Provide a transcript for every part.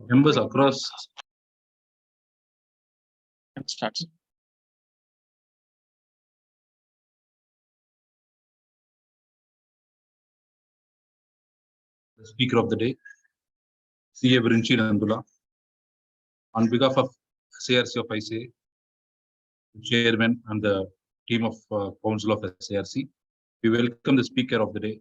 Members across starts. The speaker of the day, CA Virinchi Nandula. On behalf of SARC of ICA, the chairman and the team of council of SARC, we welcome the speaker of the day,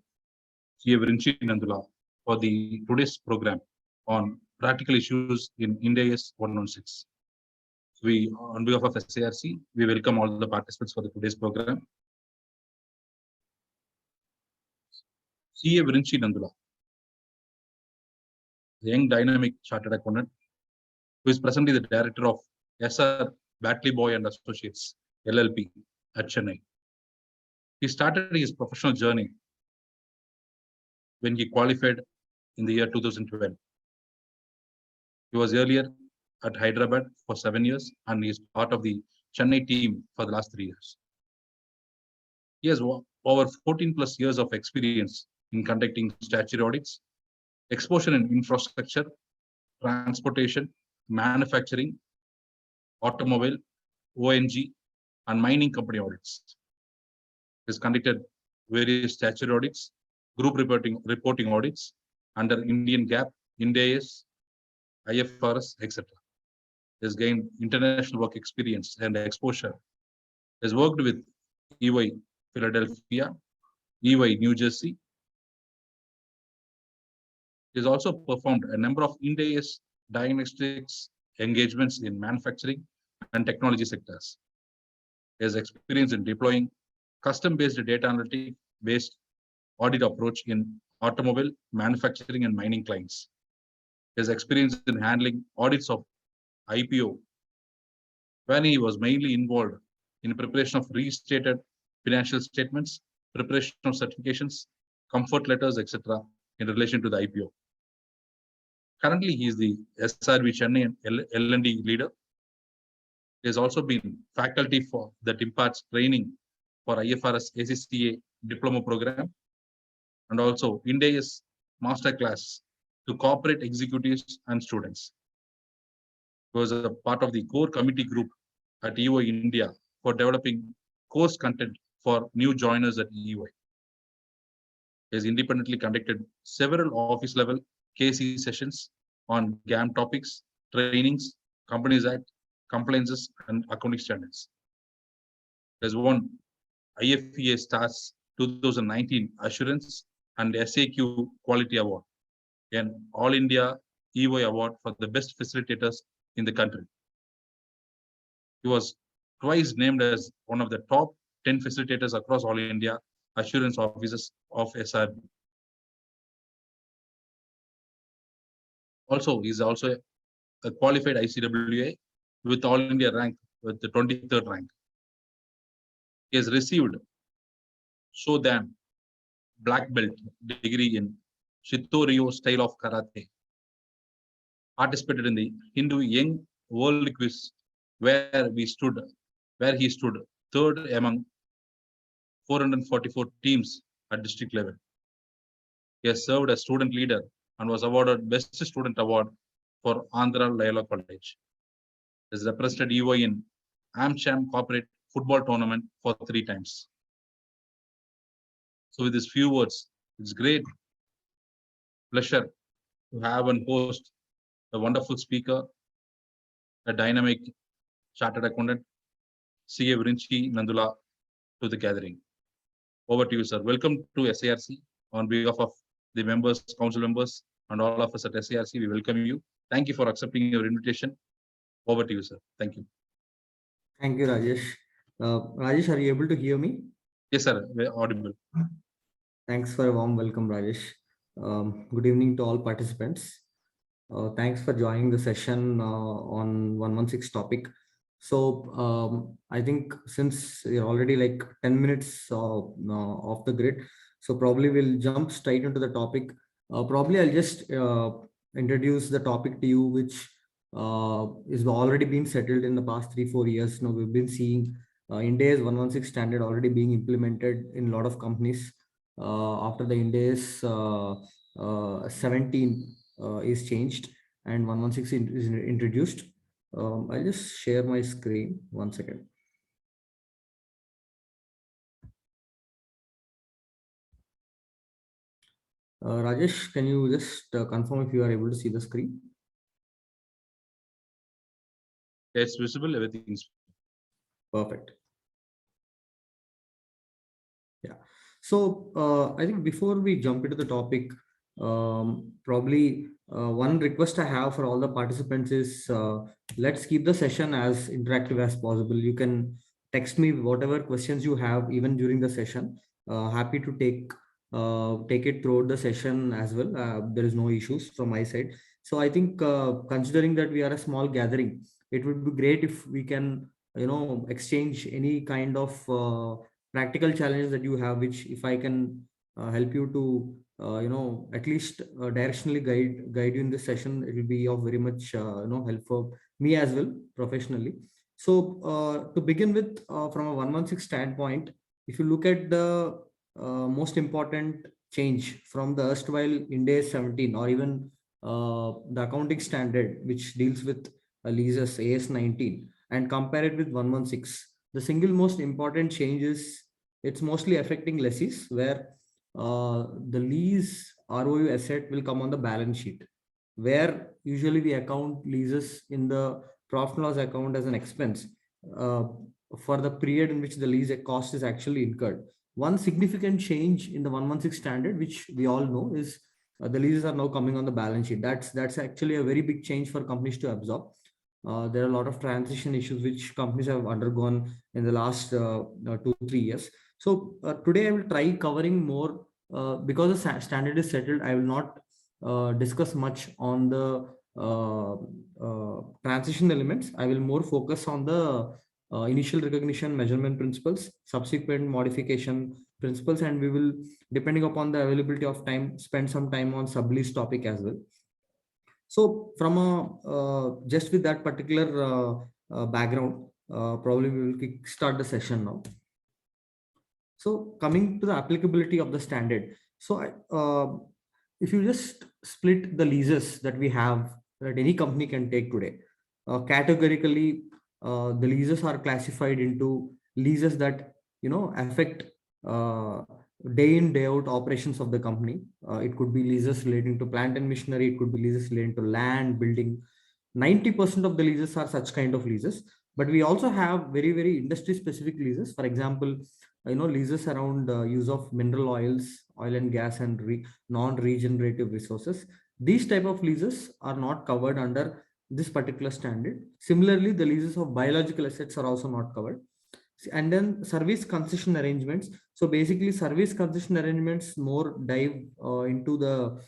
CA Virinchi Nandula, for the today's program on practical issues in INDAS 116. We, on behalf of SARC, we welcome all the participants for the today's program. CA Virinchi Nandula, the young dynamic chartered accountant, who is presently the director of SR Batley Boy and Associates LLP at Chennai. He started his professional journey when he qualified in the year 2012. He was earlier at Hyderabad for 7 years and he is part of the Chennai team for the last 3 years. He has over 14 plus years of experience in conducting statutory audits, exposure in infrastructure, transportation, manufacturing, automobile, ONG, and mining company audits. He has conducted various statutory audits, group reporting audits under Indian GAAP, INDAS, IFRS, etc. He has gained international work experience and exposure. He has worked with EY Philadelphia, EY New Jersey. He has also performed a number of INDAS diagnostics engagements in manufacturing and technology sectors. He has experience in deploying custom-based data analytic-based audit approach in automobile, manufacturing, and mining clients. He has experience in handling audits of IPO, when he was mainly involved in preparation of restated financial statements, preparation of certifications, comfort letters, etc. in relation to the IPO. Currently, he is the SRB Chennai L&D leader. He has also been faculty for that imparts training for IFRS ACCA diploma program and also INDAS masterclass to corporate executives and students. He was a part of the core committee group at EY India for developing course content for new joiners at EY. He has independently conducted several office level KC sessions on GAM topics, trainings, Companies Act, compliances, and accounting standards. He has won IFEA Stars 2019 Assurance and SAQ Quality Award, an All India EY Award for the best facilitators in the country. He was twice named as one of the top 10 facilitators across all India assurance offices of SRB. Also, he is also a qualified ICWA with All India rank with the 23rd rank. He has received Shodan Black Belt degree in Shito-ryo style of karate. Participated in the Hindu Young World Quiz, where he stood third among 444 teams at district level. He has served as student leader and was awarded Best Student Award for Andhra Loyola College. He has represented EY in AmCham Corporate Football Tournament for 3 times. So with these few words, it's great pleasure to have and host a wonderful speaker, a dynamic chartered accountant, CA Virinchi Nandula, to the gathering. Over to you, sir. Welcome to SARC. On behalf of the members, council members, and all of us at SARC, we welcome you. Thank you for accepting your invitation. Over to you, sir. Thank you. Thank you, Rajesh. Rajesh, are you able to hear me? Yes, sir. We're audible. Thanks for a warm welcome, Rajesh. Good evening to all participants. Thanks for joining the session on 116 topic. So I think since we're already like 10 minutes off the grid, so probably we'll jump straight into the topic. Probably I'll just introduce the topic to you, which is already been settled in the past 3-4 years. Now we've been seeing INDAS 116 standard already being implemented in a lot of companies after the INDAS 17 is changed. and 116 is introduced. I'll just share my screen. One second. Rajesh, can you just confirm if you are able to see the screen? It's visible, everything's perfect. Yeah. So I think before we jump into the topic, probably one request I have for all the participants is let's keep the session as interactive as possible. You can text me whatever questions you have even during the session. Happy to take it throughout the session as well. There is no issues from my side. So I think considering that we are a small gathering, it would be great if we can exchange any kind of practical challenges that you have, which if I can help you to at least directionally guide you in this session, it will be of very much help for me as well professionally. So to begin with, from a 116 standpoint, if you look at the most important change from the erstwhile INDAS 17 or even the accounting standard which deals with leases AS 19 and compare it with 116, the single most important change is it's mostly affecting lessees, where the lease ROU asset will come on the balance sheet, where usually we account leases in the profit and loss account as an expense uh, for the period in which the lease cost is actually incurred. One significant change in the 116 standard, which we all know, is the leases are now coming on the balance sheet. That's actually a very big change for companies to absorb. There are a lot of transition issues which companies have undergone in the last 2-3 years. So today I will try covering more because the standard is settled. I will not discuss much on the transition elements. I will more focus on the initial recognition measurement principles, subsequent modification principles, and we will, depending upon the availability of time, spend some time on sublease topic as well. So from just with that particular background, probably we will start the session now. So coming to the applicability of the standard. So if you just split the leases that we have, that any company can take today, categorically, the leases are classified into leases that affect day in day out operations of the company. It could be leases relating to plant and machinery, it could be leases relating to land, building. 90% of the leases are such kind of leases, but we also have very industry specific leases. For example, leases around use of mineral oils, oil and gas, and non-regenerative resources. These type of leases are not covered under this particular standard. Similarly, the leases of biological assets are also not covered. And then service concession arrangements. So basically service concession arrangements more dive into the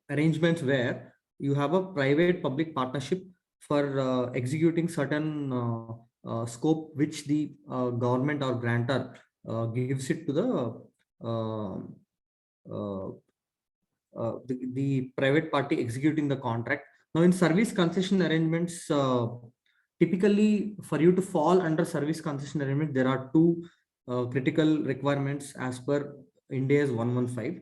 arrangements where you have a private public partnership for executing certain scope which the government or grantor gives it to the private party executing the contract. Now in service concession arrangements, typically for you to fall under service concession arrangement, there are two critical requirements as per INDAS 115.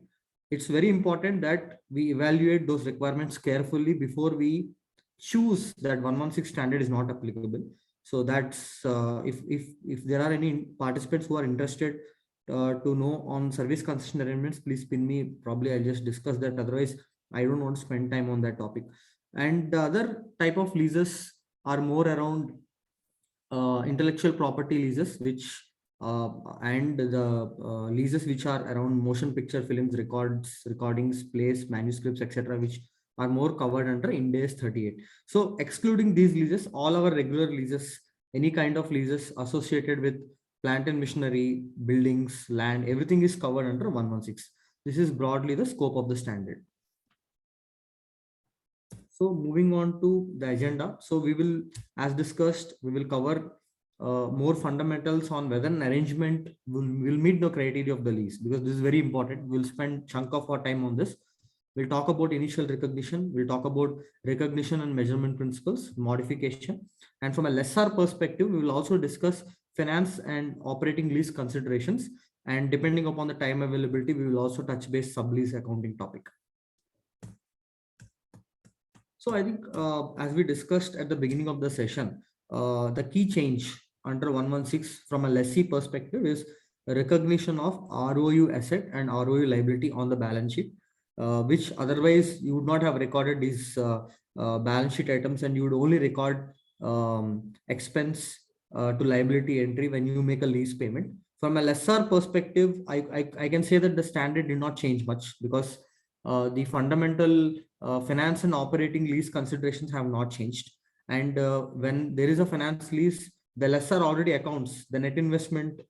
It's very important that we evaluate those requirements carefully before we choose that 116 standard is not applicable. So that's if there are any participants who are interested to know on service concession arrangements, please pin me. Probably I'll just discuss that. Otherwise, I don't want to spend time on that topic. And the other type of leases are more around intellectual property leases, which and the leases which are around motion picture films, recordings, plays, manuscripts, etc., which are more covered under INDAS 38. So excluding these leases, all our regular leases, any kind of leases associated with plant and machinery, buildings, land, everything is covered under 116. This is broadly the scope of the standard. So moving on to the agenda. So we will, as discussed, we will cover more fundamentals on whether an arrangement will meet the criteria of the lease, because this is very important. We'll spend chunk of our time on this. We'll talk about initial recognition. We'll talk about recognition and measurement principles, modification. And from a lessor perspective, we will also discuss finance and operating lease considerations. And depending upon the time availability, we will also touch base sublease accounting topic. So I think as we discussed at the beginning of the session, the key change under 116 from a lessee perspective is recognition of ROU asset and ROU liability on the balance sheet, which otherwise you would not have recorded these balance sheet items, and you would only record expense to liability entry when you make a lease payment. From a lessor perspective, I can say that the standard did not change much, because the fundamental finance and operating lease considerations have not changed. And when there is a finance lease, the lessor already accounts the net investment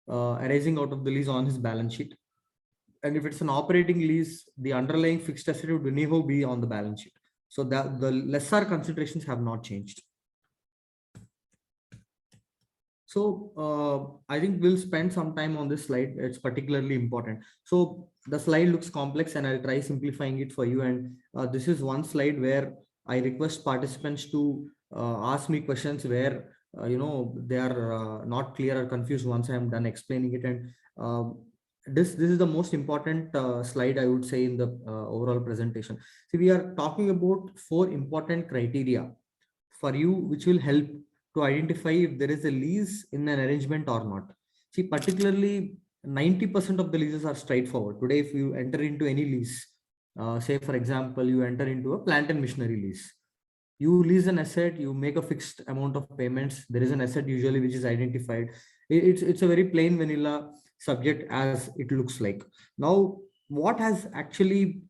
arising out of the lease on his balance sheet. And if it's an operating lease, the underlying fixed asset would anyhow be on the balance sheet. So that the lessor considerations have not changed. So I think we'll spend some time on this slide. It's particularly important. So the slide looks complex, and I'll try simplifying it for you. And this is one slide where I request participants to ask me questions where they are not clear or confused once I'm done explaining it. And this is the most important slide, I would say, in the overall presentation. See, we are talking about 4 important criteria for you, which will help to identify if there is a lease in an arrangement or not. See, particularly 90% of the leases are straightforward. Today, if you enter into any lease, say for example, you enter into a plant and machinery lease, you lease an asset, you make a fixed amount of payments. There is an asset usually which is identified. It's a very plain vanilla subject as it looks like. Now, what has actually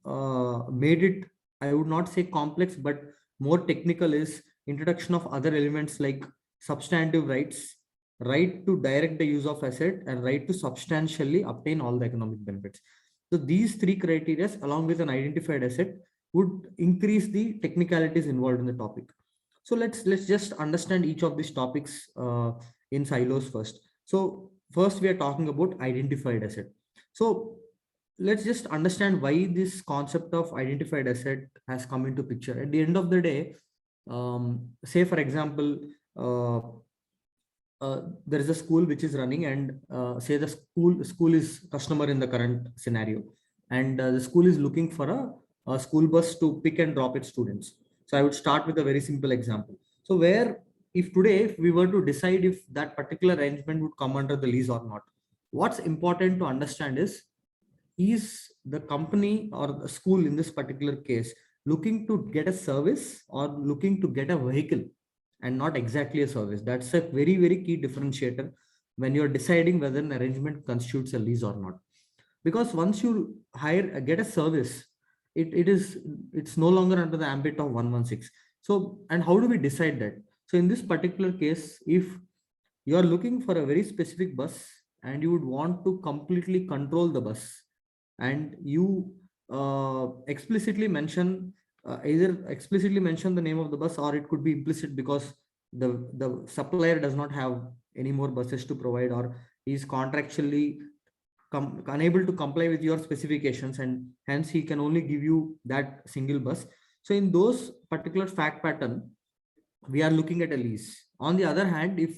made it, I would not say complex, but more technical, is introduction of other elements like substantive rights, right to direct the use of asset, and right to substantially obtain all the economic benefits. So these 3 criteria, along with an identified asset, would increase the technicalities involved in the topic. So let's just understand each of these topics in silos first. So first, we are talking about identified asset. So let's just understand why this concept of identified asset has come into picture. At the end of the day, say for example, there is a school which is running, and say the school is customer in the current scenario, and the school is looking for a school bus to pick and drop its students. So I would start with a very simple example. So where, if today, if we were to decide if that particular arrangement would come under the lease or not, what's important to understand is the company or the school in this particular case looking to get a service or looking to get a vehicle, and not exactly a service. That's a very, very key differentiator when you're deciding whether an arrangement constitutes a lease or not. Because once you get a service, it's no longer under the ambit of 116. So, and how do we decide that? So in this particular case, if you are looking for a very specific bus and you would want to completely control the bus, and you explicitly mention either explicitly mention the name of the bus, or it could be implicit because the supplier does not have any more buses to provide, or is contractually unable to comply with your specifications, and hence he can only give you that single bus. So in those particular fact pattern, we are looking at a lease. On the other hand, if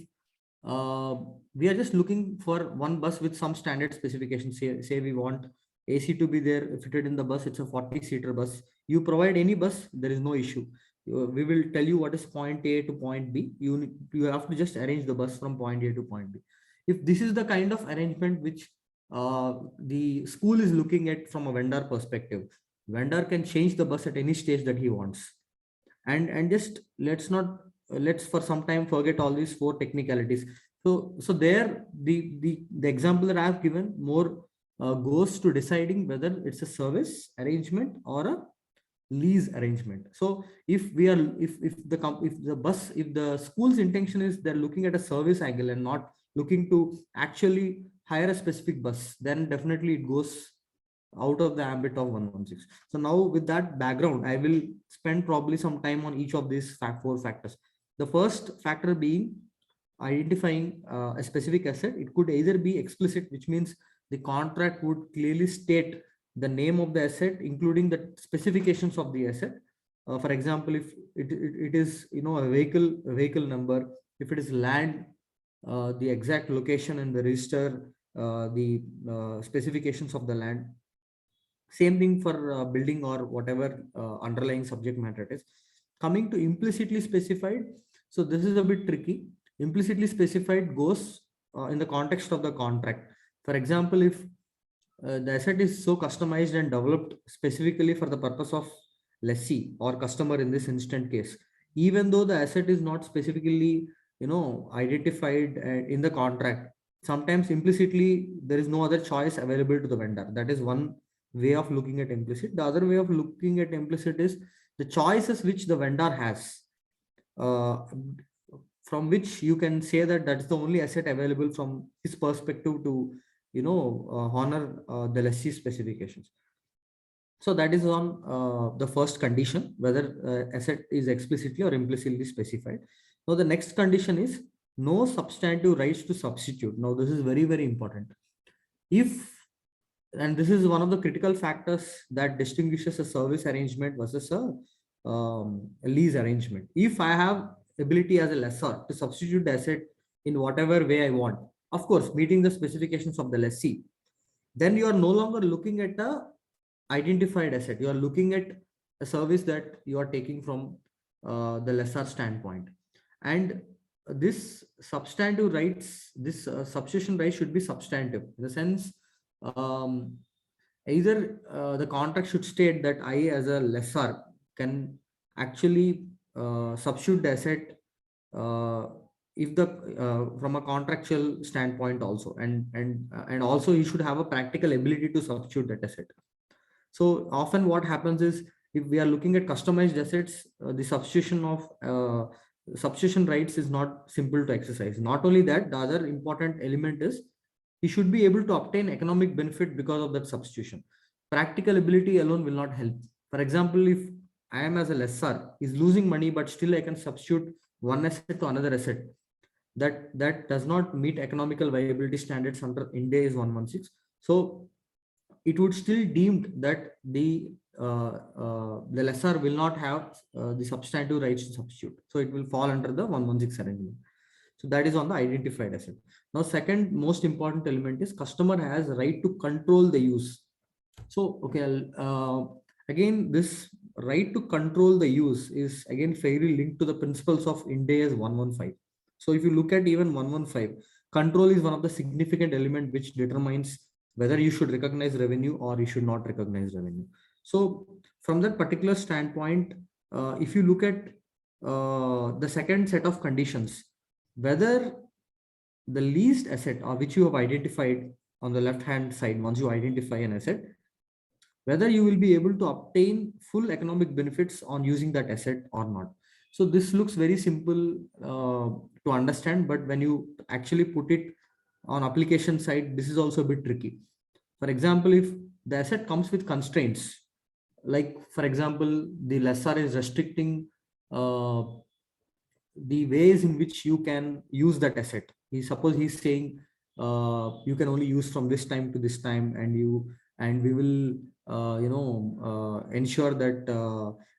we are just looking for one bus with some standard specifications, say we want AC to be there fitted in the bus, it's a 40-seater bus. You provide any bus, there is no issue. We will tell you what is point A to point B. You have to just arrange the bus from point A to point B. If this is the kind of arrangement which the school is looking at from a vendor perspective, vendor can change the bus at any stage that he wants. And just let's for some time forget all these 4 technicalities. So there, the example that I have given more goes to deciding whether it's a service arrangement or a lease arrangement. So if the school's intention is they're looking at a service angle and not looking to actually hire a specific bus, then definitely it goes out of the ambit of 116. So now, with that background, I will spend probably some time on each of these 4 factors. The first factor being identifying a specific asset. It could either be explicit, which means the contract would clearly state the name of the asset, including the specifications of the asset. For example, if it is a vehicle number, if it is land, the exact location and the register, the specifications of the land. Same thing for building or whatever underlying subject matter it is. Coming to implicitly specified, so this is a bit tricky. Implicitly specified goes in the context of the contract. For example, if the asset is so customized and developed specifically for the purpose of lessee or customer in this instant case, even though the asset is not specifically identified in the contract, sometimes implicitly there is no other choice available to the vendor. That is one way of looking at implicit. The other way of looking at implicit is the choices which the vendor has, from which you can say that that's the only asset available from his perspective to honor the lessee specifications. So that is on the first condition, whether asset is explicitly or implicitly specified. Now the next condition is no substantive rights to substitute. Now this is very, very important. And this is one of the critical factors that distinguishes a service arrangement versus a lease arrangement. If I have ability as a lessor to substitute the asset in whatever way I want, of course, meeting the specifications of the lessee, then you are no longer looking at the identified asset. You are looking at a service that you are taking from the lessor standpoint. And this substantive rights, this substitution right should be substantive in the sense, either the contract should state that I as a lessor can actually substitute the asset if the from a contractual standpoint also, and also you should have a practical ability to substitute that asset. So often what happens is, if we are looking at customized assets, the substitution rights is not simple to exercise. Not only that, the other important element is he should be able to obtain economic benefit because of that substitution. Practical ability alone will not help. For example, if I am as a lessor is losing money, but still I can substitute one asset to another asset, that does not meet economical viability standards under INDAS 116. So it would still deemed that the lessor will not have the substantive rights to substitute. So it will fall under the 116 arrangement. So that is on the identified asset. Now, second most important element is customer has right to control the use. So, okay, again, this right to control the use is again fairly linked to the principles of INDAS 115. So if you look at even 115, control is one of the significant element which determines whether you should recognize revenue or you should not recognize revenue. So from that particular standpoint, if you look at the second set of conditions, whether the leased asset or which you have identified on the left hand side, once you identify an asset, whether you will be able to obtain full economic benefits on using that asset or not. So this looks very simple to understand, but when you actually put it on application side, this is also a bit tricky. For example, if the asset comes with constraints, like for example, the lessor is restricting the ways in which you can use that asset. Suppose he's saying you can only use from this time to this time, and we will ensure that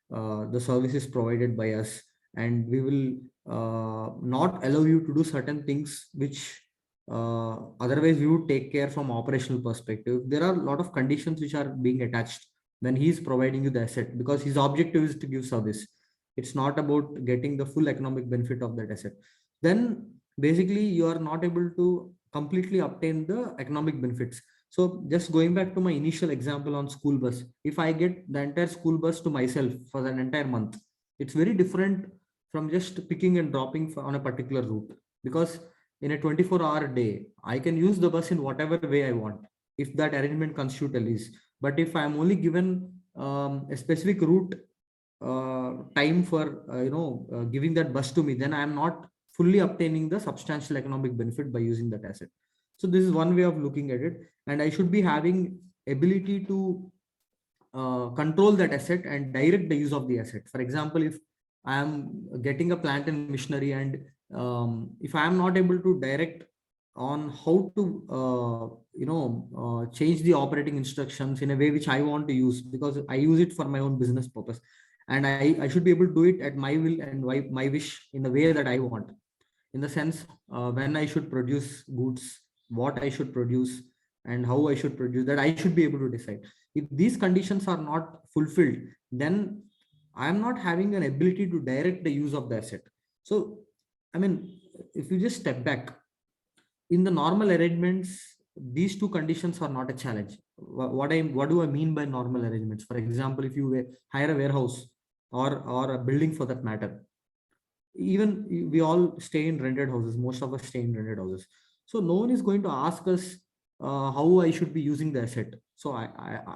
the service is provided by us, and we will not allow you to do certain things which otherwise we would take care from operational perspective. There are a lot of conditions which are being attached when he is providing you the asset, because his objective is to give service. It's not about getting the full economic benefit of that asset. Then basically you are not able to completely obtain the economic benefits. So just going back to my initial example on school bus, if I get the entire school bus to myself for an entire month, it's very different from just picking and dropping on a particular route, because in a 24-hour day, I can use the bus in whatever way I want, if that arrangement constitutes a lease. But if I'm only given a specific route time for giving that bus to me, then I'm not fully obtaining the substantial economic benefit by using that asset. So this is one way of looking at it, and I should be having ability to control that asset and direct the use of the asset. For example, if I am getting a plant and machinery, and if I am not able to direct on how to change the operating instructions in a way which I want to use, because I use it for my own business purpose, and I should be able to do it at my will and my wish in the way that I want, in the sense when I should produce goods, what I should produce, and how I should produce, that I should be able to decide. If these conditions are not fulfilled, then I am not having an ability to direct the use of the asset. So, I mean, if you just step back, in the normal arrangements, these two conditions are not a challenge. What do I mean by normal arrangements? For example, if you hire a warehouse or a building for that matter, even we all stay in rented houses. Most of us stay in rented houses. So no one is going to ask us how I should be using the asset. So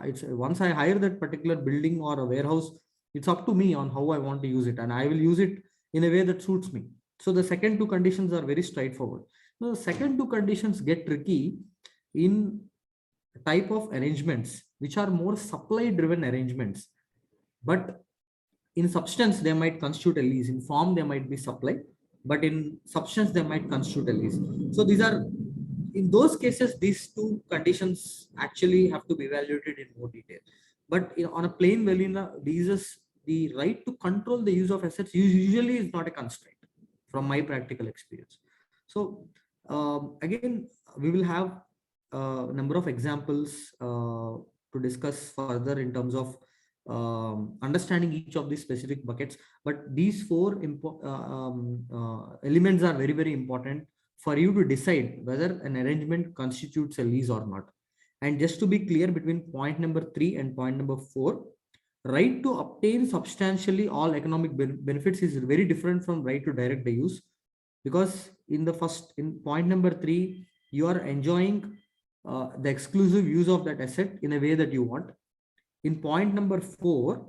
it's once I hire that particular building or a warehouse, it's up to me on how I want to use it, and I will use it in a way that suits me. So the second two conditions are very straightforward. Now, the second two conditions get tricky in type of arrangements which are more supply driven arrangements, but in substance they might constitute a lease. In form they might be supply, but in substance they might constitute a lease. So these are, in those cases, these two conditions actually have to be evaluated in more detail. But on a plain vanilla leases, the right to control the use of assets usually is not a constraint from my practical experience. So again, we will have a number of examples to discuss further in terms of understanding each of these specific buckets. But these four elements are very, very important for you to decide whether an arrangement constitutes a lease or not. And just to be clear, between point number 3 and point number 4, right to obtain substantially all economic benefits is very different from right to direct the use. Because in point number 3, you are enjoying the exclusive use of that asset in a way that you want. In point number 4,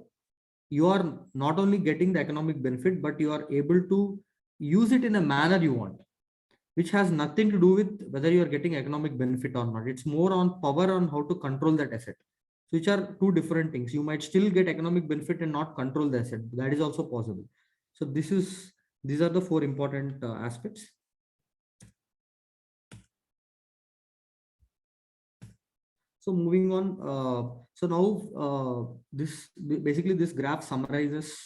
you are not only getting the economic benefit, but you are able to use it in a manner you want, which has nothing to do with whether you are getting economic benefit or not. It's more on power on how to control that asset, which are two different things. You might still get economic benefit and not control the asset. That is also possible. So these are the four important aspects. So moving on, so now this graph summarizes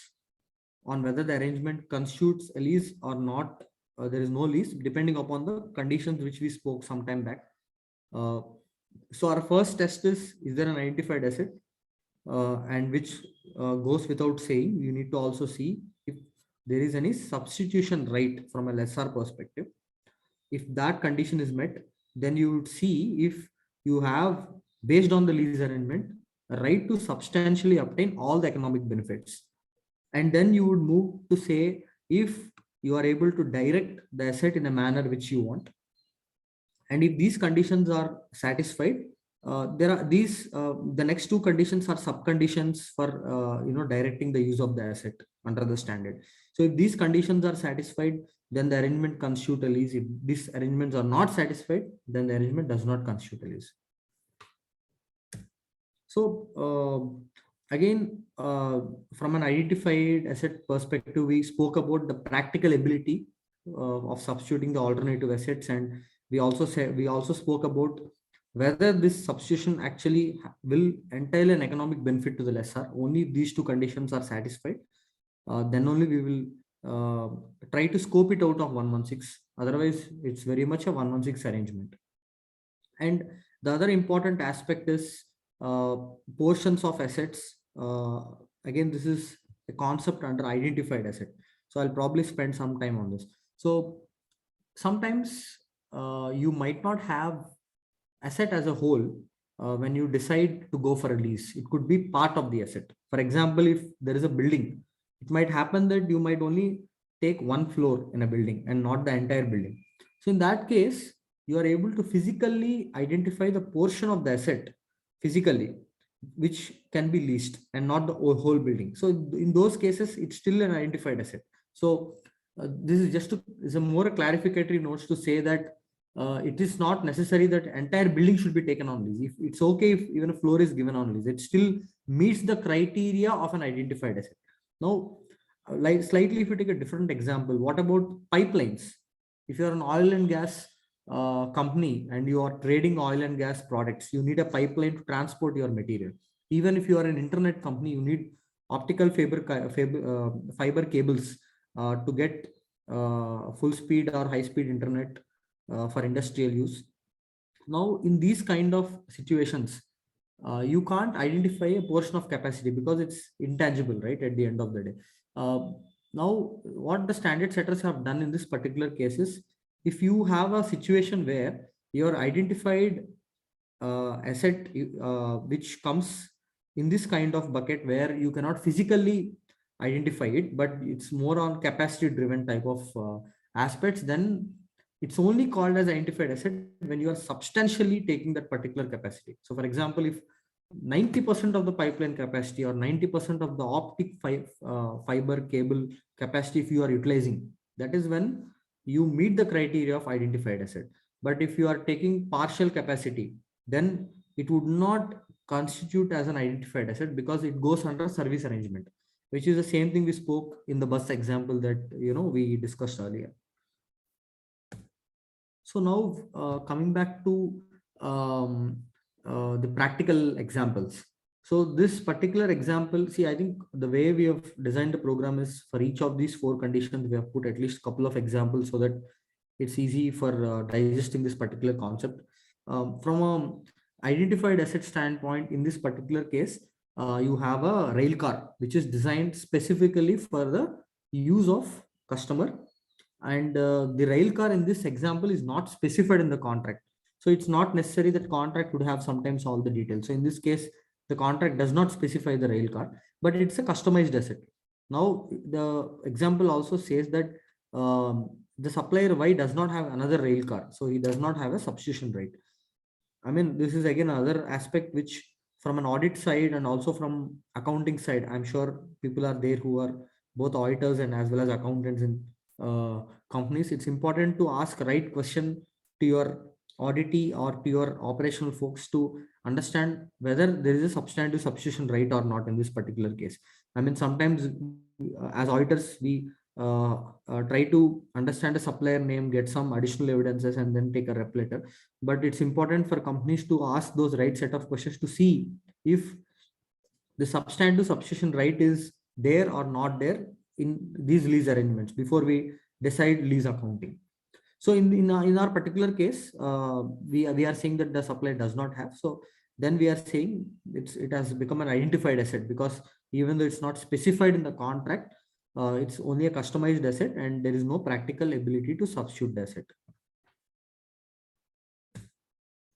on whether the arrangement constitutes a lease or not. There is no lease, depending upon the conditions which we spoke some time back. So our first test is there an identified asset, and which goes without saying. You need to also see if there is any substitution right from a lessor perspective. If that condition is met, then you would see if you have, based on the lease arrangement, a right to substantially obtain all the economic benefits. And then you would move to say if you are able to direct the asset in a manner which you want. And if these conditions are satisfied, there are these the next two conditions are subconditions for directing the use of the asset under the standard. So if these conditions are satisfied, then the arrangement constitutes a lease. If these arrangements are not satisfied, then the arrangement does not constitute a lease. So again, from an identified asset perspective, we spoke about the practical ability of substituting the alternative assets, and we also spoke about whether this substitution actually will entail an economic benefit to the lessor. Only if these two conditions are satisfied, then only we will try to scope it out of 116. Otherwise, it's very much a 116 arrangement. And the other important aspect is portions of assets. Again, this is a concept under identified asset. So I'll probably spend some time on this. So sometimes you might not have asset as a whole when you decide to go for a lease. It could be part of the asset. For example, if there is a building, it might happen that you might only take one floor in a building and not the entire building. So in that case, you are able to physically identify the portion of the asset physically which can be leased and not the whole building. So in those cases, it's still an identified asset. So this is just is a more clarificatory notes to say that it is not necessary that entire building should be taken on lease. If it's okay if even a floor is given on lease, it still meets the criteria of an identified asset. Now, like slightly, if you take a different example, what about pipelines? If you're an oil and gas company and you are trading oil and gas products, you need a pipeline to transport your material. Even if you are an internet company, you need optical fiber cables to get full speed or high speed internet for industrial use. Now, in these kind of situations, you can't identify a portion of capacity because it's intangible, right? At the end of the day. Now, what the standard setters have done in this particular case is, if you have a situation where your identified asset which comes in this kind of bucket where you cannot physically identify it, but it's more on capacity driven type of aspects, then it's only called as identified asset when you are substantially taking that particular capacity. So for example, if 90% of the pipeline capacity or 90% of the optic fiber cable capacity, if you are utilizing, that is when you meet the criteria of identified asset. But if you are taking partial capacity, then it would not constitute as an identified asset because it goes under service arrangement, which is the same thing we spoke in the bus example that we discussed earlier. So now coming back to the practical examples. So this particular example, see, I think the way we have designed the program is for each of these 4 conditions, we have put at least a couple of examples so that it's easy for digesting this particular concept. From a identified asset standpoint, in this particular case, you have a rail car, which is designed specifically for the use of customer. And the rail car in this example is not specified in the contract. So it's not necessary that contract would have sometimes all the details. So in this case, the contract does not specify the rail car, but it's a customized asset. Now, the example also says that the supplier Y does not have another rail car, so he does not have a substitution right. I mean, this is again another aspect which, from an audit side and also from accounting side, I'm sure people are there who are both auditors and as well as accountants in companies. It's important to ask right question to your auditee or to your operational folks to understand whether there is a substantive substitution right or not in this particular case. I mean, sometimes as auditors, we try to understand a supplier name, get some additional evidences, and then take a rep letter. But it's important for companies to ask those right set of questions to see if the substantive substitution right is there or not there in these lease arrangements before we decide lease accounting. So in our particular case, we are saying that the supplier does not have. So then we are saying it has become an identified asset, because even though it's not specified in the contract, it's only a customized asset and there is no practical ability to substitute the asset.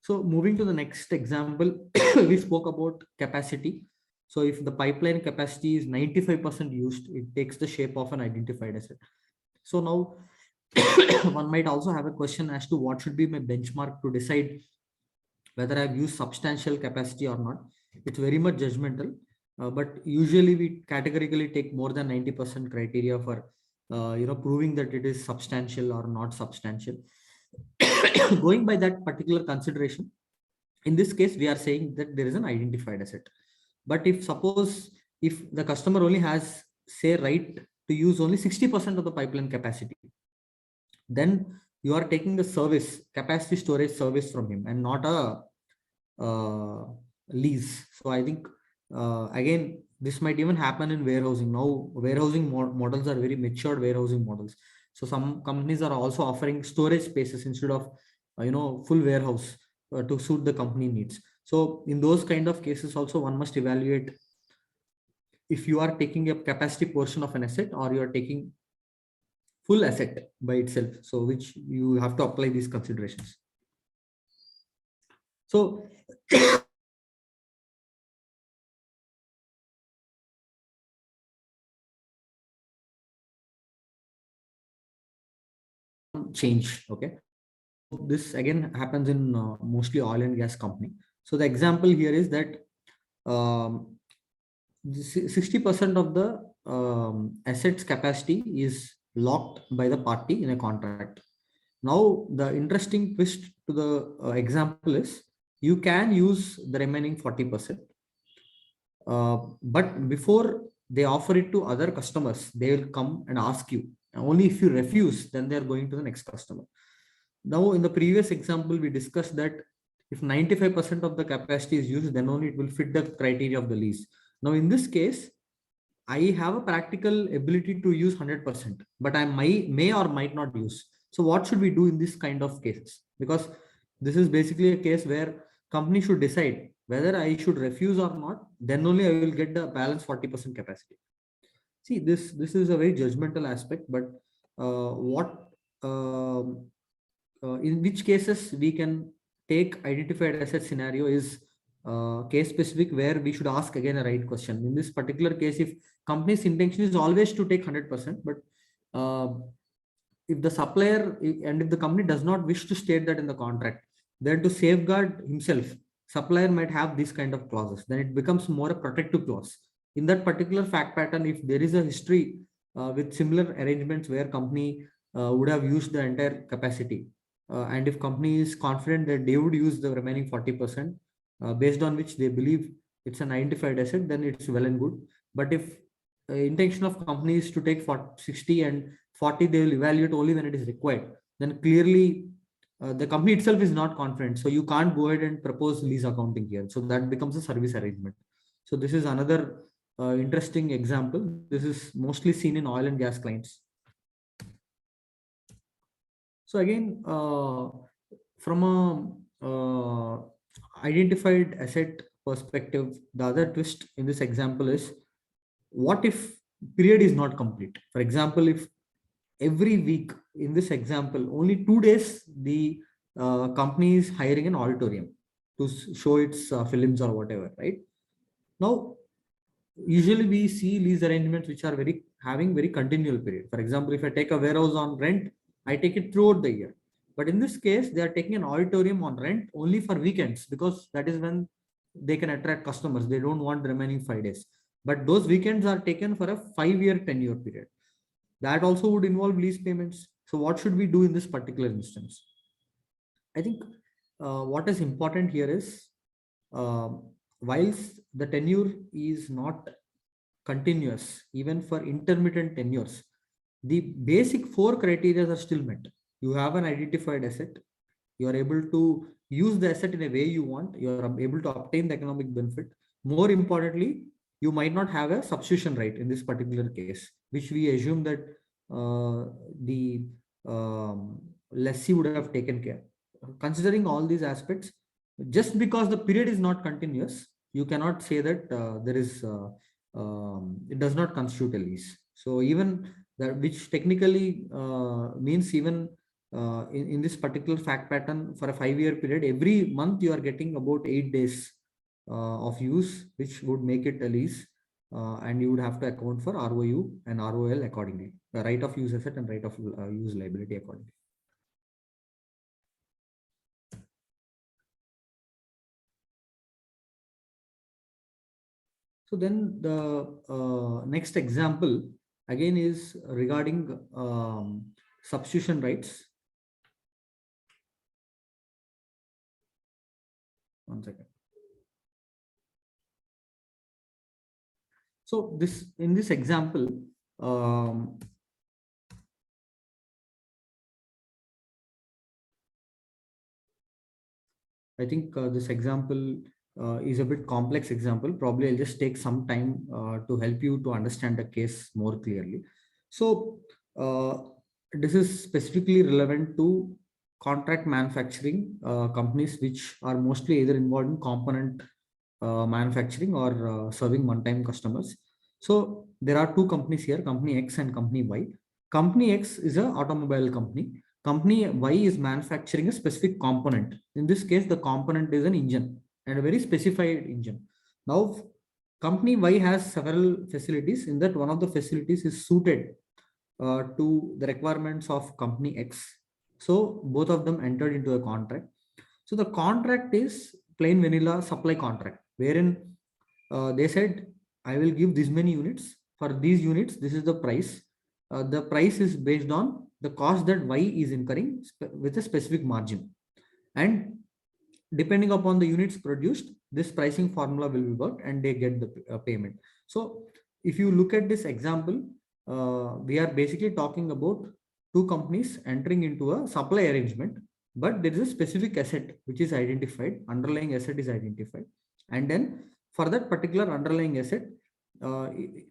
So moving to the next example, we spoke about capacity. So if the pipeline capacity is 95% used, it takes the shape of an identified asset. So now one might also have a question as to what should be my benchmark to decide whether I've used substantial capacity or not. It's very much judgmental, but usually we categorically take more than 90% criteria for proving that it is substantial or not substantial. Going by that particular consideration, in this case, we are saying that there is an identified asset. But if the customer only has, say, right to use only 60% of the pipeline capacity, then you are taking the service, capacity storage service from him and not a lease. So I think, again, this might even happen in warehousing. Now, warehousing models are very matured warehousing models. So some companies are also offering storage spaces instead of, full warehouse to suit the company needs. So in those kind of cases also, one must evaluate if you are taking a capacity portion of an asset or you are taking full asset by itself. So which you have to apply these considerations. So change. Okay. This again happens in mostly oil and gas company. So the example here is that 60% of the assets capacity is locked by the party in a contract. Now, the interesting twist to the example is you can use the remaining 40%. But before they offer it to other customers, they will come and ask you. Only if you refuse, then they're going to the next customer. Now, in the previous example, we discussed that if 95% of the capacity is used, then only it will fit the criteria of the lease. Now, in this case, I have a practical ability to use 100%, but I may or might not use. So what should we do in this kind of cases? Because this is basically a case where company should decide whether I should refuse or not. Then only I will get the balance 40% capacity. See, this is a very judgmental aspect, but in which cases we can take identified asset scenario is case specific, where we should ask again a right question. In this particular case, if company's intention is always to take 100%, but if the supplier and if the company does not wish to state that in the contract, then to safeguard himself, supplier might have these kind of clauses. Then it becomes more a protective clause. In that particular fact pattern, if there is a history with similar arrangements where company would have used the entire capacity, and if company is confident that they would use the remaining 40%, based on which they believe it's an identified asset, then it's well and good. But if intention of company is to take 60 and 40, they will evaluate only when it is required, then clearly the company itself is not confident. So you can't go ahead and propose lease accounting here. So that becomes a service arrangement. So this is another interesting example. This is mostly seen in oil and gas clients. So again, from a identified asset perspective, the other twist in this example is, what if period is not complete? For example, if every week in this example, only 2 days the company is hiring an auditorium to show its films or whatever, right? Now, usually we see lease arrangements which are having very continual period. For example, if I take a warehouse on rent, I take it throughout the year. But in this case, they are taking an auditorium on rent only for weekends, because that is when they can attract customers. They don't want the remaining 5 days. But those weekends are taken for a 5-year tenure period. That also would involve lease payments. So what should we do in this particular instance? I think what is important here is, whilst the tenure is not continuous, even for intermittent tenures, the basic 4 criteria are still met. You have an identified asset. You are able to use the asset in a way you want. You are able to obtain the economic benefit. More importantly, you might not have a substitution right in this particular case, which we assume that the lessee would have taken care. Considering all these aspects, just because the period is not continuous, you cannot say that there is it does not constitute a lease. So even that, which technically means even in this particular fact pattern, for a 5-year period, every month you are getting about 8 days of use, which would make it a lease, and you would have to account for ROU and ROL accordingly, the right of use asset and right of use liability accordingly. So then the next example again is regarding substitution rights. One second. So in this example, I think this example is a bit complex example. Probably I'll just take some time to help you to understand the case more clearly. So this is specifically relevant to contract manufacturing companies, which are mostly either involved in component manufacturing or serving one-time customers. So there are 2 companies here, company X and company Y. Company X is an automobile company. Company Y is manufacturing a specific component. In this case, the component is an engine, and a very specified engine. Now, company Y has several facilities. In that, one of the facilities is suited to the requirements of company X. So both of them entered into a contract. So the contract is plain vanilla supply contract, wherein they said, I will give this many units. For these units, this is the price. The price is based on the cost that Y is incurring with a specific margin. And depending upon the units produced, this pricing formula will be worked and they get the payment. So if you look at this example, we are basically talking about 2 companies entering into a supply arrangement, but there is a specific asset which is identified, underlying asset is identified. And then for that particular underlying asset,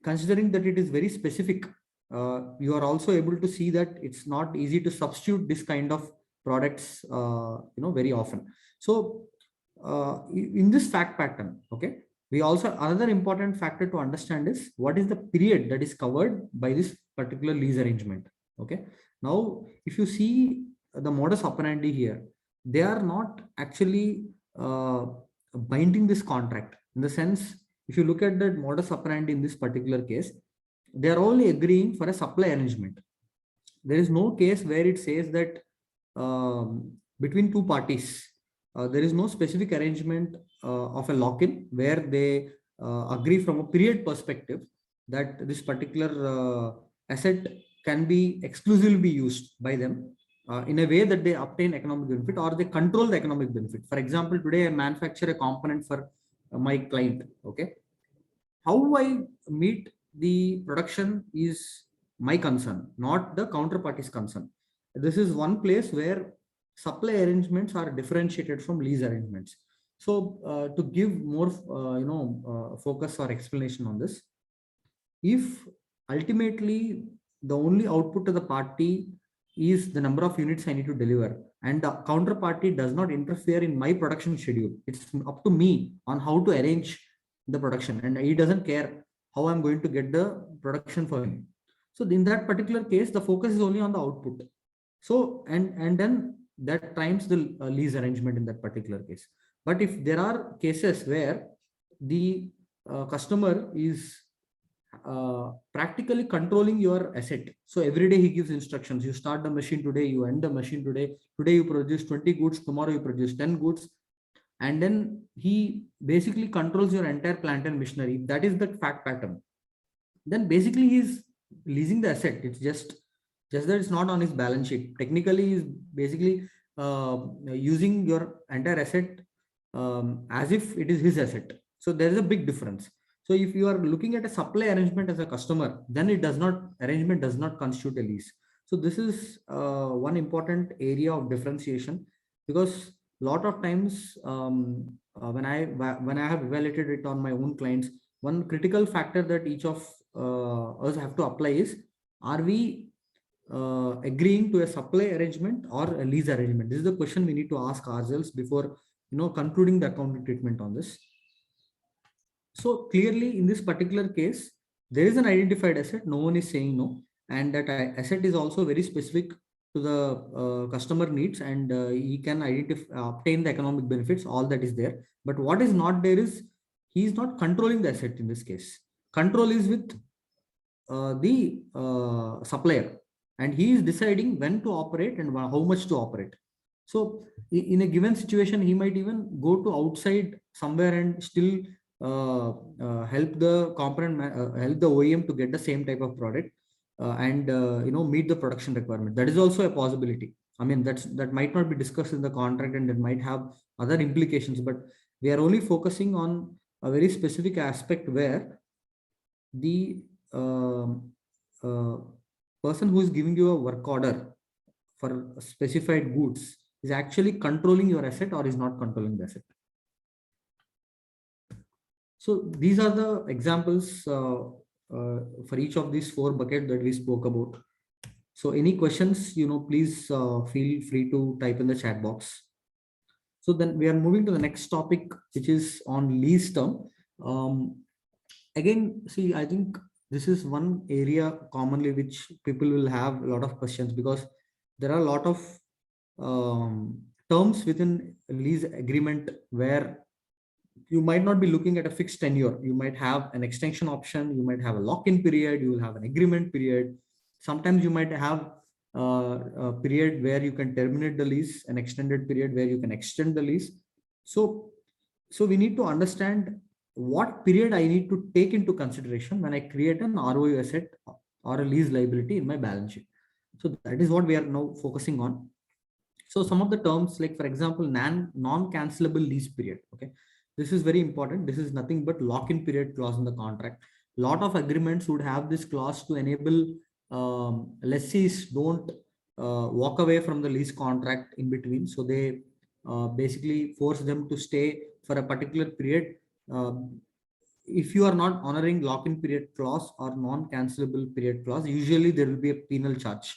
considering that it is very specific, you are also able to see that it's not easy to substitute this kind of products very often. So in this fact pattern, okay, we also, another important factor to understand is what is the period that is covered by this particular lease arrangement. Okay. Now, if you see the modus operandi here, they are not actually binding this contract, in the sense, if you look at the modus operandi in this particular case, they are only agreeing for a supply arrangement. There is no case where it says that between two parties, there is no specific arrangement of a lock-in where they agree from a period perspective that this particular asset can be exclusively be used by them in a way that they obtain economic benefit or they control the economic benefit. For example, today I manufacture a component for my client. Okay, how I meet the production is my concern, not the counterparty's concern. This is one place where supply arrangements are differentiated from lease arrangements. So to give more focus or explanation on this, if ultimately the only output to the party is the number of units I need to deliver, and the counterparty does not interfere in my production schedule, it's up to me on how to arrange the production, and he doesn't care how I'm going to get the production for him. So in that particular case, the focus is only on the output. So and then that triumphs the lease arrangement in that particular case. But if there are cases where the customer is practically controlling your asset, so every day he gives instructions, you start the machine today, you end the machine today, today you produce 20 goods, tomorrow you produce 10 goods, and then he basically controls your entire plant and machinery. If that is the fact pattern, then basically he's leasing the asset. It's just that it's not on his balance sheet. Technically, he's basically using your entire asset as if it is his asset. So there is a big difference. So if you are looking at a supply arrangement as a customer, then arrangement does not constitute a lease. So this is one important area of differentiation, because a lot of times when I have evaluated it on my own clients, one critical factor that each of us have to apply is, are we agreeing to a supply arrangement or a lease arrangement? This is the question we need to ask ourselves before concluding the accounting treatment on this. So clearly in this particular case, there is an identified asset, no one is saying no, and that asset is also very specific to the customer needs, and he can obtain the economic benefits, all that is there. But what is not there is, he is not controlling the asset in this case. Control is with the supplier, and he is deciding when to operate and how much to operate. So in a given situation, he might even go to outside somewhere and still help the component, help the OEM to get the same type of product and meet the production requirement. That is also a possibility. I mean, that might not be discussed in the contract, and it might have other implications, but we are only focusing on a very specific aspect where the person who is giving you a work order for specified goods is actually controlling your asset or is not controlling the asset. So these are the examples for each of these 4 buckets that we spoke about. So any questions, please feel free to type in the chat box. So then we are moving to the next topic, which is on lease term. Again, see, I think this is one area commonly which people will have a lot of questions, because there are a lot of terms within a lease agreement where you might not be looking at a fixed tenure. You might have an extension option, you might have a lock-in period, you will have an agreement period. Sometimes you might have a period where you can terminate the lease, an extended period where you can extend the lease. So we need to understand what period I need to take into consideration when I create an ROU asset or a lease liability in my balance sheet. So that is what we are now focusing on. So some of the terms, like for example, non-cancelable lease period. Okay, this is very important. This is nothing but lock-in period clause in the contract. A lot of agreements would have this clause to enable lessees don't walk away from the lease contract in between. So they basically force them to stay for a particular period. If you are not honoring lock-in period clause or non-cancelable period clause, usually there will be a penal charge.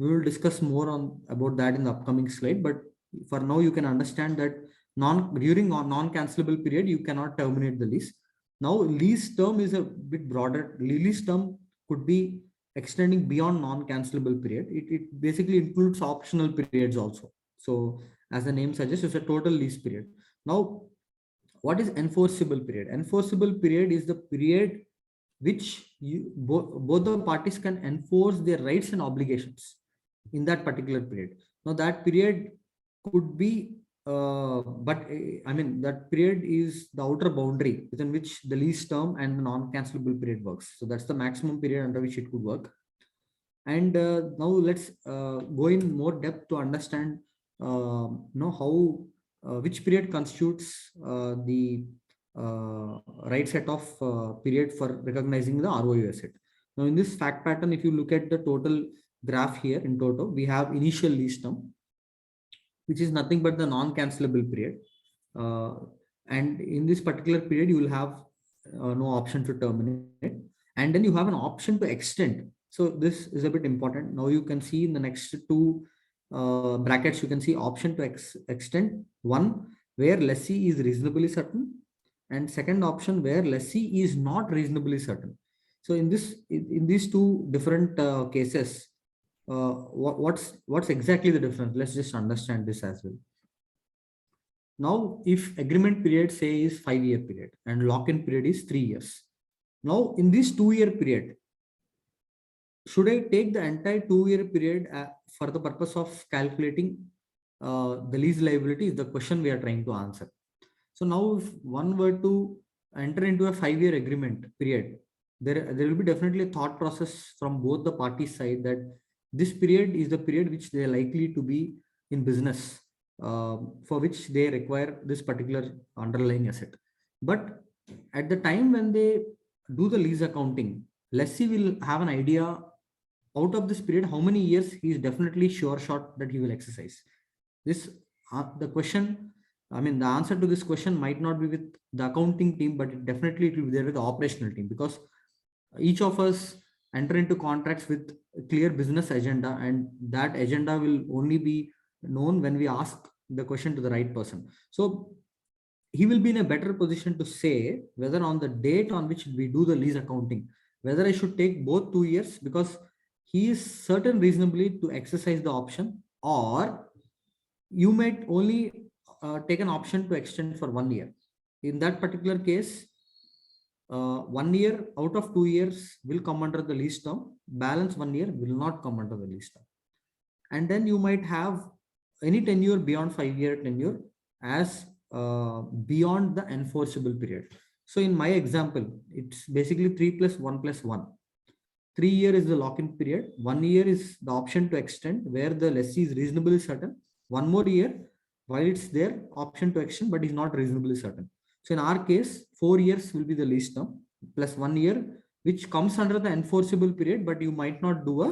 We will discuss more about that in the upcoming slide, but for now you can understand that during non-cancelable period, you cannot terminate the lease. Now, lease term is a bit broader. Lease term could be extending beyond non-cancelable period. It basically includes optional periods also. So as the name suggests, it's a total lease period. Now, what is enforceable period? Enforceable period is the period which both the parties can enforce their rights and obligations in that particular period. Now that period could be, I mean, that period is the outer boundary within which the lease term and the non-cancelable period works. So that's the maximum period under which it could work. And now let's go in more depth to understand how which period constitutes the right set of period for recognizing the ROU asset. Now in this fact pattern, if you look at the total graph here in total, we have initial lease term, which is nothing but the non-cancelable period. And in this particular period, you will have no option to terminate. And then you have an option to extend. So this is a bit important. Now you can see in the next two brackets, you can see option to extend. One, where lessee is reasonably certain. And second option, where lessee is not reasonably certain. So in these two different cases, what's exactly the difference? Let's just understand this as well. Now, if agreement period say is 5-year period and lock-in period is 3 years. Now in this 2-year period, should I take the entire 2-year period for the purpose of calculating the lease liability is the question we are trying to answer. So now if one were to enter into a 5-year agreement period, there will be definitely a thought process from both the parties side that this period is the period which they are likely to be in business, for which they require this particular underlying asset. But at the time when they do the lease accounting, lessee will have an idea out of this period how many years he is definitely sure shot that he will exercise. This the question, I mean, the answer to this question might not be with the accounting team, but it definitely will be there with the operational team, because each of us enter into contracts with a clear business agenda, and that agenda will only be known when we ask the question to the right person. So he will be in a better position to say whether on the date on which we do the lease accounting, whether I should take both 2 years because he is certain reasonably to exercise the option, or you might only take an option to extend for 1 year. In that particular case, 1 year out of 2 years will come under the lease term, balance 1 year will not come under the lease term. And then you might have any tenure beyond 5-year tenure as beyond the enforceable period. So in my example, it's basically 3 + 1 + 1. 3 year is the lock-in period. 1 year is the option to extend where the lessee is reasonably certain. 1 more year, while it's there, option to extend, but is not reasonably certain. So in our case, 4 years will be the lease term plus 1 year, which comes under the enforceable period, but you might not do a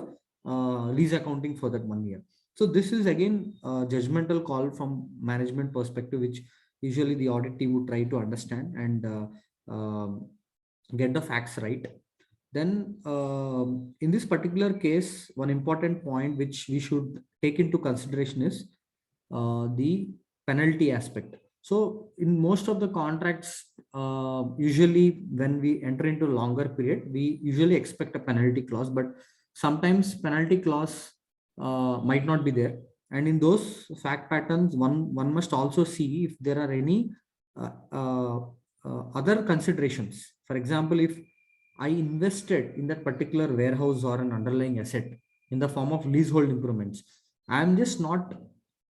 lease accounting for that 1 year. So this is again a judgmental call from management perspective, which usually the audit team would try to understand and get the facts right. Then in this particular case, one important point which we should take into consideration is the penalty aspect. So in most of the contracts, usually when we enter into a longer period, we usually expect a penalty clause, but sometimes penalty clause might not be there. And in those fact patterns, one must also see if there are any other considerations. For example, if I invested in that particular warehouse or an underlying asset in the form of leasehold improvements, I am just not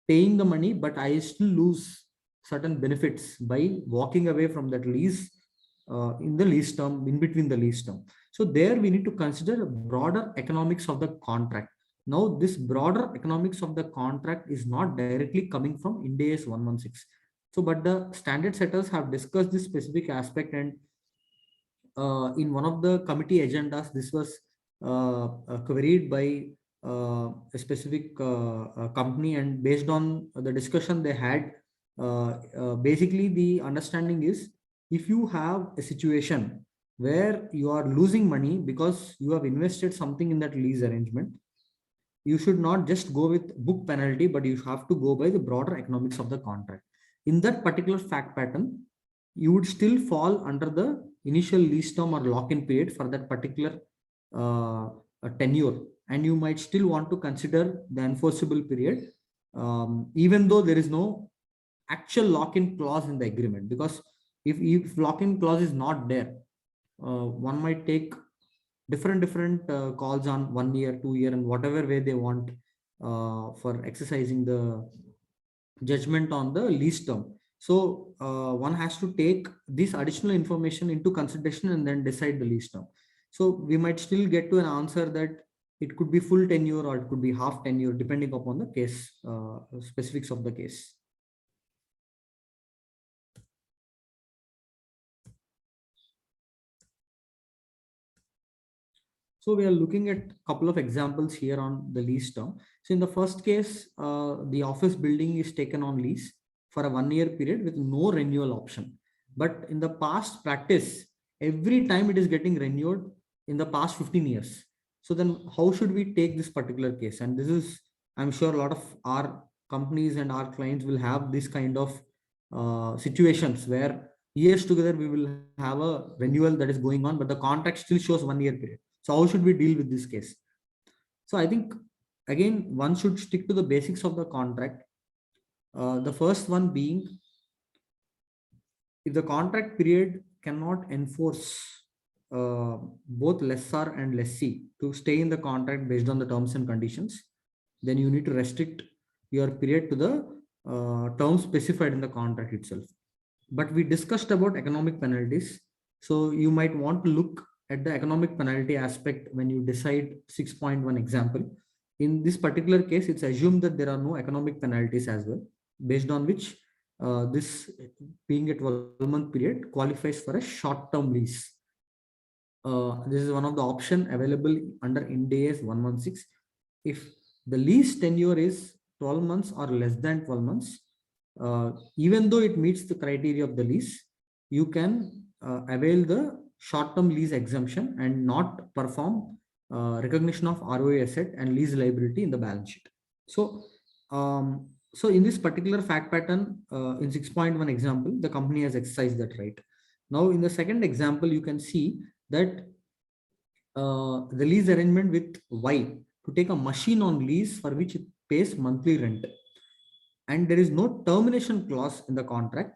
paying the money, but I still lose certain benefits by walking away from that lease in the lease term, in between the lease term. So there we need to consider broader economics of the contract. Now this broader economics of the contract is not directly coming from INDAS 116. So, but the standard setters have discussed this specific aspect, and in one of the committee agendas, this was queried by a specific company, and based on the discussion they had, basically the understanding is if you have a situation where you are losing money because you have invested something in that lease arrangement, you should not just go with book penalty, but you have to go by the broader economics of the contract. in that particular fact pattern, you would still fall under the initial lease term or lock-in period for that particular tenure, and you might still want to consider the enforceable period, even though there is no actual lock-in clause in the agreement. Because if lock-in clause is not there, one might take different calls on 1 year, 2 year, and whatever way they want for exercising the judgment on the lease term. So one has to take this additional information into consideration and then decide the lease term. So we might still get to an answer that it could be full tenure or it could be half tenure, depending upon the case, specifics of the case. So we are looking at a couple of examples here on the lease term. So in the first case, the office building is taken on lease for a 1 year period with no renewal option. But in the past practice, every time it is getting renewed in the past 15 years. So then how should we take this particular case? And this is, I'm sure a lot of our companies and our clients will have this kind of situations where years together we will have a renewal that is going on, but the contract still shows 1 year period. So how should we deal with this case? So I think, again, one should stick to the basics of the contract. The first one being, if the contract period cannot enforce both lessor and lessee to stay in the contract based on the terms and conditions, then you need to restrict your period to the terms specified in the contract itself. But we discussed about economic penalties. So you might want to look at the economic penalty aspect when you decide 6.1 example. In this particular case, it's assumed that there are no economic penalties as well, based on which this being a 12-month period qualifies for a short-term lease. This is one of the options available under INDAS 116. If the lease tenure is 12 months or less than 12 months, even though it meets the criteria of the lease, you can avail the short-term lease exemption and not perform recognition of ROA asset and lease liability in the balance sheet. So, so in this particular fact pattern, in 6.1 example, the company has exercised that right. Now, in the second example, you can see that the lease arrangement with Y to take a machine on lease for which it pays monthly rent, and there is no termination clause in the contract.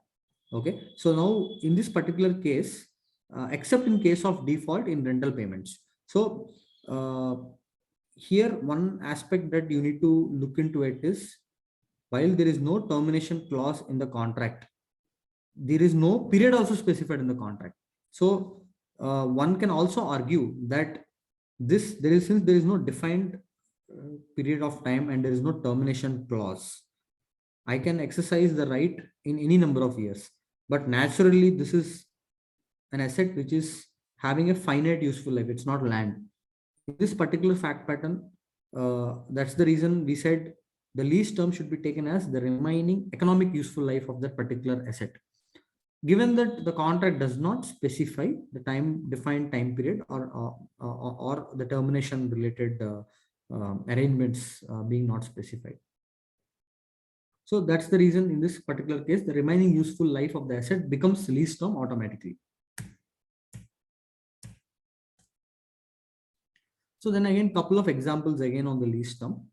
Okay, so now in this particular case, except in case of default in rental payments. So here one aspect that you need to look into it is, while there is no termination clause in the contract, there is no period also specified in the contract. So one can also argue that since there is no defined period of time and there is no termination clause, I can exercise the right in any number of years. But naturally, this is an asset which is having a finite useful life. It's not land. In this particular fact pattern, that's the reason we said the lease term should be taken as the remaining economic useful life of that particular asset. Given that the contract does not specify the defined time period or the termination related arrangements being not specified. So that's the reason in this particular case, the remaining useful life of the asset becomes lease term automatically. So then again, couple of examples again on the lease term.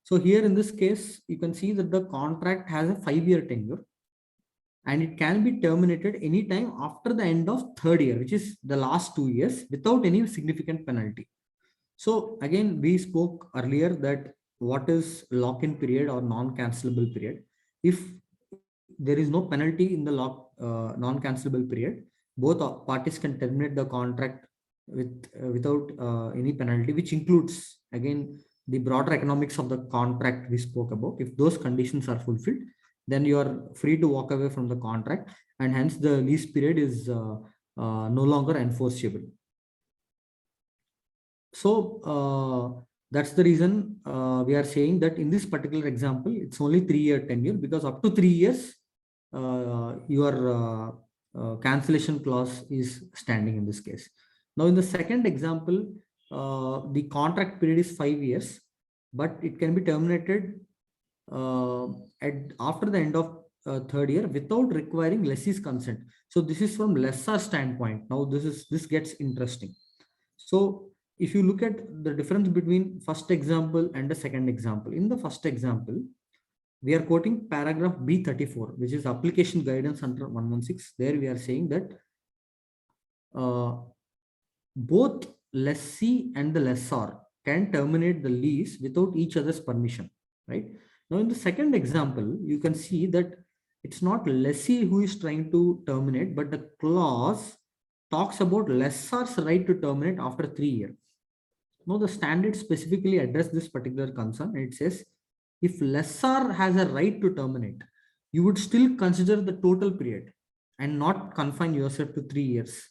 So here in this case, you can see that the contract has a 5-year tenure and it can be terminated anytime after the end of 3rd year, which is the last 2 years, without any significant penalty. So again, we spoke earlier that what is lock-in period or non-cancelable period. If there is no penalty in the non-cancelable period, both parties can terminate the contract without any penalty, which includes again the broader economics of the contract we spoke about. If those conditions are fulfilled, then you are free to walk away from the contract, and hence the lease period is no longer enforceable. So that's the reason we are saying that in this particular example, it's only 3-year tenure, because up to 3 years, your cancellation clause is standing in this case. Now, in the second example, the contract period is 5 years, but it can be terminated after the end of third year without requiring lessee's consent. So this is from lessor standpoint. Now this gets interesting. So if you look at the difference between first example and the second example, in the first example, we are quoting paragraph B34, which is application guidance under 116. There we are saying that both lessee and the lessor can terminate the lease without each other's permission, right? Now, in the second example, you can see that it's not lessee who is trying to terminate, but the clause talks about lessor's right to terminate after 3 years. Now, the standard specifically address this particular concern. It says, if lessor has a right to terminate, you would still consider the total period and not confine yourself to 3 years.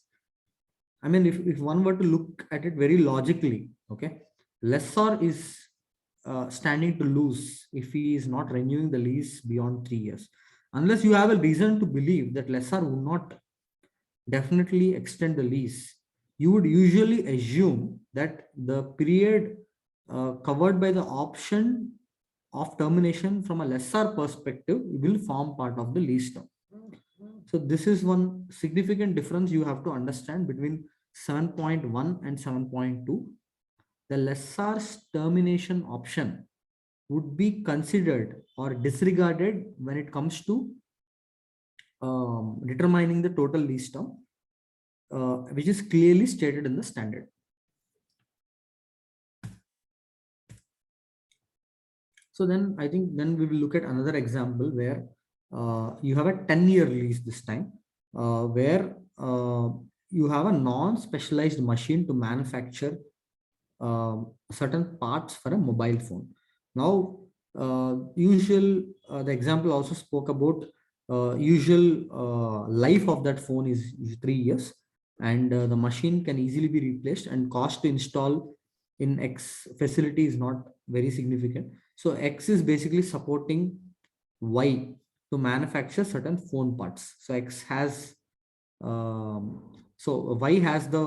I mean, if one were to look at it very logically, okay, lessor is standing to lose if he is not renewing the lease beyond 3 years. Unless you have a reason to believe that lessor would not definitely extend the lease, you would usually assume that the period covered by the option of termination from a lessor perspective will form part of the lease term. So this is one significant difference you have to understand between 7.1 and 7.2. The lessor's termination option would be considered or disregarded when it comes to determining the total lease term, which is clearly stated in the standard. So then I think then we will look at another example where you have a 10-year lease this time, where you have a non-specialized machine to manufacture certain parts for a mobile phone. Now, the example also spoke about usual life of that phone is 3 years, and the machine can easily be replaced, and cost to install in X facility is not very significant. So X is basically supporting Y to manufacture certain phone parts. So X has so Y has the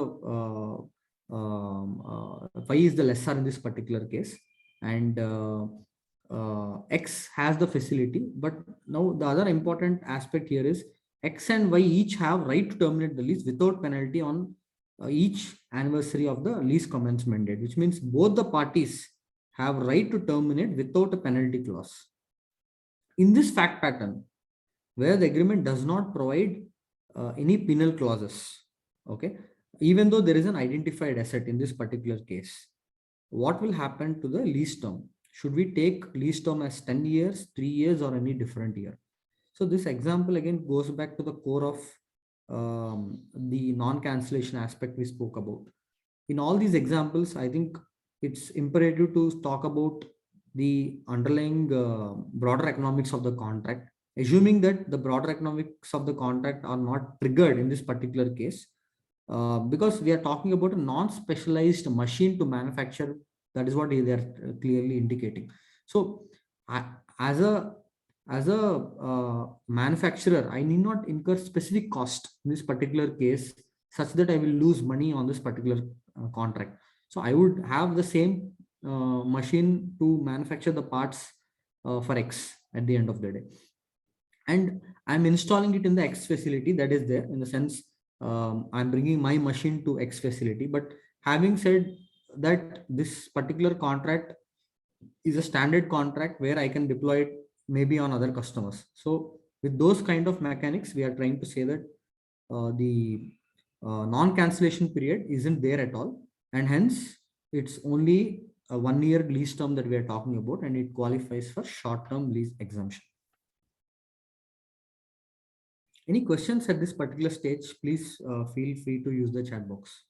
Y is the lessor in this particular case, and X has the facility. But now the other important aspect here is X and Y each have right to terminate the lease without penalty on each anniversary of the lease commencement date, which means both the parties have right to terminate without a penalty clause. In this fact pattern, where the agreement does not provide any penal clauses, okay, even though there is an identified asset in this particular case, what will happen to the lease term? Should we take lease term as 10 years, 3 years, or any different year? So this example again goes back to the core of the non-cancellation aspect we spoke about. In all these examples, I think it's imperative to talk about the underlying broader economics of the contract, assuming that the broader economics of the contract are not triggered in this particular case, because we are talking about a non-specialized machine to manufacture. That is what they are clearly indicating. So as a manufacturer, I need not incur specific cost in this particular case such that I will lose money on this particular contract. So I would have the same machine to manufacture the parts for X at the end of the day, and I'm installing it in the X facility that is there. In the sense, I'm bringing my machine to X facility. But having said that, this particular contract is a standard contract where I can deploy it maybe on other customers. So with those kind of mechanics, we are trying to say that the non-cancellation period isn't there at all, and hence it's only a 1-year lease term that we are talking about, and it qualifies for short-term lease exemption. Any questions at this particular stage? Please feel free to use the chat box.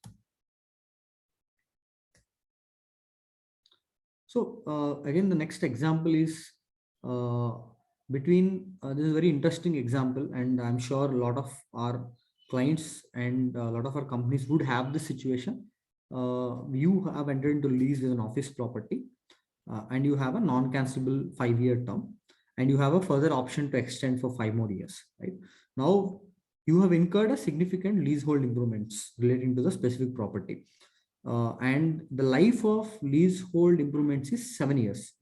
So again, the next example is between this is a very interesting example, and I'm sure a lot of our clients and a lot of our companies would have this situation. You have entered into lease with an office property, and you have a non-cancelable 5-year term, and you have a further option to extend for 5 more years. Right now, you have incurred a significant leasehold improvements relating to the specific property. And the life of leasehold improvements is 7 years.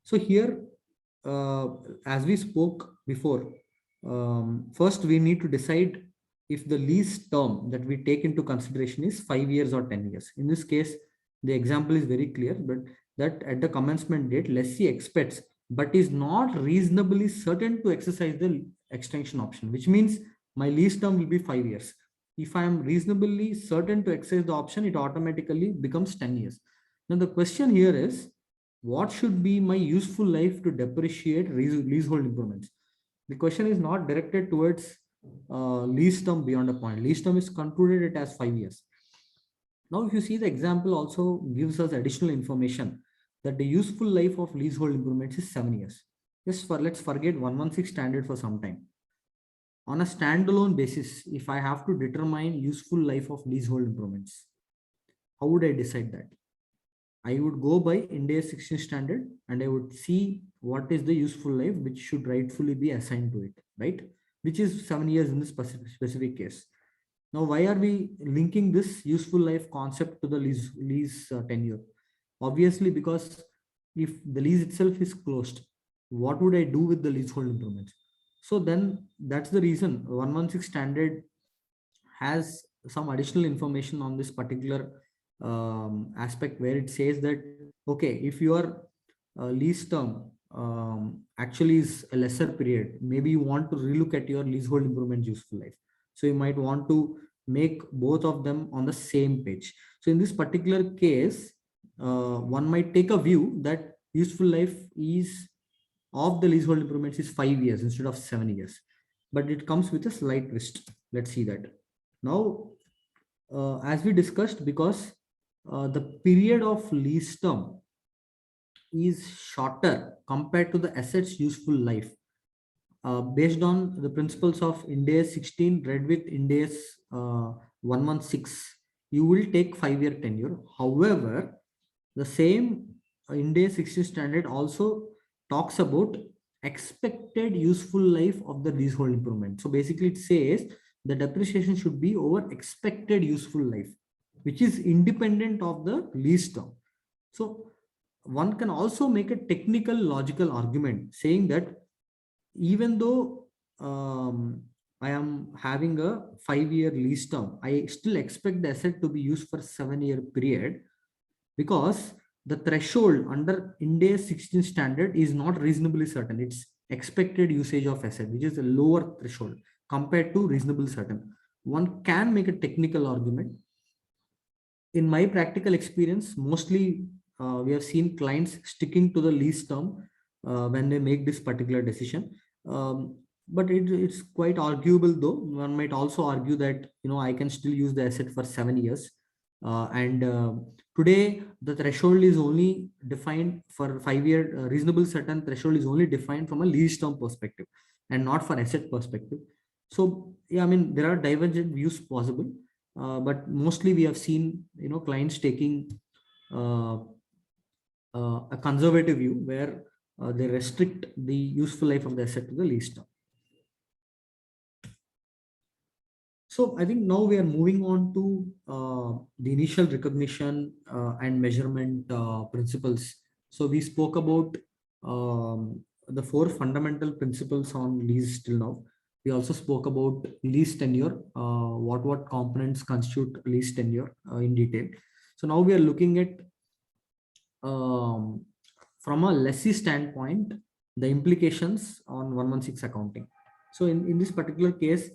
So here, as we spoke before, first we need to decide if the lease term that we take into consideration is 5 years or 10 years. In this case, the example is very clear, but that at the commencement date, lessee expects, but is not reasonably certain to exercise the extension option, which means my lease term will be 5 years. If I am reasonably certain to exercise the option, it automatically becomes 10 years. Now the question here is, what should be my useful life to depreciate leasehold improvements? The question is not directed towards lease term beyond a point. Lease term is concluded it as 5 years. Now, if you see the example also gives us additional information that the useful life of leasehold improvements is 7 years. Let's forget 116 standard for some time. On a standalone basis, if I have to determine useful life of leasehold improvements, how would I decide that? I would go by INDAS 16 standard and I would see what is the useful life which should rightfully be assigned to it, right? Which is 7 years in this specific case. Now, why are we linking this useful life concept to the lease tenure? Obviously, because if the lease itself is closed, what would I do with the leasehold improvements? So then that's the reason 116 standard has some additional information on this particular aspect where it says that, okay, if your lease term actually is a lesser period, maybe you want to relook at your leasehold improvement useful life. So you might want to make both of them on the same page. So in this particular case, one might take a view that useful life is of the leasehold improvements is 5 years instead of 7 years, but it comes with a slight twist. Let's see that. Now, as we discussed, because the period of lease term is shorter compared to the asset's useful life, based on the principles of INDAS 16 read with INDAS 116, you will take 5-year tenure. However, the same INDAS 16 standard also talks about expected useful life of the leasehold improvement. So basically it says the depreciation should be over expected useful life, which is independent of the lease term. So one can also make a technical logical argument saying that even though I am having a 5-year lease term, I still expect the asset to be used for 7-year period, because the threshold under INDAS 16 standard is not reasonably certain. It's expected usage of asset, which is a lower threshold compared to reasonable certain. One can make a technical argument. In my practical experience, mostly we have seen clients sticking to the lease term when they make this particular decision. But it's quite arguable though. One might also argue that, I can still use the asset for 7 years. Today, the threshold is only defined for 5-year reasonable certain threshold is only defined from a lease term perspective and not for asset perspective. So, yeah, I mean, there are divergent views possible, but mostly we have seen, clients taking a conservative view where they restrict the useful life of the asset to the lease term. So I think now we are moving on to the initial recognition and measurement principles. So we spoke about the 4 fundamental principles on lease till now. We also spoke about lease tenure, what components constitute lease tenure in detail. So now we are looking at from a lessee standpoint, the implications on 116 accounting. So in this particular case,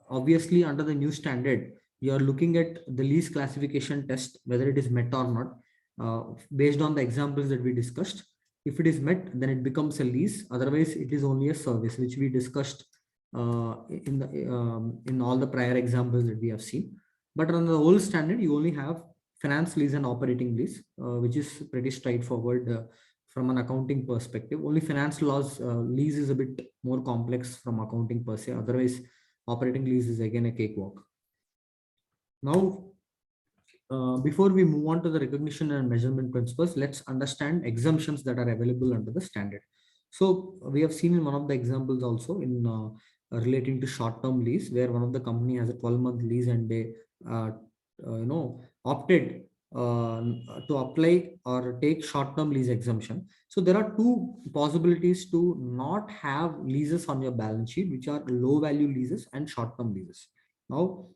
obviously under the new standard, you are looking at the lease classification test, whether it is met or not, based on the examples that we discussed. If it is met, then it becomes a lease. Otherwise, it is only a service, which we discussed in all the prior examples that we have seen. But on the old standard, you only have finance lease and operating lease, which is pretty straightforward from an accounting perspective. Only finance lease is a bit more complex from accounting per se. Otherwise, operating lease is again a cakewalk. Now, before we move on to the recognition and measurement principles, let's understand exemptions that are available under the standard. So we have seen in one of the examples also in relating to short-term lease, where one of the company has a 12-month lease and they opted to apply or take short-term lease exemption. So there are two possibilities to not have leases on your balance sheet, which are low value leases and short-term leases. Now,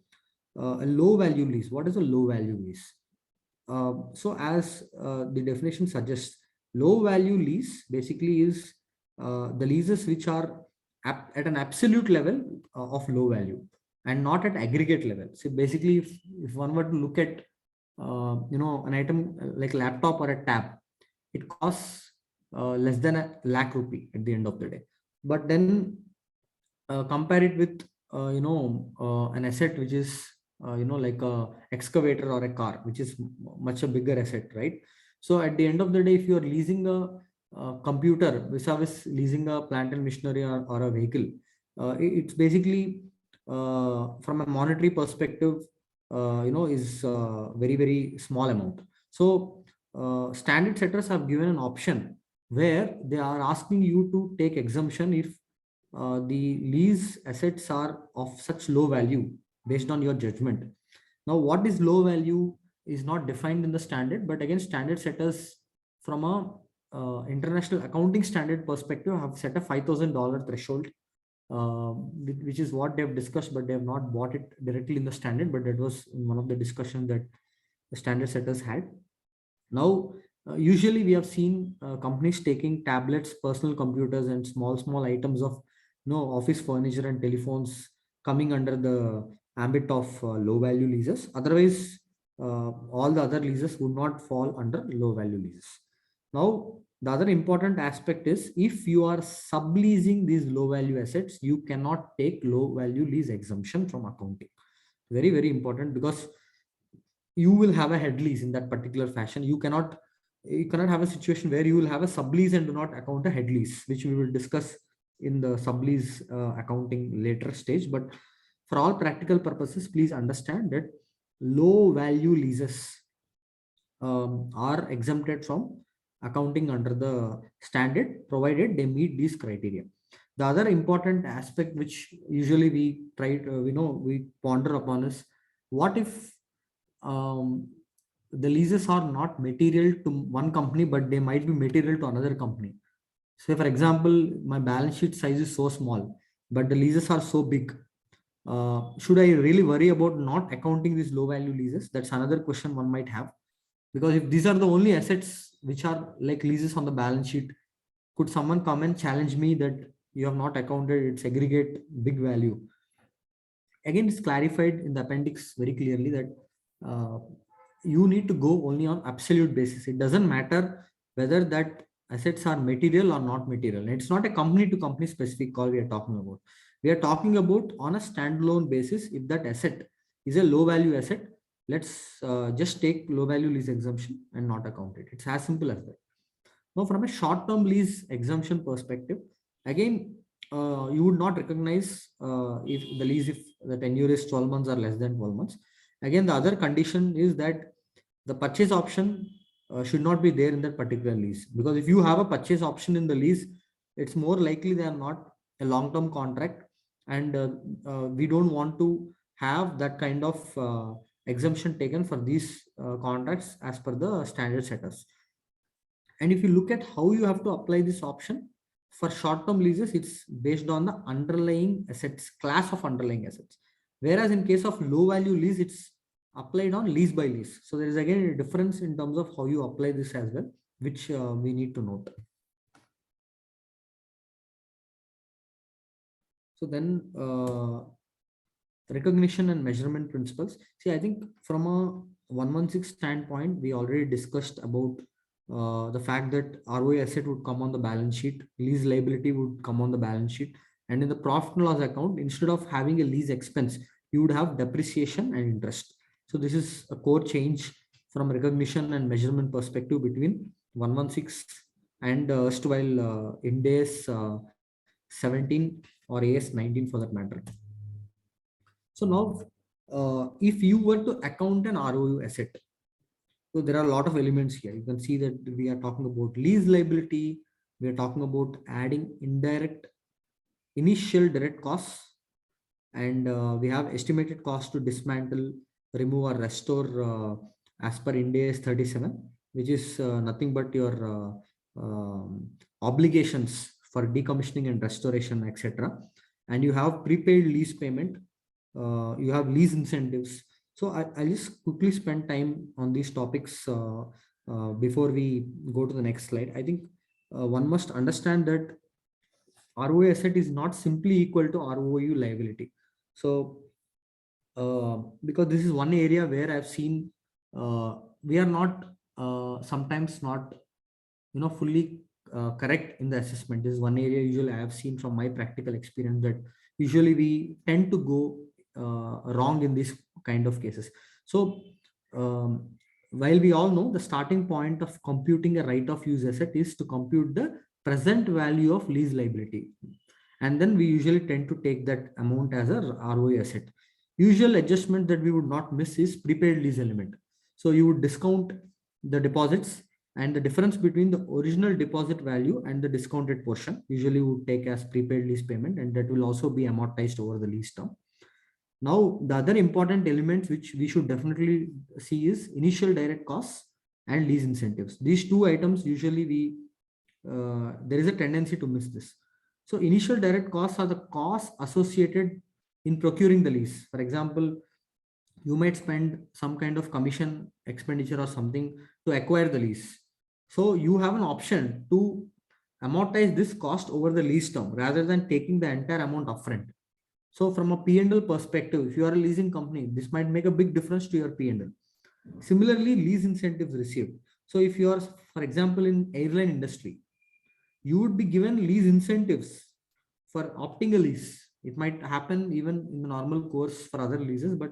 a low value lease. What is a low value lease? So as the definition suggests, low value lease basically is the leases which are at an absolute level of low value and not at aggregate level. So basically, if one were to look at an item like a laptop or a tab, it costs less than a lakh rupee at the end of the day. But then compare it with an asset which is like a excavator or a car, which is much a bigger asset, right? So at the end of the day, if you are leasing a computer vis-a-vis leasing a plant and machinery or a vehicle, it's basically from a monetary perspective is very, very small amount. So standard setters have given an option where they are asking you to take exemption if the lease assets are of such low value based on your judgment. Now, what is low value is not defined in the standard, but again, standard setters from a international accounting standard perspective have set a $5,000 threshold, which is what they have discussed, but they have not bought it directly in the standard, but that was one of the discussions that the standard setters had. Now, usually we have seen companies taking tablets, personal computers, and small items of office furniture and telephones coming under the ambit of low value leases. Otherwise, all the other leases would not fall under low value leases. Now, the other important aspect is if you are subleasing these low value assets, you cannot take low value lease exemption from accounting. Very, very important, because you will have a head lease in that particular fashion. You cannot have a situation where you will have a sublease and do not account a head lease, which we will discuss in the sublease accounting later stage. But for all practical purposes, please understand that low value leases are exempted from accounting under the standard, provided they meet these criteria. The other important aspect which usually we try to, we ponder upon is, what if the leases are not material to one company, but they might be material to another company. Say, for example, my balance sheet size is so small, but the leases are so big. Should I really worry about not accounting these low value leases? That's another question one might have. Because if these are the only assets which are like leases on the balance sheet, could someone come and challenge me that you have not accounted its aggregate big value? Again, it's clarified in the appendix very clearly that you need to go only on absolute basis. It doesn't matter whether that assets are material or not material. And it's not a company to company specific call we are talking about. We are talking about on a standalone basis. If that asset is a low value asset, let's just take low value lease exemption and not account it. It's as simple as that. Now, from a short-term lease exemption perspective, again, you would not recognize if the lease, if the tenure is 12 months or less than 12 months. Again, the other condition is that the purchase option should not be there in that particular lease, because if you have a purchase option in the lease, it's more likely they are not a long-term contract, and we don't want to have that kind of exemption taken for these contracts as per the standard setters. And if you look at how you have to apply this option for short-term leases, it's based on the underlying assets, class of underlying assets. Whereas in case of low value lease, it's applied on lease by lease. So there is again a difference in terms of how you apply this as well, which we need to note. So then recognition and measurement principles. See, I think from a 116 standpoint, we already discussed about the fact that ROA asset would come on the balance sheet, lease liability would come on the balance sheet, and in the profit and loss account, instead of having a lease expense, you would have depreciation and interest. So this is a core change from recognition and measurement perspective between 116 and erstwhile INDAS 17 or AS 19 for that matter. So now, if you were to account an ROU asset, so there are a lot of elements here. You can see that we are talking about lease liability. We are talking about adding initial direct costs, and we have estimated cost to dismantle, remove or restore as per INDAS 37, which is nothing but your obligations for decommissioning and restoration, etc. And you have prepaid lease payment, you have lease incentives. So I'll just quickly spend time on these topics before we go to the next slide. I think one must understand that ROA asset is not simply equal to ROU liability. So because this is one area where I've seen we are not sometimes not fully correct in the assessment. This is one area usually I have seen from my practical experience that usually we tend to go wrong in this kind of cases. So while we all know the starting point of computing a right of use asset is to compute the present value of lease liability, and then we usually tend to take that amount as a ROA asset. Usual adjustment that we would not miss is prepaid lease element. So you would discount the deposits, and the difference between the original deposit value and the discounted portion usually would take as prepaid lease payment, and that will also be amortized over the lease term. Now, the other important elements which we should definitely see is initial direct costs and lease incentives. These two items usually there is a tendency to miss this. So initial direct costs are the costs associated in procuring the lease. For example, you might spend some kind of commission expenditure or something to acquire the lease. So you have an option to amortize this cost over the lease term rather than taking the entire amount upfront. So from a P&L perspective, if you are a leasing company, this might make a big difference to your P&L. Similarly, lease incentives received. So if you are, for example, in airline industry, you would be given lease incentives for opting a lease. It might happen even in the normal course for other leases, but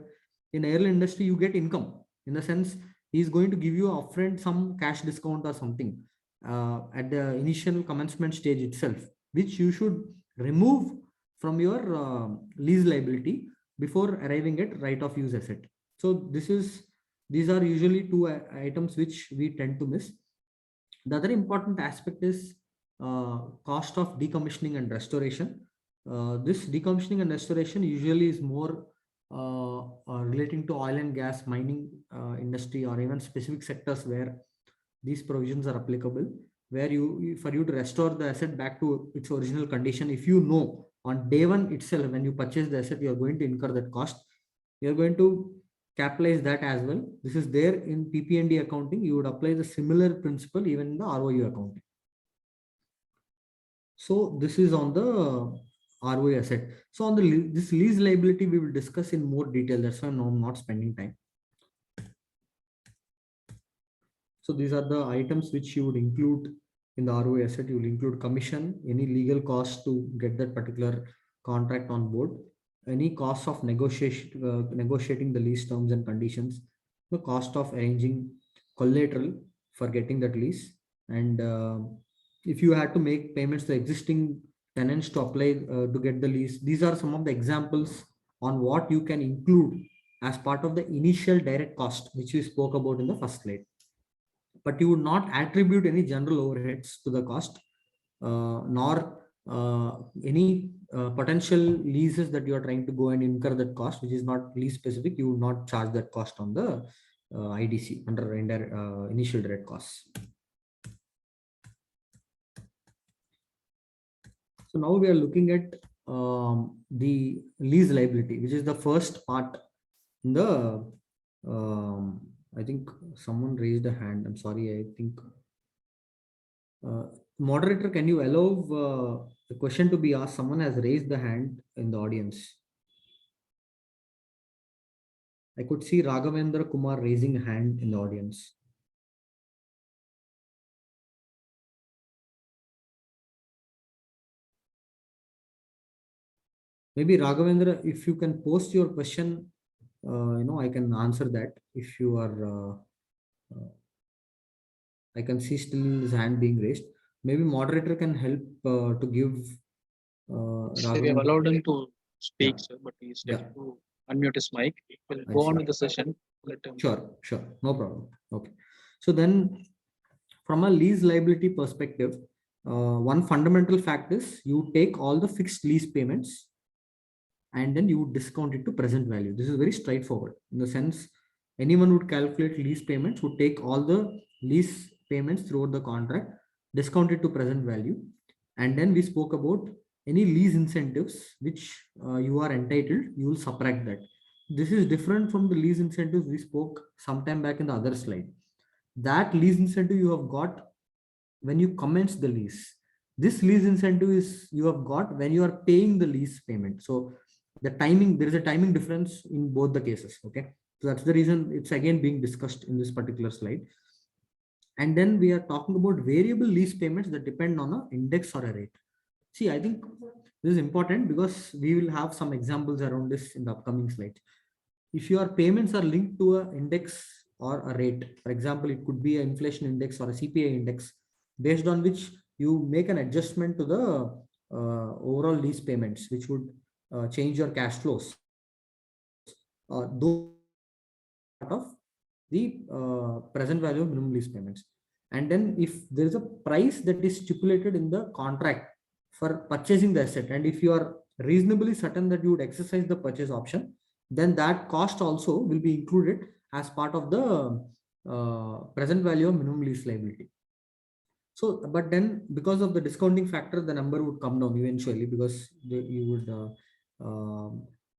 in airline industry, you get income in the sense he is going to give you upfront some cash discount or something at the initial commencement stage itself, which you should remove from your lease liability before arriving at right of use asset. So these are usually two items which we tend to miss. The other important aspect is cost of decommissioning and restoration. This decommissioning and restoration usually is more relating to oil and gas, mining industry, or even specific sectors where these provisions are applicable, where for you to restore the asset back to its original condition, if you know on day one itself when you purchase the asset you are going to incur that cost, you are going to capitalize that as well. This is there in PP&D accounting. You would apply the similar principle even in the ROU accounting. So this is on the ROA asset. So on this lease liability, we will discuss in more detail. That's why I'm not spending time. So these are the items which you would include in the ROA asset. You will include commission, any legal cost to get that particular contract on board, any cost of negotiating the lease terms and conditions, the cost of arranging collateral for getting that lease, and if you had to make payments to existing tenants to apply to get the lease. These are some of the examples on what you can include as part of the initial direct cost, which we spoke about in the first slide. But you would not attribute any general overheads to the cost, nor any potential leases that you are trying to go and incur that cost, which is not lease specific. You would not charge that cost on the IDC under initial direct costs. So now we are looking at the lease liability, which is the first part in the I think someone raised a hand. I'm sorry. I think moderator, can you allow the question to be asked? Someone has raised the hand in the audience. I could see Raghavendra Kumar raising a hand in the audience. Maybe Raghavendra, if you can post your question, I can answer that. If you are, I can see still his hand being raised. Maybe moderator can help to give. So we have allowed him to speak, sir, but he's yet to unmute his mic. We'll go on with the session. Sure, no problem. Okay. So then, from a lease liability perspective, one fundamental fact is you take all the fixed lease payments and then you would discount it to present value. This is very straightforward in the sense Anyone would calculate lease payments would take all the lease payments throughout the contract, discount it to present value. And then we spoke about any lease incentives which you are entitled, you will subtract that. This is different from the lease incentives we spoke sometime back in the other slide. That lease incentive you have got when you commence the lease. This lease incentive is you have got when you are paying the lease payment. So the timing, there is a timing difference in both the cases. Okay. So that's the reason it's again being discussed in this particular slide. And then we are talking about variable lease payments that depend on an index or a rate. See, I think this is important because we will have some examples around this in the upcoming slides. If your payments are linked to an index or a rate, for example, it could be an inflation index or a CPI index, based on which you make an adjustment to the overall lease payments, which would change your cash flows. Those part of the present value of minimum lease payments. And then if there is a price that is stipulated in the contract for purchasing the asset, and if you are reasonably certain that you would exercise the purchase option, then that cost also will be included as part of the present value of minimum lease liability. So, but then because of the discounting factor, the number would come down eventually because you would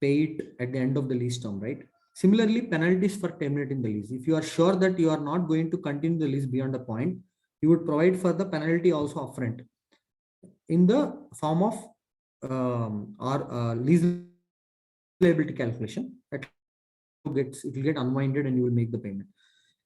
pay it at the end of the lease term, right? Similarly, penalties for terminating the lease. If you are sure that you are not going to continue the lease beyond a point, you would provide for the penalty also upfront in the form of our lease liability calculation. It will get unwinded and you will make the payment.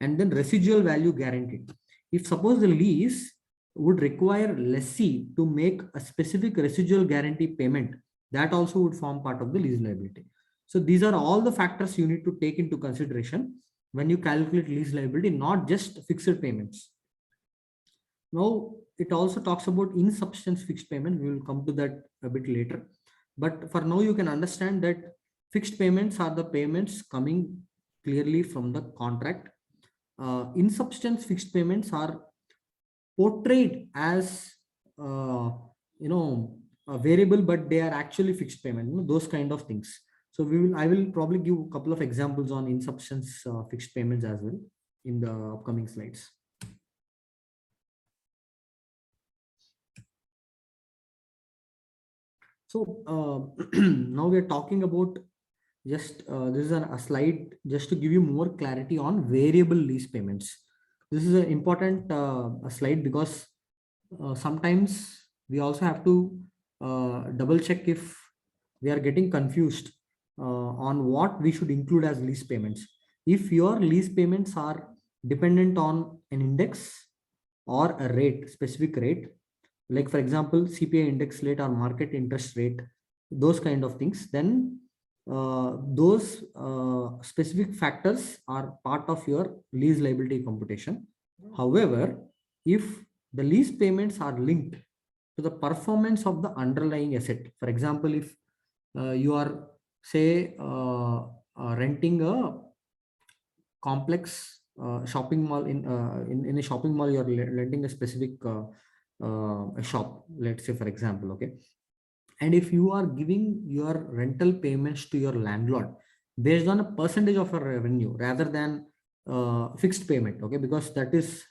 And then residual value guaranteed. If suppose the lease would require lessee to make a specific residual guarantee payment, that also would form part of the lease liability. So these are all the factors you need to take into consideration when you calculate lease liability, not just fixed payments. Now, it also talks about in substance fixed payment. We will come to that a bit later. But for now, you can understand that fixed payments are the payments coming clearly from the contract. In substance fixed payments are portrayed as a variable, but they are actually fixed payment, those kind of things. So I will probably give a couple of examples on in substance fixed payments as well in the upcoming slides. So now we are talking about just this is a slide just to give you more clarity on variable lease payments. This is an important slide because sometimes we also have to double check if we are getting confused on what we should include as lease payments. If your lease payments are dependent on an index or a rate, specific rate, like for example, CPI index rate or market interest rate, those kind of things, then those specific factors are part of your lease liability computation. However, if the lease payments are linked to the performance of the underlying asset, for example, if you are say renting a complex shopping mall in a shopping mall, you are renting a specific a shop, let's say for example, okay. And if you are giving your rental payments to your landlord based on a percentage of your revenue rather than fixed payment, okay, because that is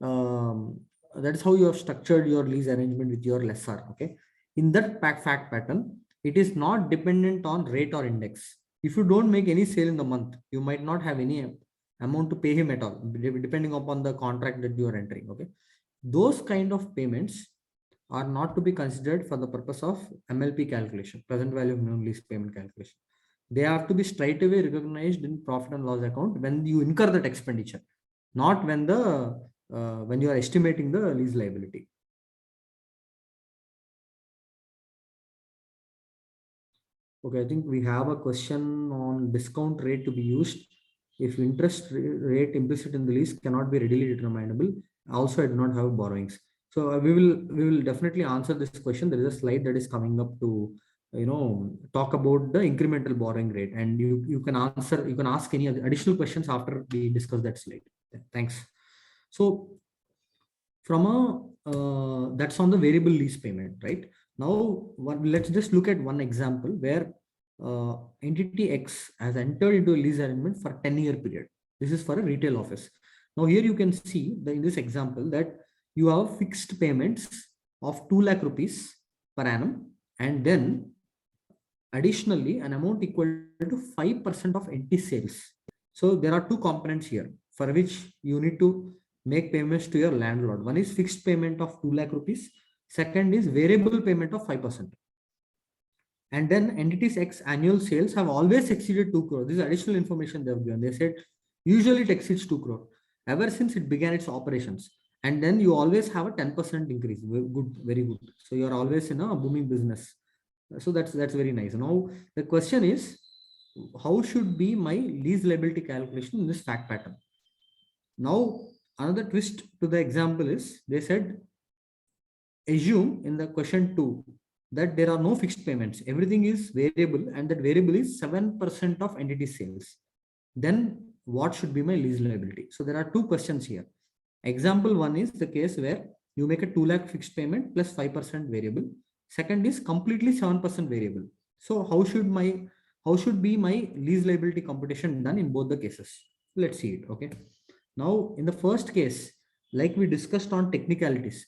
how you have structured your lease arrangement with your lessor, okay. In that fact pattern, it is not dependent on rate or index. If you don't make any sale in the month, you might not have any amount to pay him at all, depending upon the contract that you are entering, okay. Those kind of payments are not to be considered for the purpose of MLP calculation, present value of minimum lease payment calculation. They have to be straight away recognized in profit and loss account when you incur that expenditure, not when you are estimating the lease liability. Okay, I think we have a question on discount rate to be used if interest rate implicit in the lease cannot be readily determinable. Also, I do not have borrowings. So we will definitely answer this question. There is a slide that is coming up to talk about the incremental borrowing rate, and you can ask any additional questions after we discuss that slide. Thanks. So from that's on the variable lease payment, right? Now let's just look at one example where entity X has entered into a lease arrangement for a 10-year period. This is for a retail office. Now here you can see in this example that you have fixed payments of 2 lakh rupees per annum, and then additionally an amount equal to 5% of entity sales. So there are two components here for which you need to make payments to your landlord. One is fixed payment of 2 lakh rupees. Second is variable payment of 5%. And then entities X annual sales have always exceeded 2 crore. This is additional information they have given. They said usually it exceeds 2 crore ever since it began its operations. And then you always have a 10% increase. Good, very good. So you're always in a booming business. So that's very nice. Now the question is, how should be my lease liability calculation in this fact pattern? Now another twist to the example is they said, assume in the question 2 that there are no fixed payments. Everything is variable, and that variable is 7% of entity sales. Then what should be my lease liability? So there are two questions here. Example 1 is the case where you make a 2 lakh fixed payment plus 5% variable. Second is completely 7% variable. So how should be my lease liability computation done in both the cases? Let's see it. Okay. Now in the first case, like we discussed on technicalities,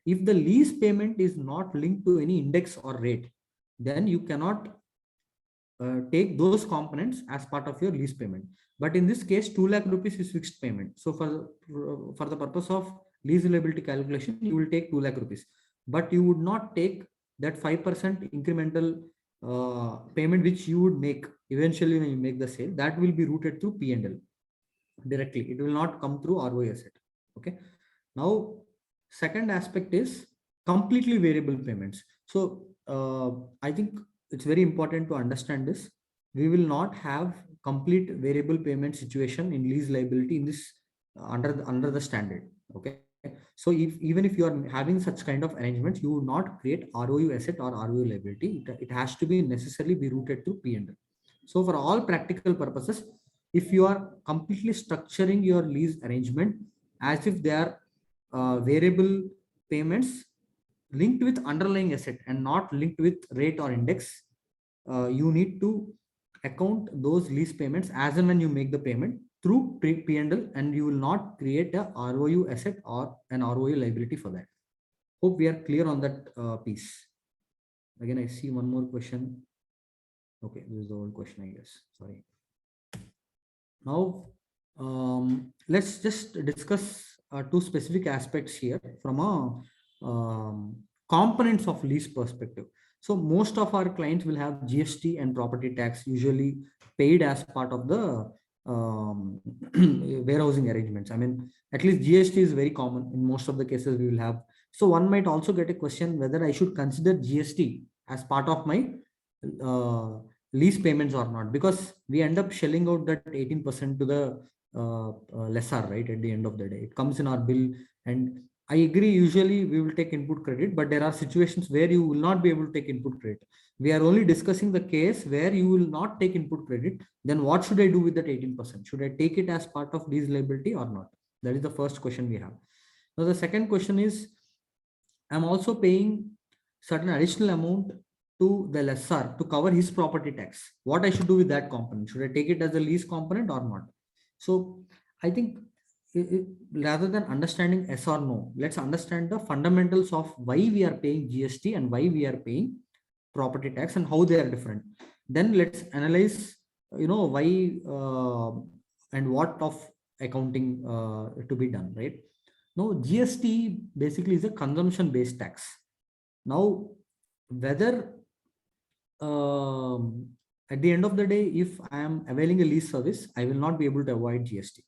if the lease payment is not linked to any index or rate, then you cannot take those components as part of your lease payment. But in this case, 2 lakh rupees is fixed payment. So for the purpose of lease liability calculation, you will take 2 lakh rupees, but you would not take that 5% incremental payment which you would make eventually when you make the sale. That will be routed through P&L directly. It will not come through ROI asset. Okay. Now, second aspect is completely variable payments. So I think it's very important to understand this. We will not have complete variable payment situation in lease liability in this under the standard. Okay. So even if you are having such kind of arrangements, you will not create ROU asset or ROU liability. It has to be necessarily be routed through P&L. So for all practical purposes, if you are completely structuring your lease arrangement as if they are variable payments linked with underlying asset and not linked with rate or index, you need to account those lease payments as and when you make the payment through P&L, and you will not create a ROU asset or an ROU liability for that. Hope we are clear on that piece. Again, I see one more question. Okay, this is the old question, I guess. Sorry. Now, let's just discuss two specific aspects here from a components of lease perspective. So most of our clients will have GST and property tax usually paid as part of the warehousing arrangements. I mean, at least GST is very common in most of the cases we will have. So one might also get a question whether I should consider GST as part of my lease payments or not, because we end up shelling out that 18% to the lessor, right? At the end of the day, it comes in our bill, and I agree, usually we will take input credit, but there are situations where you will not be able to take input credit. We are only discussing the case where you will not take input credit. Then what should I do with that 18%? Should I take it as part of lease liability or not? That is the first question we have. Now the second question is, I'm also paying certain additional amount to the lessor to cover his property tax. What I should do with that component? Should I take it as a lease component or not? So I think rather than understanding yes or no, let's understand the fundamentals of why we are paying GST and why we are paying property tax and how they are different. Then let's analyze, why and what of accounting to be done, right? Now, GST basically is a consumption based tax. Now, whether at the end of the day, if I am availing a lease service, I will not be able to avoid GST.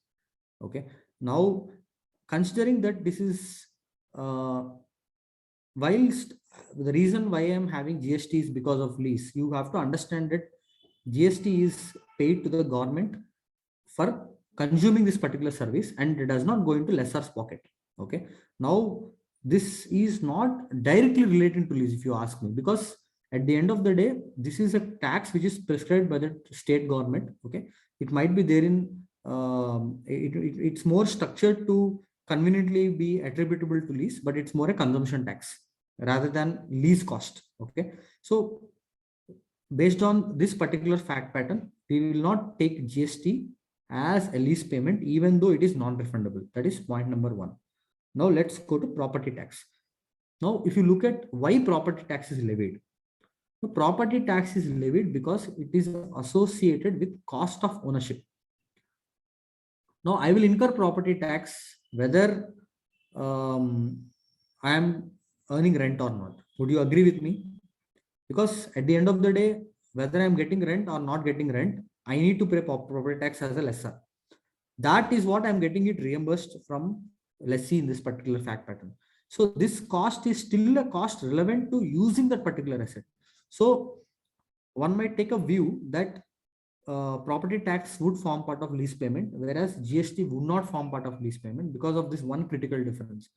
Okay. Now, considering that this is whilst the reason why I'm having GST is because of lease, you have to understand that GST is paid to the government for consuming this particular service, and it does not go into lessor's pocket. Okay. Now, this is not directly related to lease, if you ask me, because at the end of the day, this is a tax which is prescribed by the state government. Okay. It might be there in it's more structured to conveniently be attributable to lease, but it's more a consumption tax rather than lease cost. Okay. So based on this particular fact pattern, we will not take GST as a lease payment, even though it is non-refundable. That is point number 1. Now let's go to property tax. Now, if you look at why property tax is levied, the property tax is levied because it is associated with cost of ownership. Now, I will incur property tax whether I am earning rent or not. Would you agree with me? Because at the end of the day, whether I'm getting rent or not getting rent, I need to pay property tax as a lessor. That is what I'm getting it reimbursed from lessee in this particular fact pattern. So this cost is still a cost relevant to using that particular asset. So one might take a view that property tax would form part of lease payment, whereas GST would not form part of lease payment because of this one critical difference.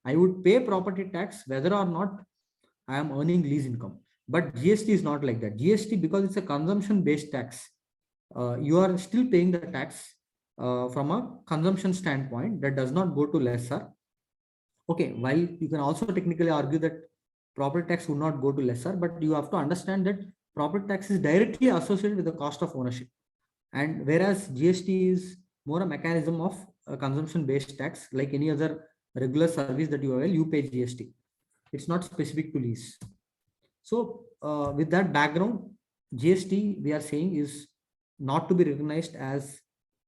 I would pay property tax whether or not I am earning lease income. But GST is not like that. GST, because it's a consumption-based tax, you are still paying the tax from a consumption standpoint that does not go to lessor. Okay, while you can also technically argue that property tax would not go to lessor, but you have to understand that property tax is directly associated with the cost of ownership. And whereas GST is more a mechanism of a consumption-based tax, like any other regular service that you avail, you pay GST. It's not specific to lease. So with that background, GST, we are saying, is not to be recognized as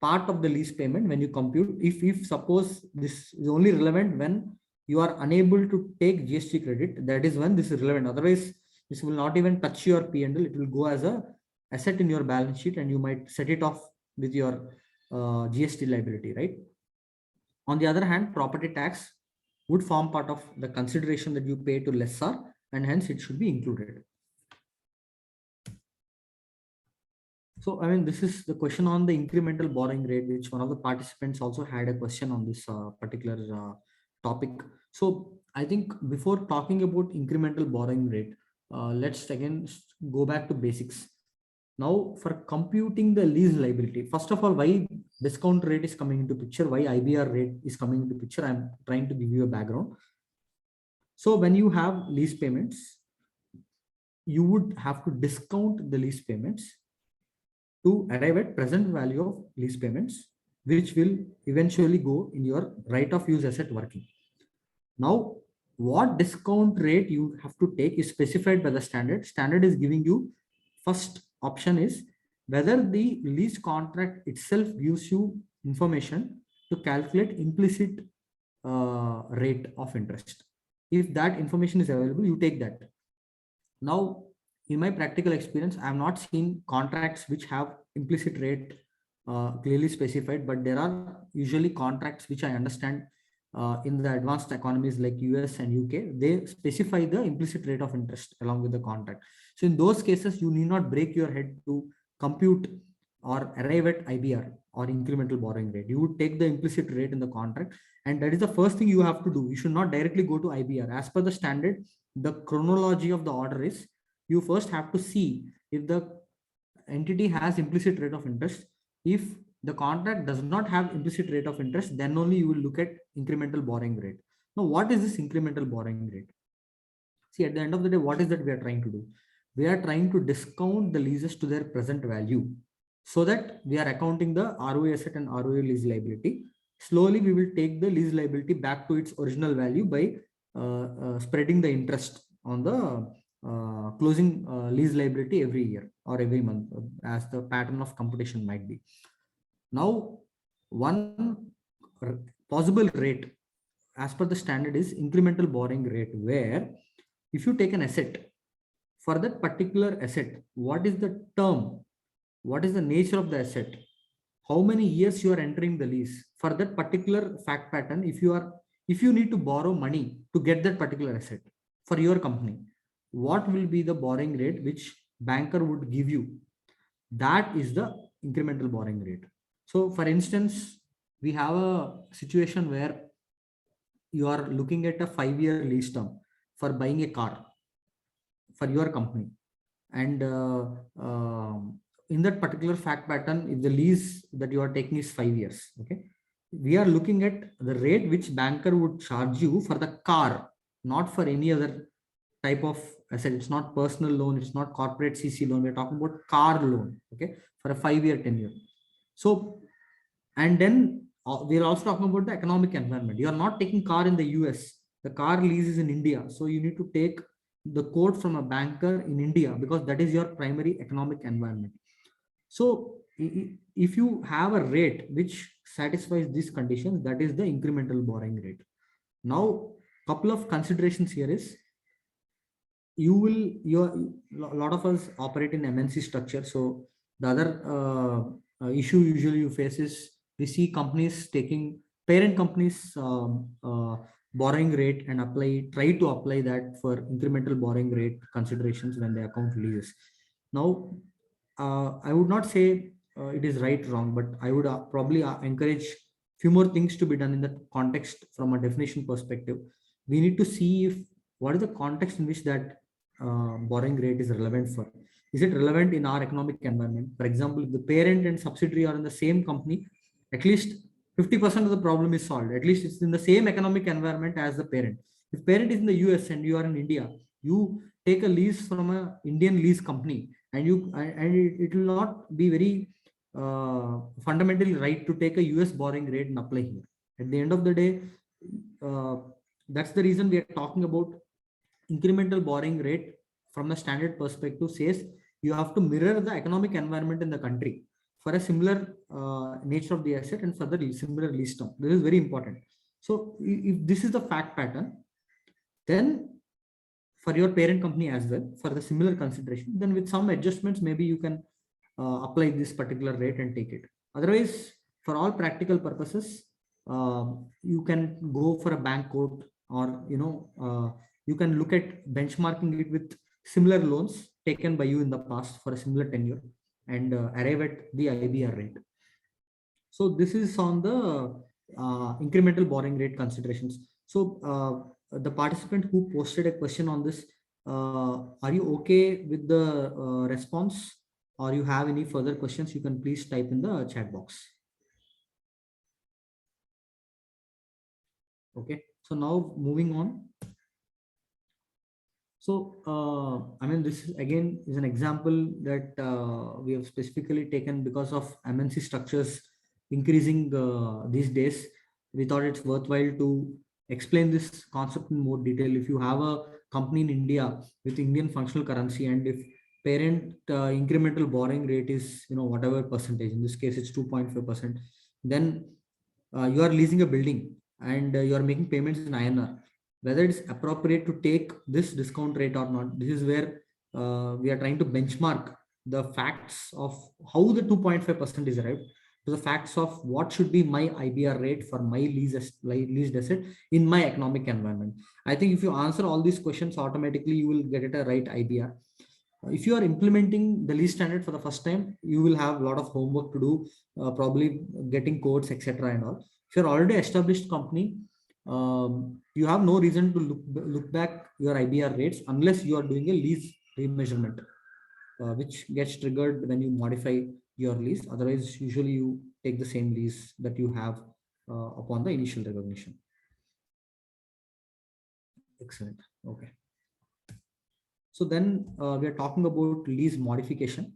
part of the lease payment when you compute. If suppose this is only relevant when you are unable to take GST credit, that is when this is relevant. Otherwise, this will not even touch your P&L. It will go as a asset in your balance sheet, and you might set it off with your GST liability, right? On the other hand, property tax would form part of the consideration that you pay to lessor, and hence it should be included. So, I mean, this is the question on the incremental borrowing rate, which one of the participants also had a question on this particular topic. So I think before talking about incremental borrowing rate, let's again go back to basics. Now, for computing the lease liability, first of all, why discount rate is coming into picture, why IBR rate is coming into picture, I'm trying to give you a background. So when you have lease payments, you would have to discount the lease payments to arrive at present value of lease payments, which will eventually go in your right of use asset working. Now, what discount rate you have to take is specified by the standard. Standard is giving you, first option is whether the lease contract itself gives you information to calculate implicit rate of interest. If that information is available, you take that. Now, in my practical experience, I have not seen contracts which have implicit rate clearly specified, but there are usually contracts which I understand in the advanced economies like US and UK, they specify the implicit rate of interest along with the contract. So in those cases, you need not break your head to compute or arrive at IBR or incremental borrowing rate. You would take the implicit rate in the contract, and that is the first thing you have to do. You should not directly go to IBR. As per the standard, the chronology of the order is you first have to see if the entity has implicit rate of interest. If the contract does not have implicit rate of interest, then only you will look at incremental borrowing rate. Now, what is this incremental borrowing rate? See, at the end of the day, what is that we are trying to do? We are trying to discount the leases to their present value so that we are accounting the ROA asset and ROA lease liability. Slowly, we will take the lease liability back to its original value by spreading the interest on the closing lease liability every year or every month, as the pattern of computation might be. Now, one possible rate as per the standard is incremental borrowing rate, where if you take an asset, for that particular asset, what is the term, what is the nature of the asset, how many years you are entering the lease for that particular fact pattern. If you need to borrow money to get that particular asset for your company, what will be the borrowing rate which banker would give you? That is the incremental borrowing rate. So for instance, we have a situation where you are looking at a 5-year lease term for buying a car for your company. And in that particular fact pattern, if the lease that you are taking is 5 years, okay, we are looking at the rate which banker would charge you for the car, not for any other type of I said it's not personal loan, it's not corporate CC loan. We're talking about car loan, okay, for a 5-year tenure. So, and then we're also talking about the economic environment. You are not taking car in the US. The car lease is in India. So you need to take the quote from a banker in India because that is your primary economic environment. So if you have a rate which satisfies these conditions, that is the incremental borrowing rate. Now, couple of considerations here is a lot of us operate in MNC structure. So the other issue usually you face is we see companies taking parent companies borrowing rate and try to apply that for incremental borrowing rate considerations when they account leases. Now, I would not say it is right or wrong, but I would probably encourage few more things to be done in the context from a definition perspective. We need to see if what is the context in which that borrowing rate is relevant for. Is it relevant in our economic environment? For example, if the parent and subsidiary are in the same company, at least 50% of the problem is solved. At least it's in the same economic environment as the parent. If parent is in the US and you are in India, you take a lease from an Indian lease company, and it will not be very fundamentally right to take a US borrowing rate and apply here. At the end of the day, that's the reason we are talking about incremental borrowing rate from a standard perspective. Says you have to mirror the economic environment in the country for a similar nature of the asset and for the similar lease term. This is very important. So if this is the fact pattern, then for your parent company as well, for the similar consideration, then with some adjustments, maybe you can apply this particular rate and take it. Otherwise, for all practical purposes, you can go for a bank quote, or you can look at benchmarking it with similar loans taken by you in the past for a similar tenure and arrive at the IBR rate. So this is on the incremental borrowing rate considerations. So the participant who posted a question on this, are you okay with the response, or you have any further questions? You can please type in the chat box. Okay, so now moving on. So I mean, this again is an example that we have specifically taken because of MNC structures increasing these days. We thought it's worthwhile to explain this concept in more detail. If you have a company in India with Indian functional currency, and if parent incremental borrowing rate is whatever percentage, in this case it's 2.5%, then you are leasing a building and you are making payments in INR. Whether it's appropriate to take this discount rate or not, this is where we are trying to benchmark the facts of how the 2.5% is arrived to the facts of what should be my IBR rate for my leased asset in my economic environment. I think if you answer all these questions, automatically you will get it a right IBR. If you are implementing the lease standard for the first time, you will have a lot of homework to do, probably getting codes, etc. and all. If you're already established company, you have no reason to look back your IBR rates unless you are doing a lease remeasurement, which gets triggered when you modify your lease. Otherwise, usually you take the same lease that you have upon the initial recognition. Excellent. Okay. So then we are talking about lease modification.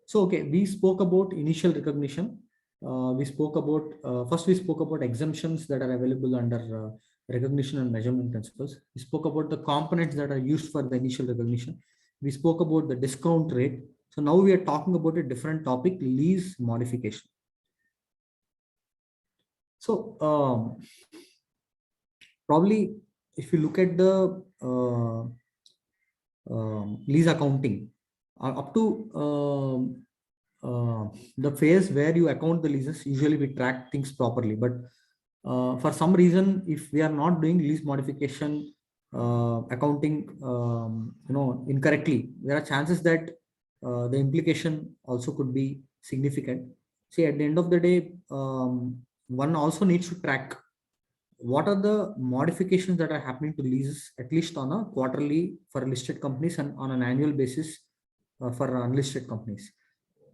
So, okay, we spoke about initial recognition. We spoke about, first we spoke about exemptions that are available under recognition and measurement principles. We spoke about the components that are used for the initial recognition. We spoke about the discount rate. So now we are talking about a different topic, lease modification. So probably if you look at the lease accounting, up to the phase where you account the leases, usually we track things properly, but for some reason, if we are not doing lease modification accounting incorrectly, there are chances that the implication also could be significant. See, at the end of the day, one also needs to track what are the modifications that are happening to leases, at least on a quarterly for listed companies and on an annual basis for unlisted companies.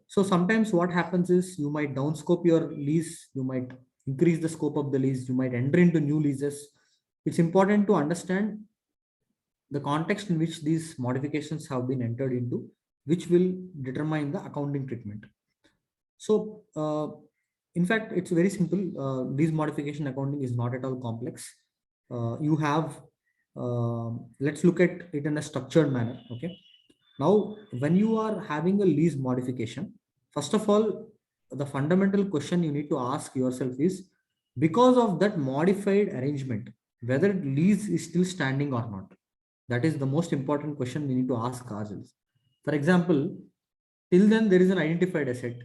So sometimes what happens is you might downscope your lease, you might increase the scope of the lease, you might enter into new leases. It's important to understand the context in which these modifications have been entered into, which will determine the accounting treatment. So in fact, it's very simple. Lease modification accounting is not at all complex. You have, let's look at it in a structured manner. Okay. Now, when you are having a lease modification, first of all, the fundamental question you need to ask yourself is, because of that modified arrangement, whether lease is still standing or not. That is the most important question we need to ask ourselves. For example, till then there is an identified asset,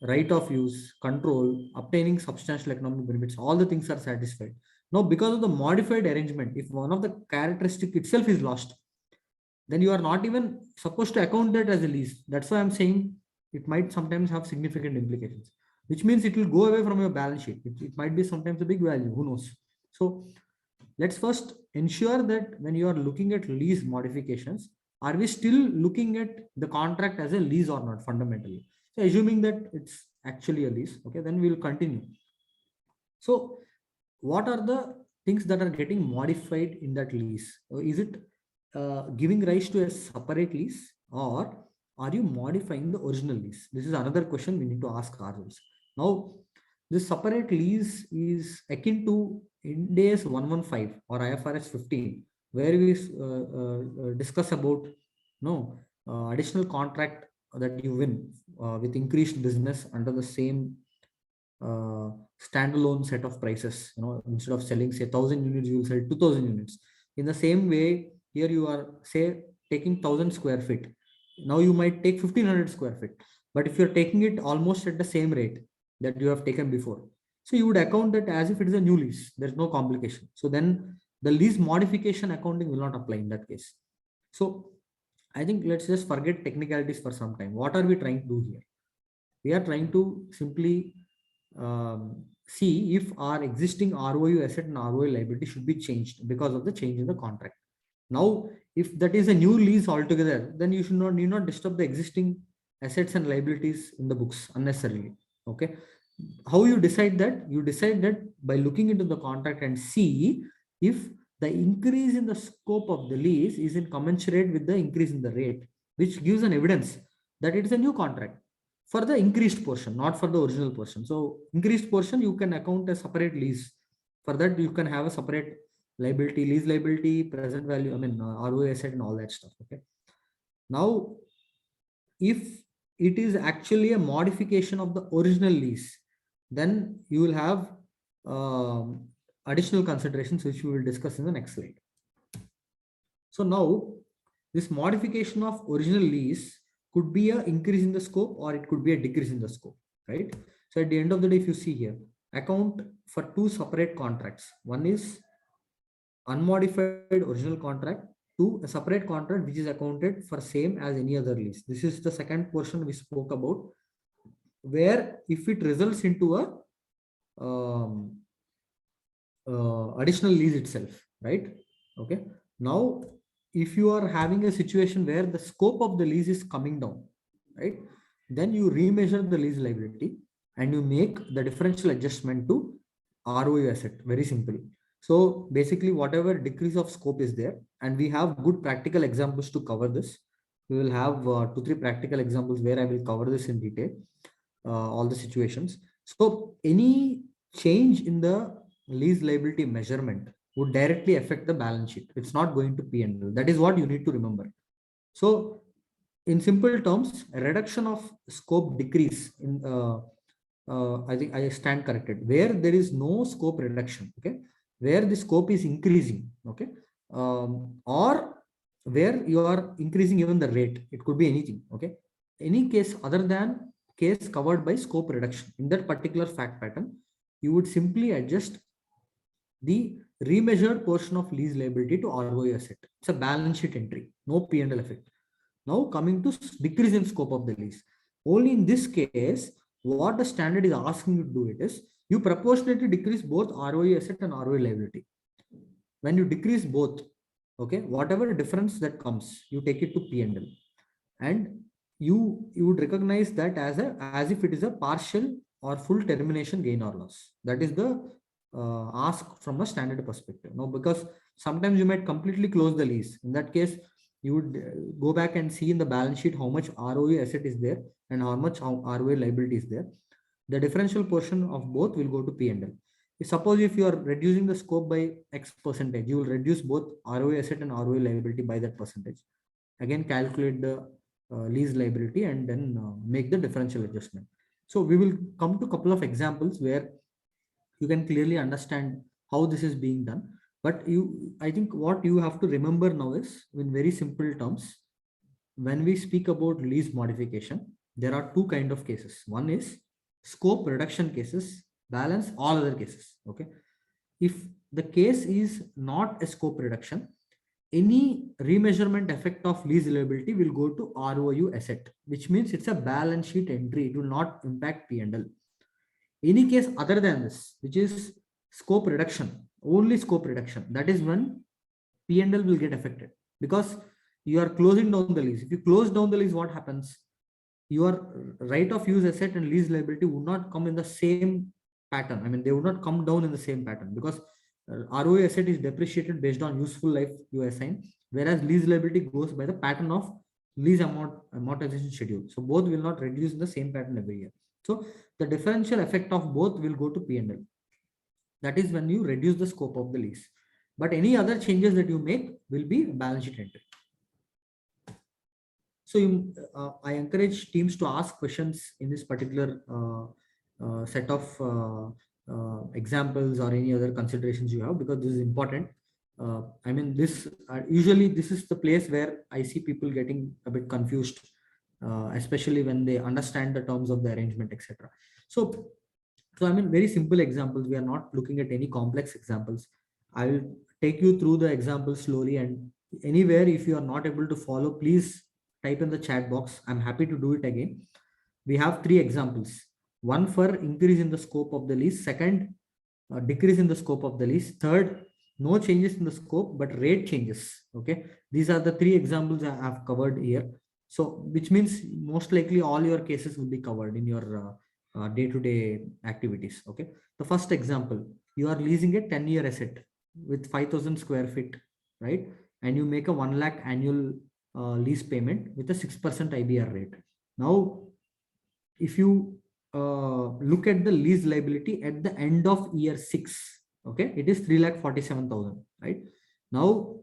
right of use, control, obtaining substantial economic benefits, all the things are satisfied. Now, because of the modified arrangement, if one of the characteristic itself is lost, then you are not even supposed to account that as a lease. That's why I'm saying it might sometimes have significant implications, which means it will go away from your balance sheet. It might be sometimes a big value, who knows? So let's first ensure that when you are looking at lease modifications, are we still looking at the contract as a lease or not fundamentally? So assuming that it's actually a lease, okay, then we'll continue. So what are the things that are getting modified in that lease? Is it giving rise to a separate lease, or are you modifying the original lease? This is another question we need to ask ourselves. Now, this separate lease is akin to INDAS 115 or IFRS 15, where we discuss about additional contract that you win with increased business under the same standalone set of prices. Instead of selling say 1,000 units, you will sell 2,000 units. In the same way, here you are say taking 1,000 square feet. Now you might take 1,500 square feet, but if you're taking it almost at the same rate that you have taken before, so you would account that as if it is a new lease. There's no complication. So then the lease modification accounting will not apply in that case. So I think let's just forget technicalities for some time. What are we trying to do here? We are trying to simply see if our existing ROU asset and ROU liability should be changed because of the change in the contract. Now, if that is a new lease altogether, then you need not disturb the existing assets and liabilities in the books unnecessarily. Okay. How you decide that? You decide that by looking into the contract and see if the increase in the scope of the lease is in commensurate with the increase in the rate, which gives an evidence that it is a new contract for the increased portion, not for the original portion. So increased portion, you can account a separate lease. For that, you can have a separate liability, lease liability, present value, ROA asset and all that stuff. Okay. Now, if it is actually a modification of the original lease, then you will have additional considerations, which we will discuss in the next slide. So now, this modification of original lease could be an increase in the scope, or it could be a decrease in the scope, right? So at the end of the day, if you see here, account for two separate contracts. One is unmodified original contract, to a separate contract which is accounted for same as any other lease. This is the second portion we spoke about, where if it results into a additional lease itself, right? Okay. Now, if you are having a situation where the scope of the lease is coming down, right, then you remeasure the lease liability and you make the differential adjustment to ROU asset. Very simple. So basically, whatever decrease of scope is there, and we have good practical examples to cover this. We will have 2-3 practical examples where I will cover this in detail, all the situations. So any change in the lease liability measurement would directly affect the balance sheet. It's not going to P&L. That is what you need to remember. So in simple terms, a reduction of scope decrease in I think I stand corrected, where there is no scope reduction, okay, where the scope is increasing, okay, or where you are increasing even the rate. It could be anything, okay, any case other than case covered by scope reduction. In that particular fact pattern, you would simply adjust the remeasured portion of lease liability to ROI asset. It's a balance sheet entry, no P&L effect. Now coming to decrease in scope of the lease. Only in this case, what the standard is asking you to do it is, you proportionately decrease both ROI asset and ROI liability. When you decrease both, okay, whatever difference that comes, you take it to P&L, and you would recognize that as if it is a partial or full termination gain or loss. That is the ask from a standard perspective. Now, because Sometimes you might completely close the lease. In that case, you would go back and see in the balance sheet how much ROE asset is there and how much ROE liability is there. The differential portion of both will go to P&L. Suppose if you are reducing the scope by X percentage, you will reduce both ROE asset and ROE liability by that percentage. Again, calculate the lease liability and then make the differential adjustment. So we will come to a couple of examples where you can clearly understand how this is being done. But I think what you have to remember now is, in very simple terms, when we speak about lease modification, there are two kinds of cases. One is scope reduction cases, balance all other cases. Okay. If the case is not a scope reduction, any remeasurement effect of lease liability will go to ROU asset, which means it's a balance sheet entry. It will not impact P&L. Any case other than this, which is scope reduction, only scope reduction, that is when P&L will get affected, because you are closing down the lease. If you close down the lease, what happens? Your right of use asset and lease liability would not come in the same pattern. I mean, they would not come down in the same pattern, because ROE asset is depreciated based on useful life you assign, whereas lease liability goes by the pattern of lease amortization schedule. So both will not reduce in the same pattern every year. So the differential effect of both will go to P&L. That is when you reduce the scope of the lease. But any other changes that you make will be balance sheet entry. So I encourage teams to ask questions in this particular set of examples or any other considerations you have, because this is important. I mean, usually this is the place where I see people getting a bit confused, especially when they understand the terms of the arrangement, etc. So I mean, very simple examples. We are not looking at any complex examples. I will take you through the examples slowly, and anywhere if you are not able to follow, please type in the chat box. I'm happy to do it again. We have 3 examples. One for increase in the scope of the lease. Second, decrease in the scope of the lease. Third, no changes in the scope, but rate changes. Okay. These are the 3 examples I have covered here. So, which means most likely all your cases will be covered in your day-to-day activities. Okay. The first example, you are leasing a 10-year asset with 5,000 square feet, right? And you make a 1 lakh annual lease payment with a 6% IBR rate. Now, if you look at the lease liability at the end of year 6, okay, it is 3,47,000, right? Now,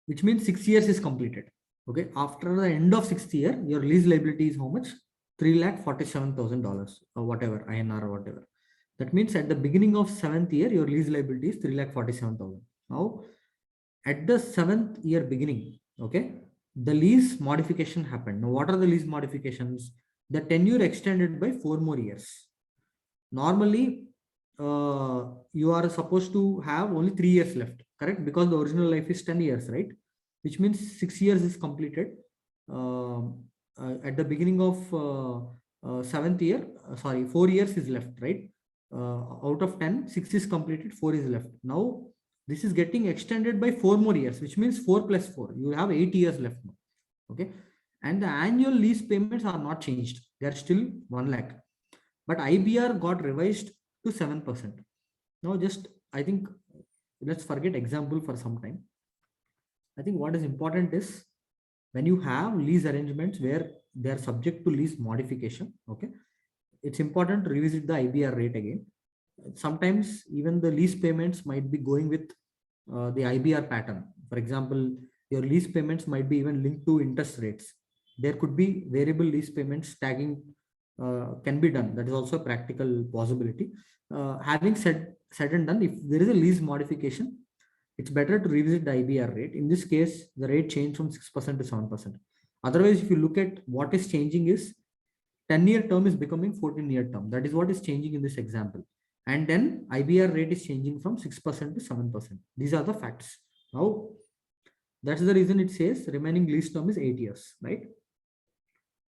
which means 6 years is completed. Okay, after the end of 6th year, your lease liability is how much? $3,47,000 or whatever, INR or whatever. That means at the beginning of 7th year, your lease liability is 3,47,000. Now, at the 7th year beginning, okay, the lease modification happened. Now, what are the lease modifications? The tenure extended by 4 more years. Normally, you are supposed to have only 3 years left, correct? Because the original life is 10 years, right? Which means 6 years is completed. At the beginning of 7th year, 4 years is left, right? Out of 10, 6 is completed, 4 is left. Now, this is getting extended by 4 more years, which means 4 plus 4. You have 8 years left now. Okay. And the annual lease payments are not changed. They are still 1 lakh. But IBR got revised to 7%. Now, I think, let's forget example for some time. I think what is important is when you have lease arrangements where they are subject to lease modification, okay, it's important to revisit the IBR rate again. Sometimes even the lease payments might be going with the IBR pattern. For example, your lease payments might be even linked to interest rates. There could be variable lease payments tagging can be done. That is also a practical possibility. Having said and done, if there is a lease modification, it's better to revisit the IBR rate. In this case, the rate changed from 6% to 7%. Otherwise, if you look at what is changing is 10-year term is becoming 14-year term. That is what is changing in this example. And then IBR rate is changing from 6% to 7%. These are the facts. Now, that's the reason it says remaining lease term is 8 years, right?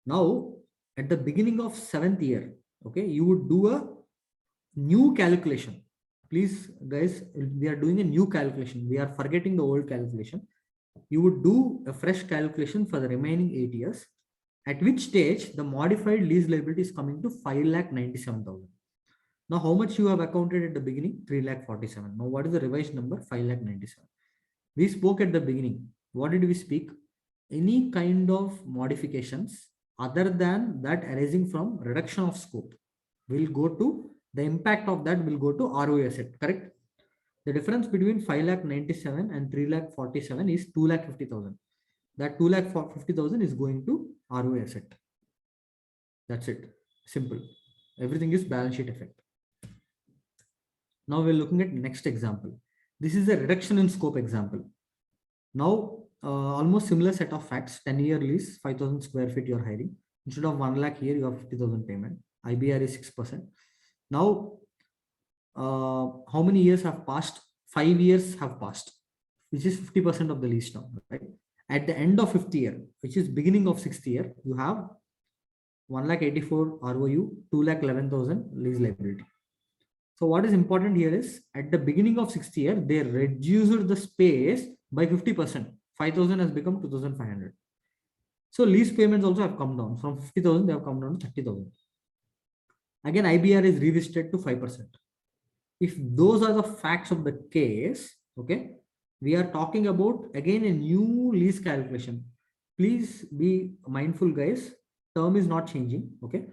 Now, at the beginning of 7th year, okay, you would do a new calculation. Please, guys, we are doing a new calculation. We are forgetting the old calculation. You would do a fresh calculation for the remaining 8 years, at which stage the modified lease liability is coming to 5,97,000. Now, how much you have accounted at the beginning? 3,47,000. Now, what is the revised number? 5,97,000. We spoke at the beginning. What did we speak? Any kind of modifications other than that arising from reduction of scope will go to, the impact of that will go to ROE asset, correct? The difference between 5,97,000 and 3,47,000 is 2,50,000. That 2,50,000 is going to ROE asset. That's it. Simple. Everything is balance sheet effect. Now we're looking at next example. This is a reduction in scope example. Now, almost similar set of facts. 10-year lease, 5,000 square feet you're hiring. Instead of 1 lakh here, you have 50,000 payment. IBR is 6%. Now, how many years have passed? 5 years have passed, which is 50% of the lease term, right? At the end of 5th year, which is beginning of 6th year, you have 1,84,000 ROU, 2,11,000 lease liability. So what is important here is at the beginning of 6th year, they reduced the space by 50%. 5,000 has become 2,500. So lease payments also have come down from 50,000, they have come down to 30,000. Again, IBR is revisited to 5%. If those are the facts of the case, okay, we are talking about again a new lease calculation. Please be mindful, guys. Term is not changing, okay?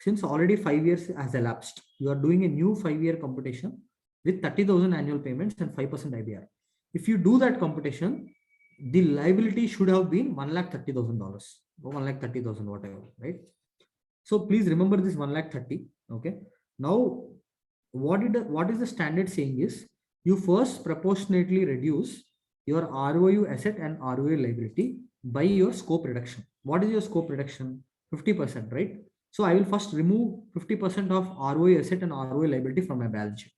Since already 5 years has elapsed, you are doing a new 5-year computation with 30,000 annual payments and 5% IBR. If you do that computation, the liability should have been $1,30,000 or 1,30,000, whatever, right? So please remember this 1,30,000. Okay. Now, what is the standard saying is you first proportionately reduce your ROU asset and ROA liability by your scope reduction. What is your scope reduction? 50%, right? So I will first remove 50% of ROA asset and ROA liability from my balance sheet.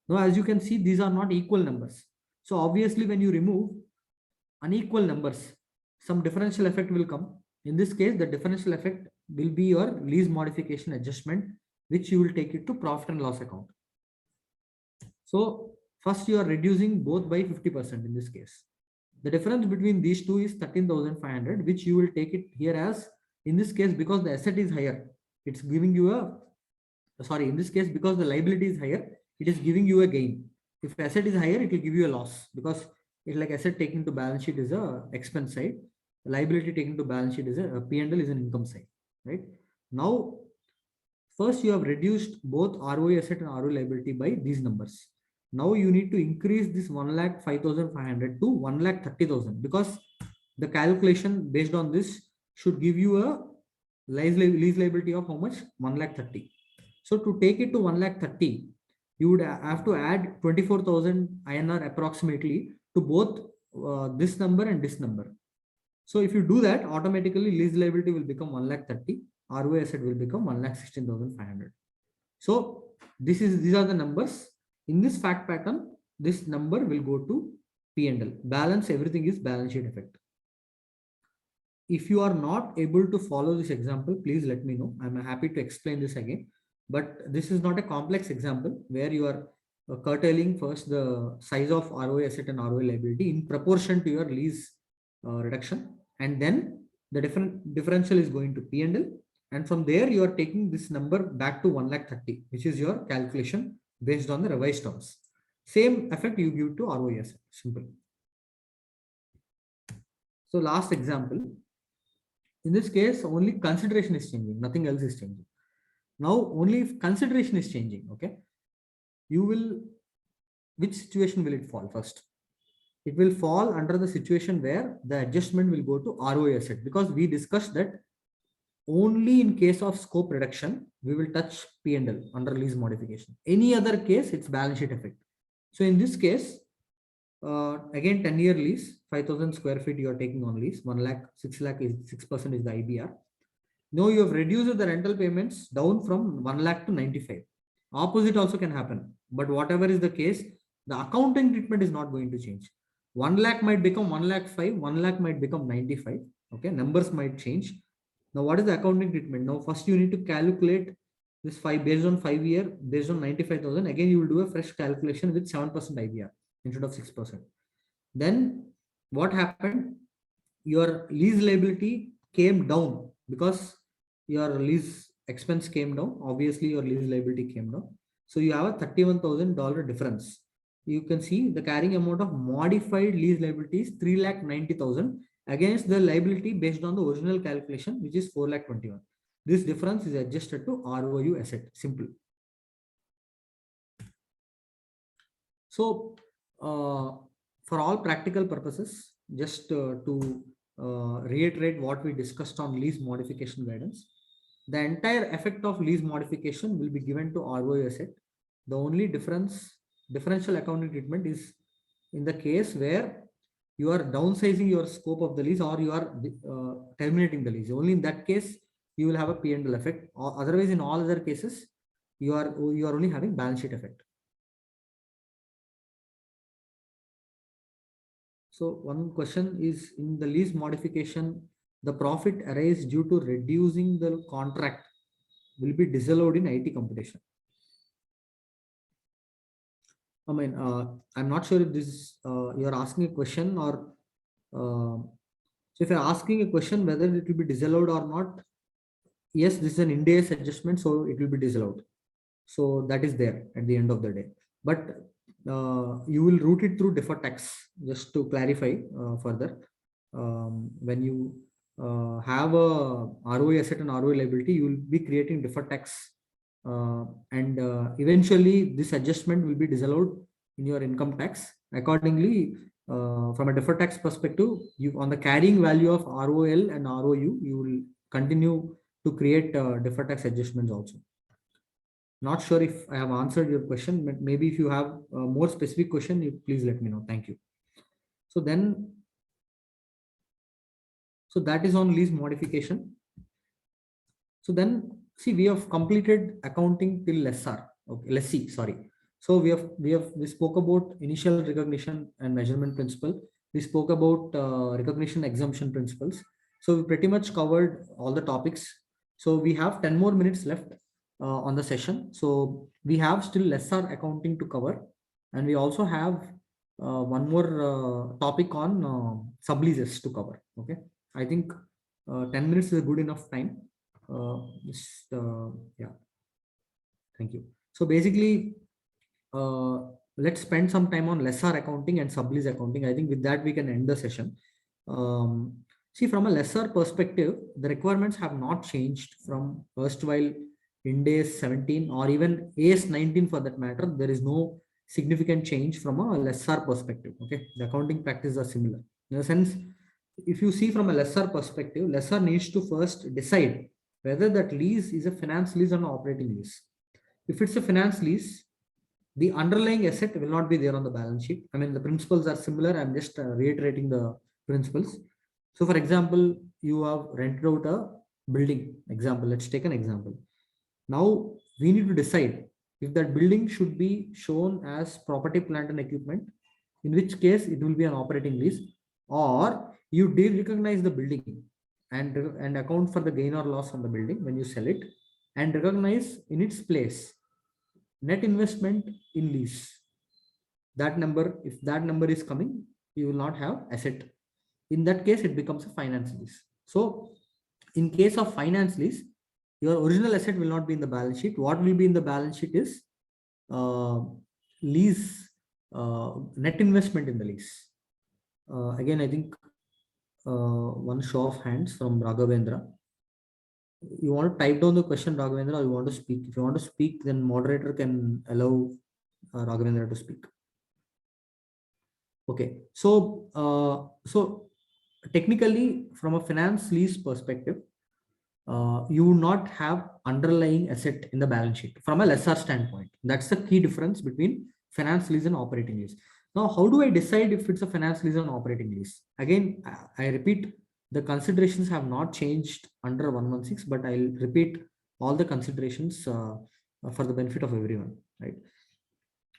Now, as you can see, these are not equal numbers. So obviously, when you remove unequal numbers, some differential effect will come. In this case, the differential effect will be your lease modification adjustment, which you will take it to profit and loss account. So first you are reducing both by 50% in this case. The difference between these two is 13,500, which you will take it here as, in this case, because the asset is higher, it's giving you a, sorry, in this case, because the liability is higher, it is giving you a gain. If asset is higher, it will give you a loss because it's like asset taken to balance sheet is a expense side. Liability taken to balance sheet is a P&L is an income side, right? Now, first you have reduced both ROA asset and ROA liability by these numbers. Now you need to increase this 1,05,500 to 1,30,000 because the calculation based on this should give you a lease liability of how much? 1,30,000. So to take it to 1,30,000, you would have to add 24,000 INR approximately to both this number and this number. So if you do that, automatically lease liability will become 1,30,000, ROA asset will become 1,16,500. So these are the numbers. In this fact pattern, this number will go to P&L. Balance, everything is balance sheet effect. If you are not able to follow this example, please let me know. I'm happy to explain this again. But this is not a complex example where you are curtailing first the size of ROA asset and ROA liability in proportion to your lease reduction. And then the differential is going to P&L. And from there, you are taking this number back to 1,30,000, which is your calculation based on the revised terms. Same effect you give to ROA asset. Simple. So last example. In this case, only consideration is changing. Nothing else is changing. Now, only if consideration is changing, okay, you will, which situation will it fall first? It will fall under the situation where the adjustment will go to ROA asset because we discussed that only in case of scope reduction, we will touch P&L under lease modification. Any other case, it's balance sheet effect. So in this case, again, 10-year lease, 5,000 square feet you are taking on lease, 1 lakh, 6 lakh is 6% is the IBR. Now you have reduced the rental payments down from 1 lakh to 95. Opposite also can happen. But whatever is the case, the accounting treatment is not going to change. 1 lakh might become 1,05,000, 1 lakh might become 95. Okay, numbers might change. Now, what is the accounting treatment? Now, first you need to calculate this 5 based on 5 year, based on 95,000. Again, you will do a fresh calculation with 7% IBR instead of 6%. Then what happened? Your lease liability came down because your lease expense came down. Obviously, your lease liability came down. So you have a $31,000 difference. You can see the carrying amount of modified lease liability is 3,90,000 against the liability based on the original calculation, which is 4,21,000. This difference is adjusted to ROU asset. Simple. So for all practical purposes, just to reiterate what we discussed on lease modification guidance, the entire effect of lease modification will be given to ROU asset. The only differential accounting treatment is in the case where you are downsizing your scope of the lease or you are terminating the lease. Only in that case you will have a P&L effect. Or otherwise, in all other cases, you are only having balance sheet effect. So one question is, in the lease modification, the profit arised due to reducing the contract will be disallowed in IT computation. I mean, I'm not sure if this is, you're asking a question or so if you're asking a question whether it will be disallowed or not, yes, this is an INDAS adjustment, so it will be disallowed. So that is there at the end of the day. But you will route it through deferred tax, just to clarify further. When you have a ROE asset and ROE liability, you will be creating deferred tax. And eventually this adjustment will be disallowed in your income tax. Accordingly, from a deferred tax perspective, you on the carrying value of ROL and ROU, you will continue to create deferred tax adjustments also. Not sure if I have answered your question, but maybe if you have a more specific question, you please let me know. Thank you. So then, so that is on lease modification. So then, see, we have completed accounting till lessor. Okay, lessee, sorry. So we spoke about initial recognition and measurement principle. We spoke about recognition exemption principles. So we pretty much covered all the topics. So we have 10 more minutes left on the session. So we have still lessor accounting to cover, and we also have one more topic on subleases to cover. Okay, I think 10 minutes is a good enough time. Yeah, thank you. So basically, let's spend some time on lessor accounting and sublease accounting. I think with that we can end the session. See, from a lessor perspective, the requirements have not changed from erstwhile INDAS 17 or even AS 19 for that matter. There is no significant change from a lessor perspective. Okay, the accounting practices are similar. In a sense, if you see from a lessor perspective, lessor needs to first decide whether that lease is a finance lease or an operating lease. If it's a finance lease, the underlying asset will not be there on the balance sheet. I mean, the principles are similar. I'm just reiterating the principles. So for example, you have rented out a building. Example, let's take an example. Now we need to decide if that building should be shown as property, plant and equipment, in which case it will be an operating lease, or you de-recognize the building and account for the gain or loss on the building when you sell it, and recognize in its place net investment in lease. That number, if that number is coming, you will not have asset. In that case, it becomes a finance lease. So in case of finance lease, your original asset will not be in the balance sheet. What will be in the balance sheet is lease, net investment in the lease. Again, I think one show of hands from Raghavendra. You want to type down the question, Raghavendra, or you want to speak? If you want to speak, then moderator can allow Raghavendra to speak. Okay, so technically, from a finance lease perspective, you would not have underlying asset in the balance sheet from a lessor standpoint. That's the key difference between finance lease and operating lease. Now, how do I decide if it's a finance lease or an operating lease? Again, I repeat, the considerations have not changed under 116, but I'll repeat all the considerations for the benefit of everyone. Right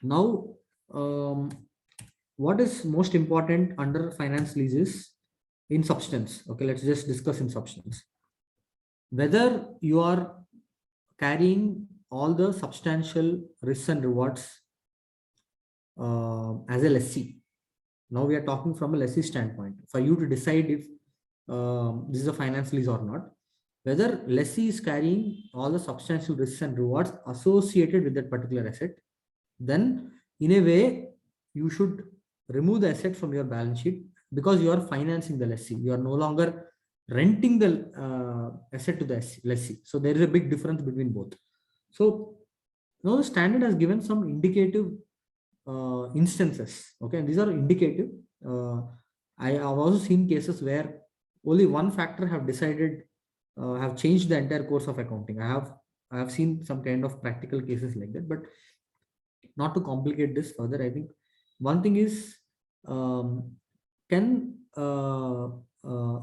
now, what is most important under finance leases in substance? Okay, let's just discuss in substance. Whether you are carrying all the substantial risks and rewards as a lessee. Now we are talking from a lessee standpoint for you to decide if this is a finance lease or not. whether lessee is carrying all the substantial risks and rewards associated with that particular asset, then in a way you should remove the asset from your balance sheet, because you are financing the lessee. You are no longer renting the asset to the lessee. So there is a big difference between both. So now the standard has given some indicative instances. Okay, and these are indicative. I have also seen cases where only one factor have decided, have changed the entire course of accounting. I have seen some kind of practical cases like that. But not to complicate this further, I think one thing is, can the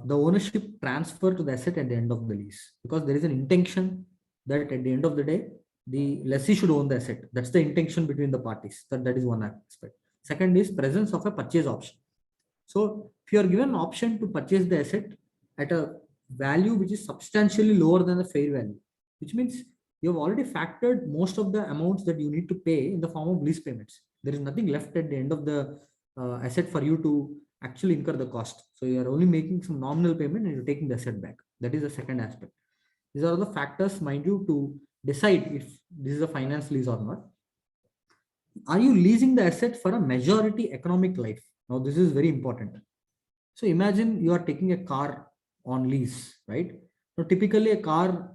ownership transfer to the asset at the end of the lease? Because there is an intention that at the end of the day, the lessee should own the asset. That's the intention between the parties. That is one aspect. Second is presence of a purchase option. So if you are given an option to purchase the asset at a value which is substantially lower than the fair value, which means you have already factored most of the amounts that you need to pay in the form of lease payments. There is nothing left at the end of the asset for you to actually incur the cost. So you are only making some nominal payment and you're taking the asset back. That is the second aspect. These are the factors, mind you, to decide if this is a finance lease or not. Are you leasing the asset for a majority economic life? Now, this is very important. So imagine you are taking a car on lease, right? So typically a car,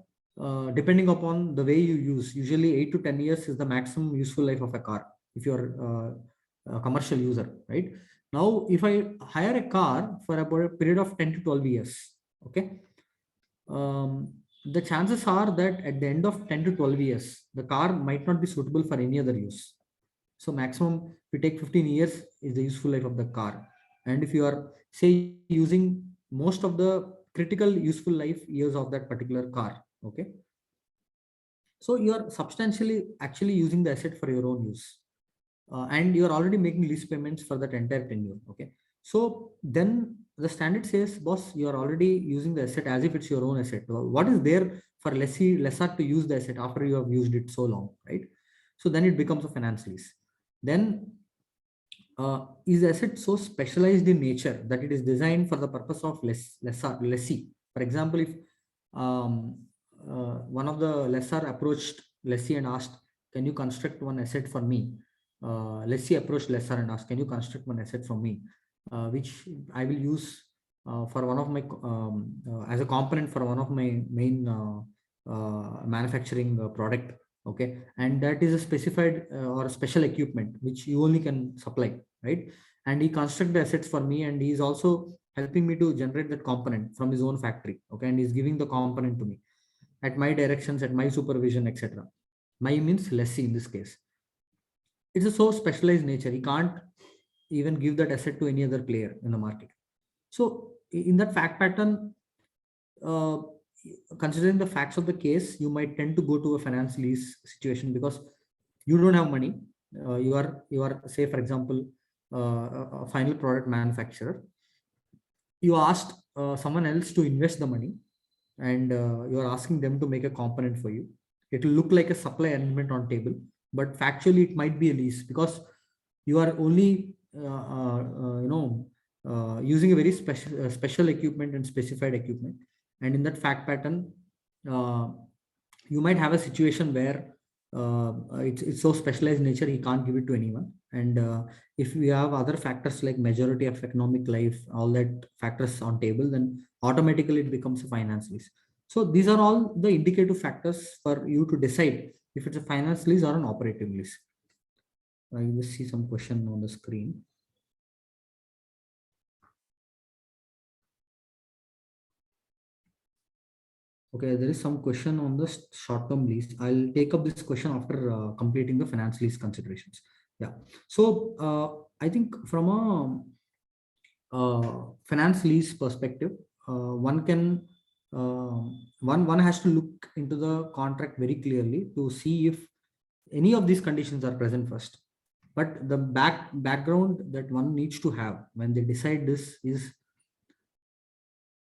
depending upon the way you use, usually 8 to 10 years is the maximum useful life of a car if you're a commercial user, right? Now, if I hire a car for about a period of 10 to 12 years, okay, the chances are that at the end of 10 to 12 years, the car might not be suitable for any other use. So maximum, if we take 15 years is the useful life of the car. And if you are, say, using most of the critical useful life years of that particular car, okay, so you are substantially actually using the asset for your own use. And you are already making lease payments for that entire tenure, okay. So then the standard says, boss, you are already using the asset as if it's your own asset. What is there for lessor to use the asset after you have used it so long, right? So then it becomes a finance lease. Then is the asset so specialized in nature that it is designed for the purpose of lessee? For example, if one of the lessor approached lessee and asked, can you construct one asset for me? Lessee approached lessor and asked, can you construct one asset for me, which I will use for one of my as a component for one of my main manufacturing product, okay, and that is a specified or a special equipment which you only can supply, right? And he construct the assets for me, and he is also helping me to generate that component from his own factory, okay, and he's giving the component to me at my directions, at my supervision, etc. My means lessee in this case. It's a so specialized nature, he can't even give that asset to any other player in the market. So in that fact pattern, considering the facts of the case, you might tend to go to a finance lease situation because you don't have money. You are say, for example, a final product manufacturer. You asked someone else to invest the money, and you are asking them to make a component for you. It will look like a supply arrangement on table, but factually it might be a lease because you are only using a very special equipment and specified equipment. And in that fact pattern, you might have a situation where it's so specialized nature, he can't give it to anyone. And if we have other factors like majority of economic life, all that factors on table, then automatically it becomes a finance lease. So these are all the indicative factors for you to decide if it's a finance lease or an operating lease. I will see some question on the screen. Okay, there is some question on the short-term lease. I'll take up this question after completing the finance lease considerations. Yeah. So I think from a finance lease perspective, one has to look into the contract very clearly to see if any of these conditions are present first. But the background that one needs to have when they decide this is,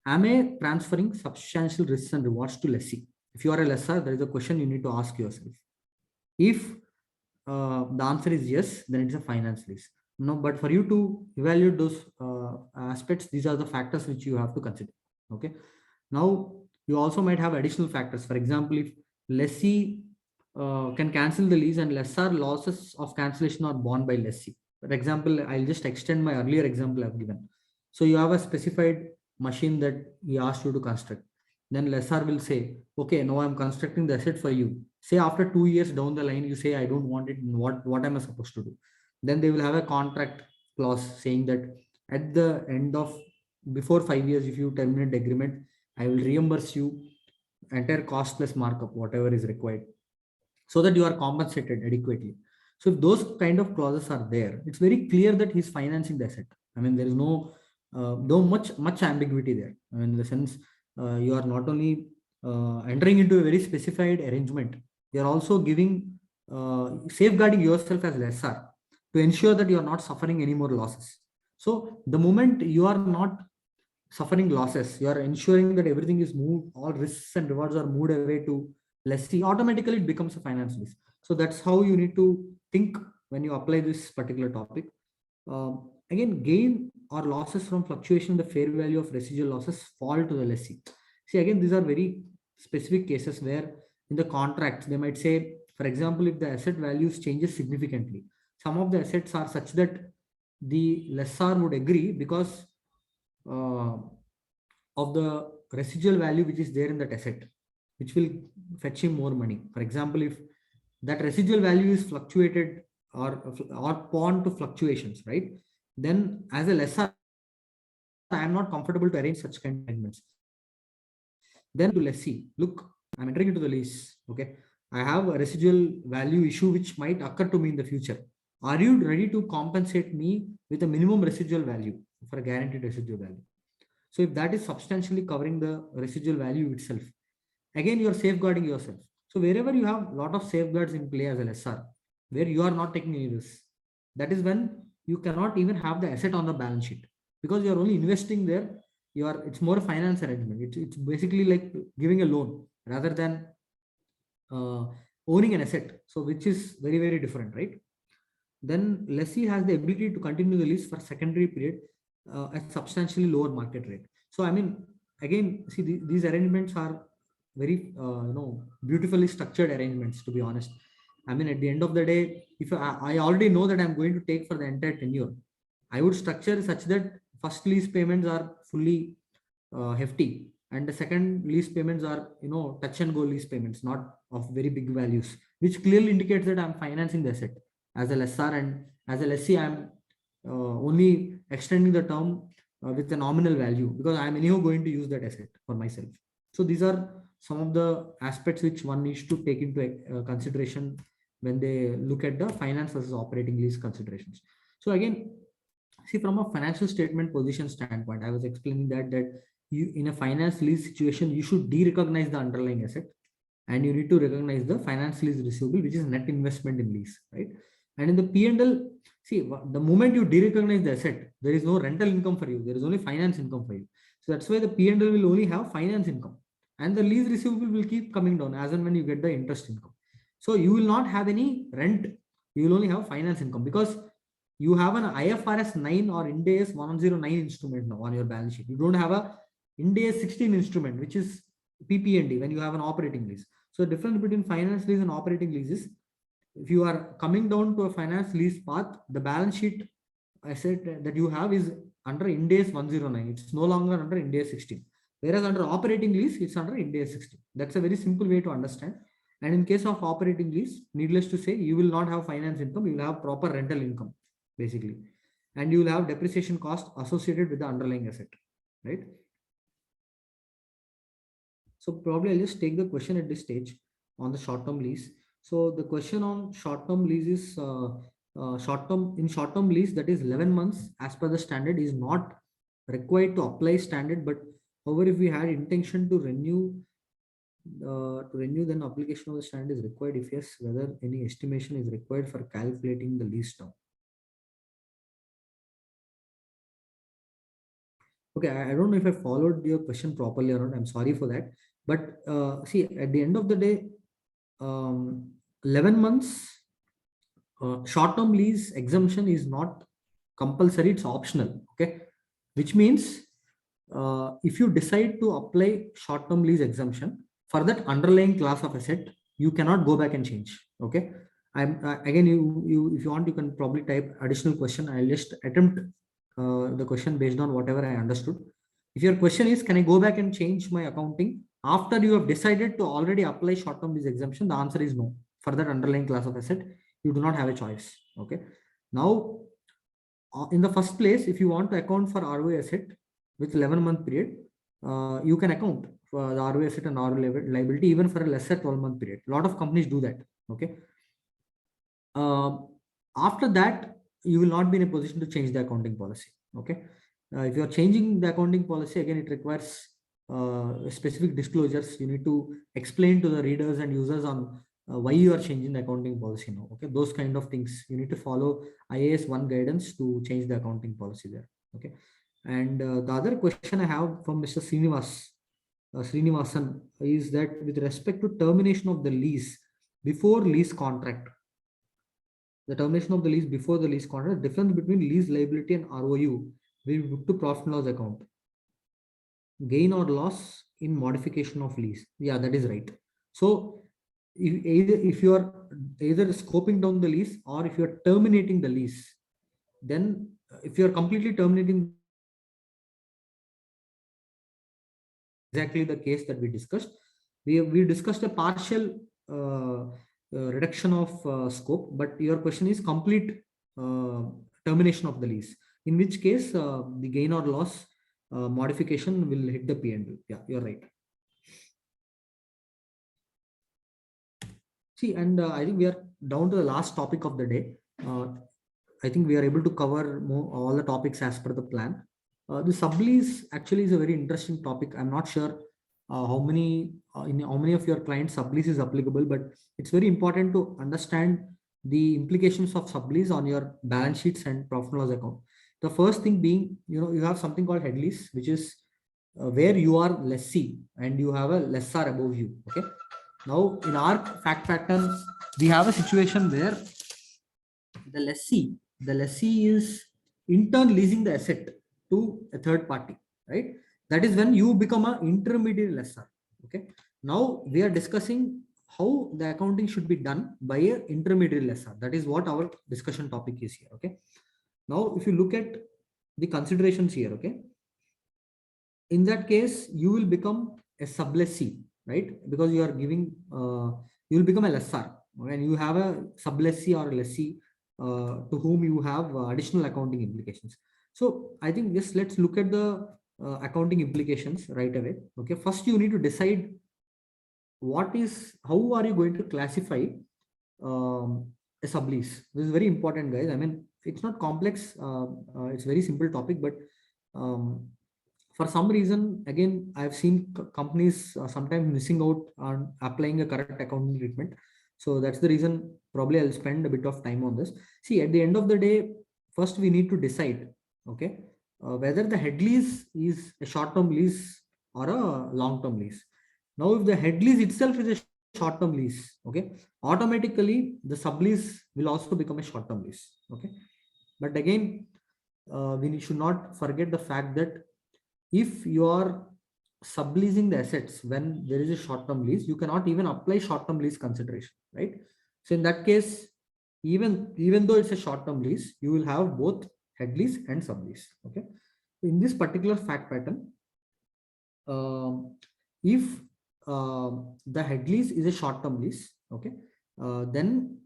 am I transferring substantial risks and rewards to lessee? If you are a lessor, there is a question you need to ask yourself. If the answer is yes, then it's a finance lease. No, but for you to evaluate those aspects, these are the factors which you have to consider. Okay. Now, you also might have additional factors. For example, if lessee can cancel the lease and lesser losses of cancellation are borne by lessee. For example, I'll just extend my earlier example I've given. So you have a specified machine that he asked you to construct. Then lessor will say, okay, now I'm constructing the asset for you. Say after 2 years down the line, you say, I don't want it. What am I supposed to do? Then they will have a contract clause saying that at the end of before 5 years, if you terminate the agreement, I will reimburse you entire cost plus markup, whatever is required, so that you are compensated adequately. So if those kind of clauses are there, it's very clear that he's financing the asset. I mean, there is no much ambiguity there. I mean, in the sense, you are not only entering into a very specified arrangement, you are also giving safeguarding yourself as lessor to ensure that you are not suffering any more losses. So the moment you are not suffering losses, you are ensuring that everything is moved, all risks and rewards are moved away to lessee, automatically it becomes a finance lease. So that's how you need to think when you apply this particular topic. Again, gain or losses from fluctuation in the fair value of residual losses fall to the lessee. See, again, these are very specific cases where in the contracts, they might say, for example, if the asset values changes significantly, some of the assets are such that the lessor would agree because of the residual value which is there in that asset, which will fetch him more money. For example, if that residual value is fluctuated or prone to fluctuations, right? Then as a lessor, I am not comfortable to arrange such kind of arrangements. Then to lessee, look, I'm entering into the lease. Okay, I have a residual value issue which might occur to me in the future. Are you ready to compensate me with a minimum residual value for a guaranteed residual value? So if that is substantially covering the residual value itself, again, you are safeguarding yourself. So wherever you have a lot of safeguards in play as a lessor, where you are not taking any risks, that is when you cannot even have the asset on the balance sheet, because you are only investing there. It's more a finance arrangement. It's basically like giving a loan rather than owning an asset. So which is very, very different, right? Then lessee has the ability to continue the lease for secondary period at substantially lower market rate. So I mean, again, see, these arrangements are very beautifully structured arrangements, to be honest. I mean, at the end of the day, if I already know that I'm going to take for the entire tenure, I would structure such that first lease payments are fully hefty, and the second lease payments are touch and go lease payments, not of very big values, which clearly indicates that I'm financing the asset as a lessor, and as a lessee, I'm only extending the term with a nominal value because I'm anyhow going to use that asset for myself. So these are some of the aspects which one needs to take into consideration when they look at the finance versus operating lease considerations. So again, see, from a financial statement position standpoint, I was explaining that you, in a finance lease situation, you should de-recognize the underlying asset, and you need to recognize the finance lease receivable, which is net investment in lease, right? And in the P&L, see, the moment you de-recognize the asset, there is no rental income for you. There is only finance income for you. So that's why the P&L will only have finance income, and the lease receivable will keep coming down as and when you get the interest income. So you will not have any rent. You will only have finance income because you have an IFRS 9 or INDAS 109 instrument now on your balance sheet. You don't have a INDAS 16 instrument, which is PP&D when you have an operating lease. So the difference between finance lease and operating lease is, if you are coming down to a finance lease path, the balance sheet asset that you have is under INDAS 109. It's no longer under INDAS 16. Whereas under operating lease, it's under INDAS 16. That's a very simple way to understand. And in case of operating lease, needless to say, you will not have finance income. You will have proper rental income, basically. And you will have depreciation cost associated with the underlying asset, right? So probably I'll just take the question at this stage on the short-term lease. So the question on short-term lease is short-term lease, that is 11 months as per the standard, is not required to apply standard. But however, if we had intention to renew, then application of the standard is required. If yes, whether any estimation is required for calculating the lease term. Okay, I don't know if I followed your question properly or not. I'm sorry for that. But see, at the end of the day, 11 months short-term lease exemption is not compulsory, it's optional. Okay, which means if you decide to apply short-term lease exemption for that underlying class of asset, you cannot go back and change. Okay. Again, if you want, you can probably type additional question. I'll just attempt the question based on whatever I understood. If your question is, can I go back and change my accounting after you have decided to already apply short-term lease exemption? The answer is no. For that underlying class of asset, you do not have a choice. Okay. Now, in the first place, if you want to account for ROA asset with 11-month period, you can account for the ROA asset and ROA liability even for a lesser 12-month period. A lot of companies do that. Okay. After that, you will not be in a position to change the accounting policy. Okay. If you are changing the accounting policy, again, it requires specific disclosures. You need to explain to the readers and users on why you are changing the accounting policy now. Okay, those kind of things you need to follow IAS 1 guidance to change the accounting policy there. Okay, and the other question I have from Mr. Srinivasan is that with respect to termination of the lease before lease contract, the termination of the lease before the lease contract, the difference between lease liability and ROU will be booked to profit and loss account. Gain or loss in modification of lease. Yeah, that is right. So if you are either scoping down the lease or if you are terminating the lease, then if you are completely terminating, exactly the case that we discussed, we discussed a partial reduction of scope, but your question is complete termination of the lease, in which case the gain or loss modification will hit the P&L. Yeah, you're right. See, and I think we are down to the last topic of the day. I think we are able to cover all the topics as per the plan. The sublease actually is a very interesting topic. I'm not sure how many of your clients sublease is applicable, but it's very important to understand the implications of sublease on your balance sheets and profit and loss account. The first thing being, you have something called head lease, which is where you are lessee and you have a lessor above you. Okay. Now, in our fact pattern, we have a situation where the lessee is in turn leasing the asset to a third party, right? That is when you become an intermediary lessor. Okay. Now we are discussing how the accounting should be done by an intermediary lessor. That is what our discussion topic is here. Okay. Now, if you look at the considerations here, okay, in that case, you will become a sublessee, right? Because you are giving, you will become a lessor when you have a sublessee or a lessee to whom you have additional accounting implications. So I think just let's look at the accounting implications right away. Okay, first you need to decide how are you going to classify a sublease. This is very important, guys. I mean, it's not complex. It's very simple topic, but for some reason, again, I've seen companies sometimes missing out on applying a correct accounting treatment. So that's the reason probably I'll spend a bit of time on this. See, at the end of the day, first we need to decide, okay, whether the head lease is a short-term lease or a long-term lease. Now, if the head lease itself is a short-term lease, okay, automatically the sublease will also become a short-term lease. Okay, but again, we should not forget the fact that if you are subleasing the assets when there is a short-term lease, you cannot even apply short-term lease consideration, right? So in that case, even though it's a short-term lease, you will have both head lease and sublease. Okay, in this particular fact pattern, if the head lease is a short-term lease, okay, then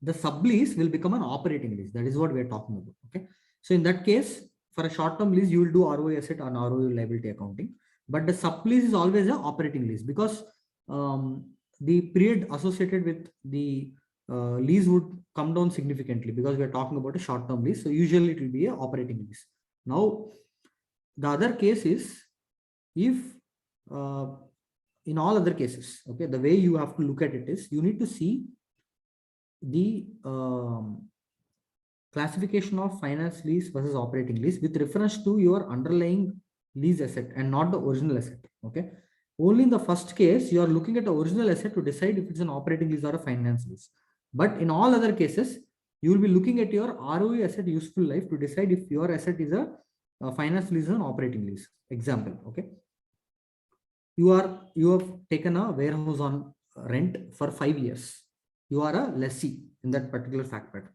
the sublease will become an operating lease. That is what we are talking about. Okay, so in that case, for a short-term lease, you will do ROA asset and ROA liability accounting, but the sublease is always an operating lease because the period associated with the lease would come down significantly because we are talking about a short-term lease. So usually it will be an operating lease. Now, the other case is if in all other cases, okay, the way you have to look at it is you need to see the classification of finance lease versus operating lease with reference to your underlying lease asset and not the original asset. Okay, only in the first case you are looking at the original asset to decide if it's an operating lease or a finance lease, but in all other cases you will be looking at your ROE asset useful life to decide if your asset is a finance lease is an operating lease. Example, okay. You have taken a warehouse on rent for 5 years. You are a lessee in that particular fact pattern.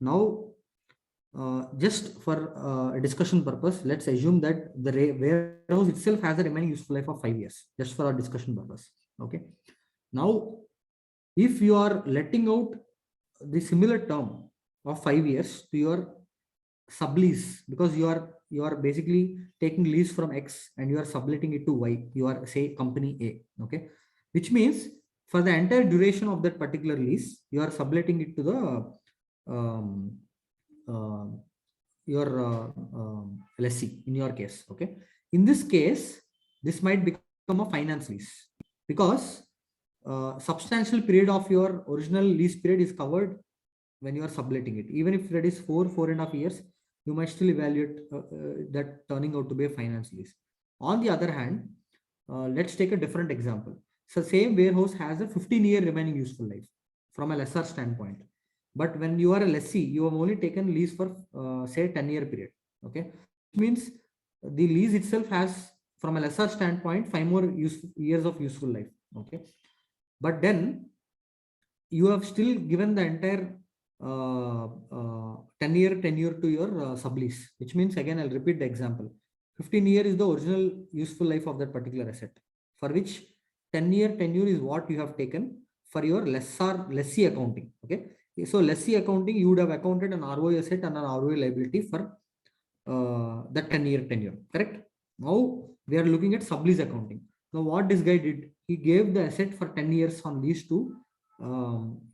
Now, just for discussion purpose, let's assume that the warehouse itself has a remaining useful life of 5 years, just for our discussion purpose. Okay. Now, if you are letting out the similar term of 5 years to your sublease, because you are basically taking lease from X and you are subletting it to Y, you are, say, company A, okay, which means for the entire duration of that particular lease, you are subletting it to the your lessee in your case. Okay, in this case, this might become a finance lease, because substantial period of your original lease period is covered when you are subletting it. Even if that is 4.5 years, you might still evaluate that turning out to be a finance lease. On the other hand, let's take a different example. So same warehouse has a 15-year remaining useful life from a lessor standpoint. But when you are a lessee, you have only taken lease for say 10-year period. Okay, which means the lease itself has, from a lessor standpoint, 5 more years of useful life. Okay, but then you have still given the entire 10-year tenure to your sublease, which means, again, I'll repeat the example. 15 years is the original useful life of that particular asset, for which 10-year tenure is what you have taken for your lessee accounting. Okay, so lessee accounting, you would have accounted an ROI asset and an ROI liability for that 10-year tenure, correct? Now we are looking at sublease accounting. Now what this guy did, he gave the asset for 10 years on lease to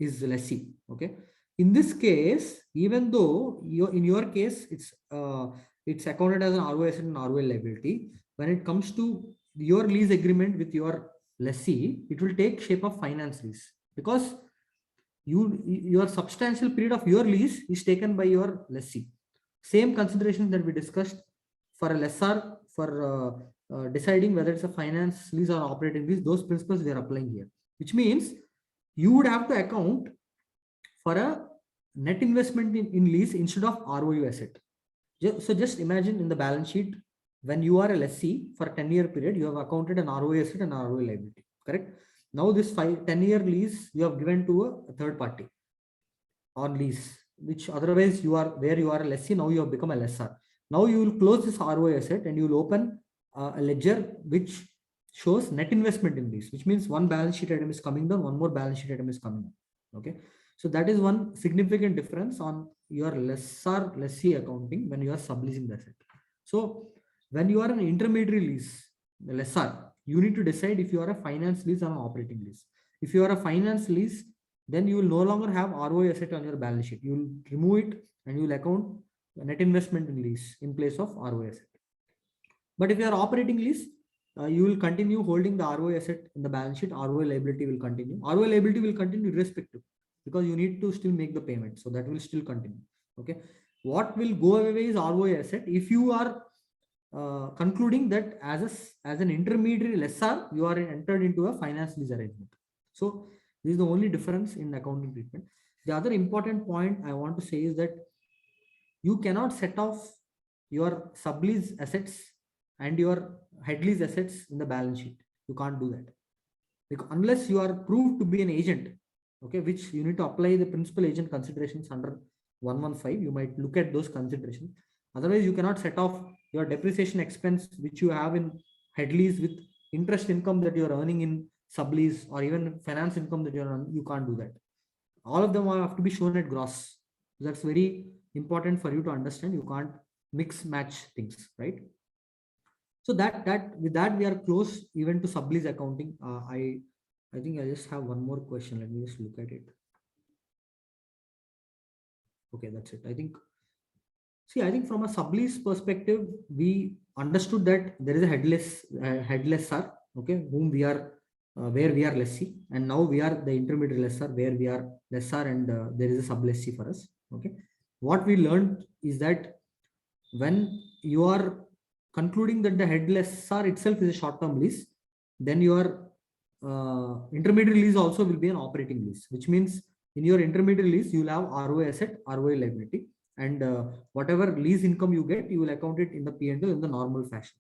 his lessee. Okay, in this case, even though in your case it's accounted as an ROI asset and ROI liability, when it comes to your lease agreement with your lessee, it will take shape of finance lease, because your substantial period of your lease is taken by your lessee. Same considerations that we discussed for a lessor for deciding whether it's a finance lease or operating lease, those principles we are applying here, which means you would have to account for a net investment in lease instead of ROU asset. So just imagine in the balance sheet, when you are a lessee for a 10-year period, you have accounted an ROI asset and ROI liability, correct? Now this 10-year lease you have given to a third party on lease, which otherwise you are, where you are a lessee, now you have become a lessor. Now you will close this ROI asset and you will open a ledger which shows net investment in lease, which means one balance sheet item is coming down, one more balance sheet item is coming up. Okay, so that is one significant difference on your lessee accounting when you are subleasing the asset. So when you are an intermediary lease, the lessor, you need to decide if you are a finance lease or an operating lease. If you are a finance lease, then you will no longer have ROI asset on your balance sheet. You will remove it and you will account net investment in lease in place of ROI asset. But if you are operating lease, you will continue holding the ROI asset in the balance sheet. ROI liability will continue. ROI liability will continue irrespective, because you need to still make the payment. So that will still continue. Okay. What will go away is ROI asset. If you are concluding that as an intermediary lessor, you are entered into a finance lease arrangement. So this is the only difference in accounting treatment. The other important point I want to say is that you cannot set off your sublease assets and your head lease assets in the balance sheet. You can't do that, because unless you are proved to be an agent, okay, which you need to apply the principal agent considerations under 115. You might look at those considerations. Otherwise, you cannot set off your depreciation expense which you have in head lease with interest income that you are earning in sublease, or even finance income that you are earning. You can't do that. All of them have to be shown at gross. That's very important for you to understand. You can't mix match things, right? So with that we are close even to sublease accounting. I think I just have one more question. Let me just look at it. Okay, that's it. I think from a sublease perspective, we understood that there is a head lessor, okay, whom we are where we are lessee, and now we are the intermediate lessor where we are lessor, and there is a sublessee for us. Okay, what we learned is that when you are concluding that the head lessor itself is a short-term lease, then your intermediate lease also will be an operating lease, which means in your intermediate lease you will have ROI asset, ROI liability. and whatever lease income you get, you will account it in the P&L in the normal fashion.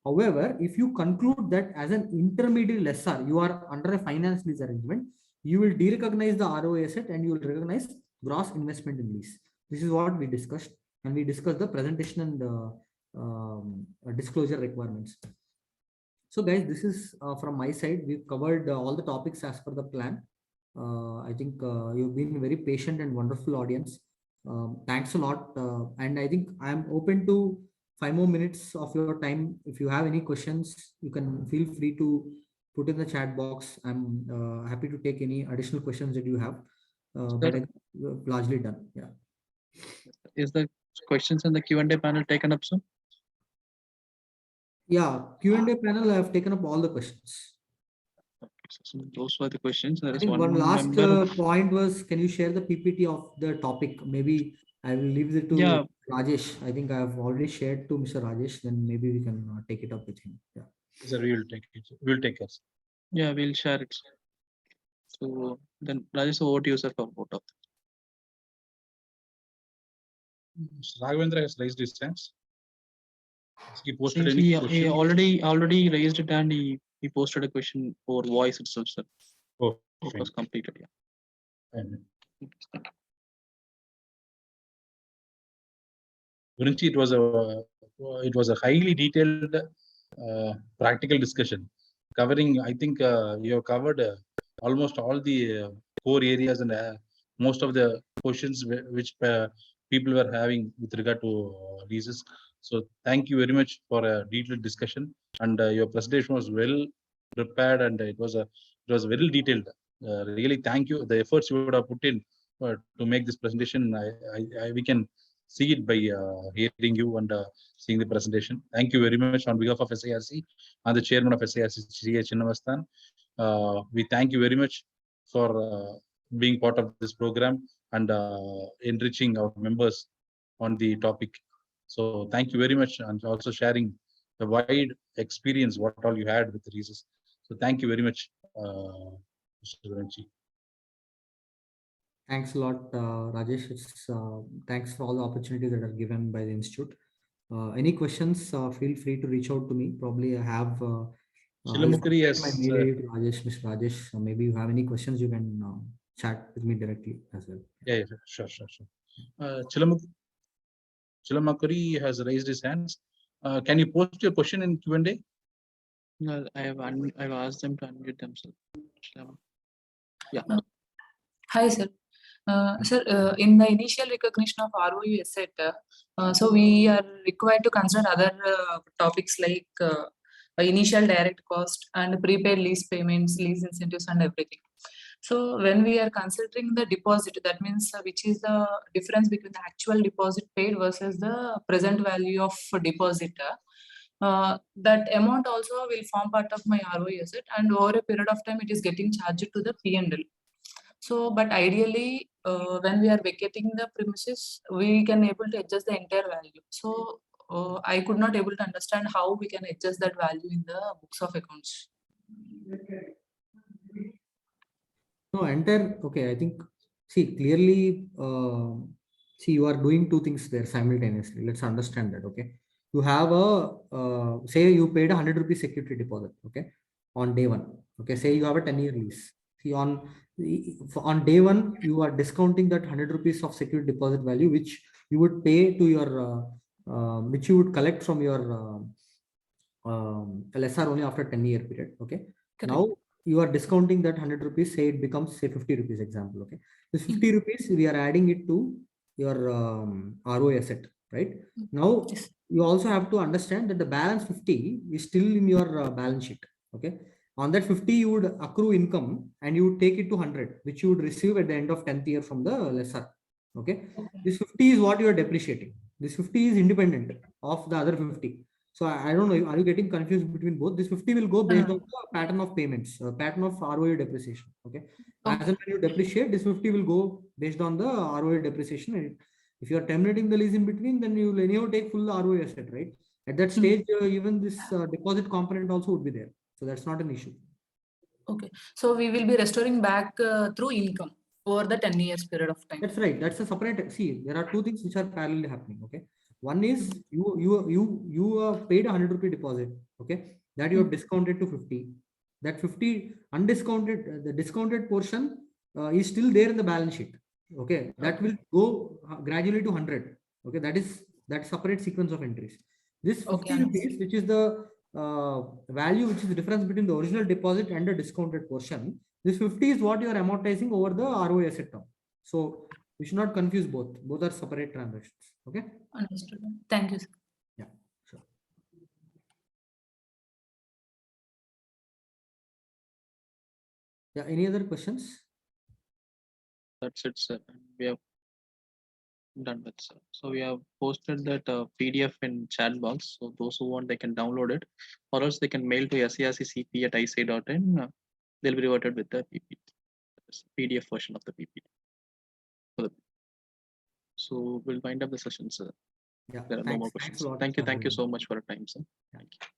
However, if you conclude that as an intermediate lessor, you are under a finance lease arrangement, you will derecognize the ROI asset and you will recognize gross investment in lease. This is what we discussed, and we discussed the presentation and disclosure requirements. So guys, this is from my side. We've covered all the topics as per the plan. I think you've been very patient and wonderful audience. Thanks a lot. And I think I'm open to 5 more minutes of your time. If you have any questions, you can feel free to put in the chat box. I'm happy to take any additional questions that you have. But I think we're largely done. Yeah. Is the questions in the Q&A panel taken up soon? Yeah, Q&A panel, I have taken up all the questions. So those were the questions. There I is think one last member. point was, can you share the PPT of the topic? Maybe I will leave it to Rajesh. I think I have already shared to Mr. Rajesh. Then maybe we can take it up with him. Yeah. Sir, we will take it. We'll take it. Yeah, we'll share it. So then Rajesh, over to you, sir, for both of them. Raghavendra has raised his hands. He posted he any already raised it, and he posted a question for voice itself, sir. Oh, it was completed. Yeah. Gurinchi, it was a highly detailed practical discussion covering. I think you have covered almost all the core areas and most of the questions which people were having with regard to leases. So thank you very much for a detailed discussion, and your presentation was well prepared, and it was very detailed. Really, thank you. The efforts you would have put in to make this presentation, we can see it by hearing you and seeing the presentation. Thank you very much on behalf of SIRC and the chairman of SIRC, C.A. Chinnavastan. We thank you very much for being part of this program and enriching our members on the topic. So thank you very much, and also sharing the wide experience what all you had with the Leases. So thank you very much, Mr. Gurinchi. Thanks a lot, Rajesh. Thanks for all the opportunities that are given by the institute. Any questions? Feel free to reach out to me. Probably I have my mail to Rajesh, Mr. Rajesh. Maybe you have any questions, you can chat with me directly as well. Yeah, sure. Chilamakuri has raised his hands. Can you post your question in Q&A? No, I've asked them to unmute themselves. Yeah. Hi, sir. Sir, in the initial recognition of ROU asset, so we are required to consider other topics like initial direct cost and prepaid lease payments, lease incentives, and everything. So when we are considering the deposit, that means which is the difference between the actual deposit paid versus the present value of deposit. That amount also will form part of my ROU asset, and over a period of time, it is getting charged to the P&L. So, but ideally, when we are vacating the premises, we can able to adjust the entire value. So, I could not able to understand how we can adjust that value in the books of accounts. No, entire. Okay, I think. See clearly. See, you are doing two things there simultaneously. Let's understand that. Okay, you have a say you paid 100 rupees security deposit. Okay, on day one. Okay, say you have a 10-year lease. See, on day one, you are discounting that 100 rupees of security deposit value, which you would pay to your, which you would collect from your LSR only after 10-year period. Okay. Correct. Now you are discounting that 100 rupees, say it becomes say 50 rupees example. Okay. This 50 rupees, we are adding it to your ROI asset, right? Now you also have to understand that the balance 50 is still in your balance sheet. Okay. On that 50, you would accrue income and you would take it to 100, which you would receive at the end of 10th year from the lessor. Okay. This 50 is what you are depreciating. This 50 is independent of the other 50. So I don't know, are you getting confused between both? This 50 will go based on the pattern of payments, pattern of ROI depreciation. Okay. As and when you depreciate, this 50 will go based on the ROI depreciation. And if you are terminating the lease in between, then you will anyhow take full ROI asset, right? At that stage, even this deposit component also would be there. So that's not an issue. Okay. So we will be restoring back through income over the 10 years period of time. That's right. That's a separate. See, there are two things which are parallelly happening. Okay. One is you paid a 100 rupee deposit. Okay. That you have discounted to 50. That 50 undiscounted, the discounted portion is still there in the balance sheet. Okay. That will go gradually to 100. Okay. That separate sequence of entries. This 50 rupees, which is the value, which is the difference between the original deposit and the discounted portion. This 50 is what you are amortizing over the ROA asset term. So we should not confuse both. Both are separate transactions. Okay. Understood. Thank you, sir. Yeah, sure. Yeah, any other questions? That's it, sir. We have done with, sir. So we have posted that PDF in chat box. So those who want, they can download it, or else they can mail to sirccp@ica.in. They'll be reverted with the PDF version of the PPT. So we'll wind up the session, sir. Yeah. There are no more questions. Thank you so much for your time, sir. Yeah. Thank you.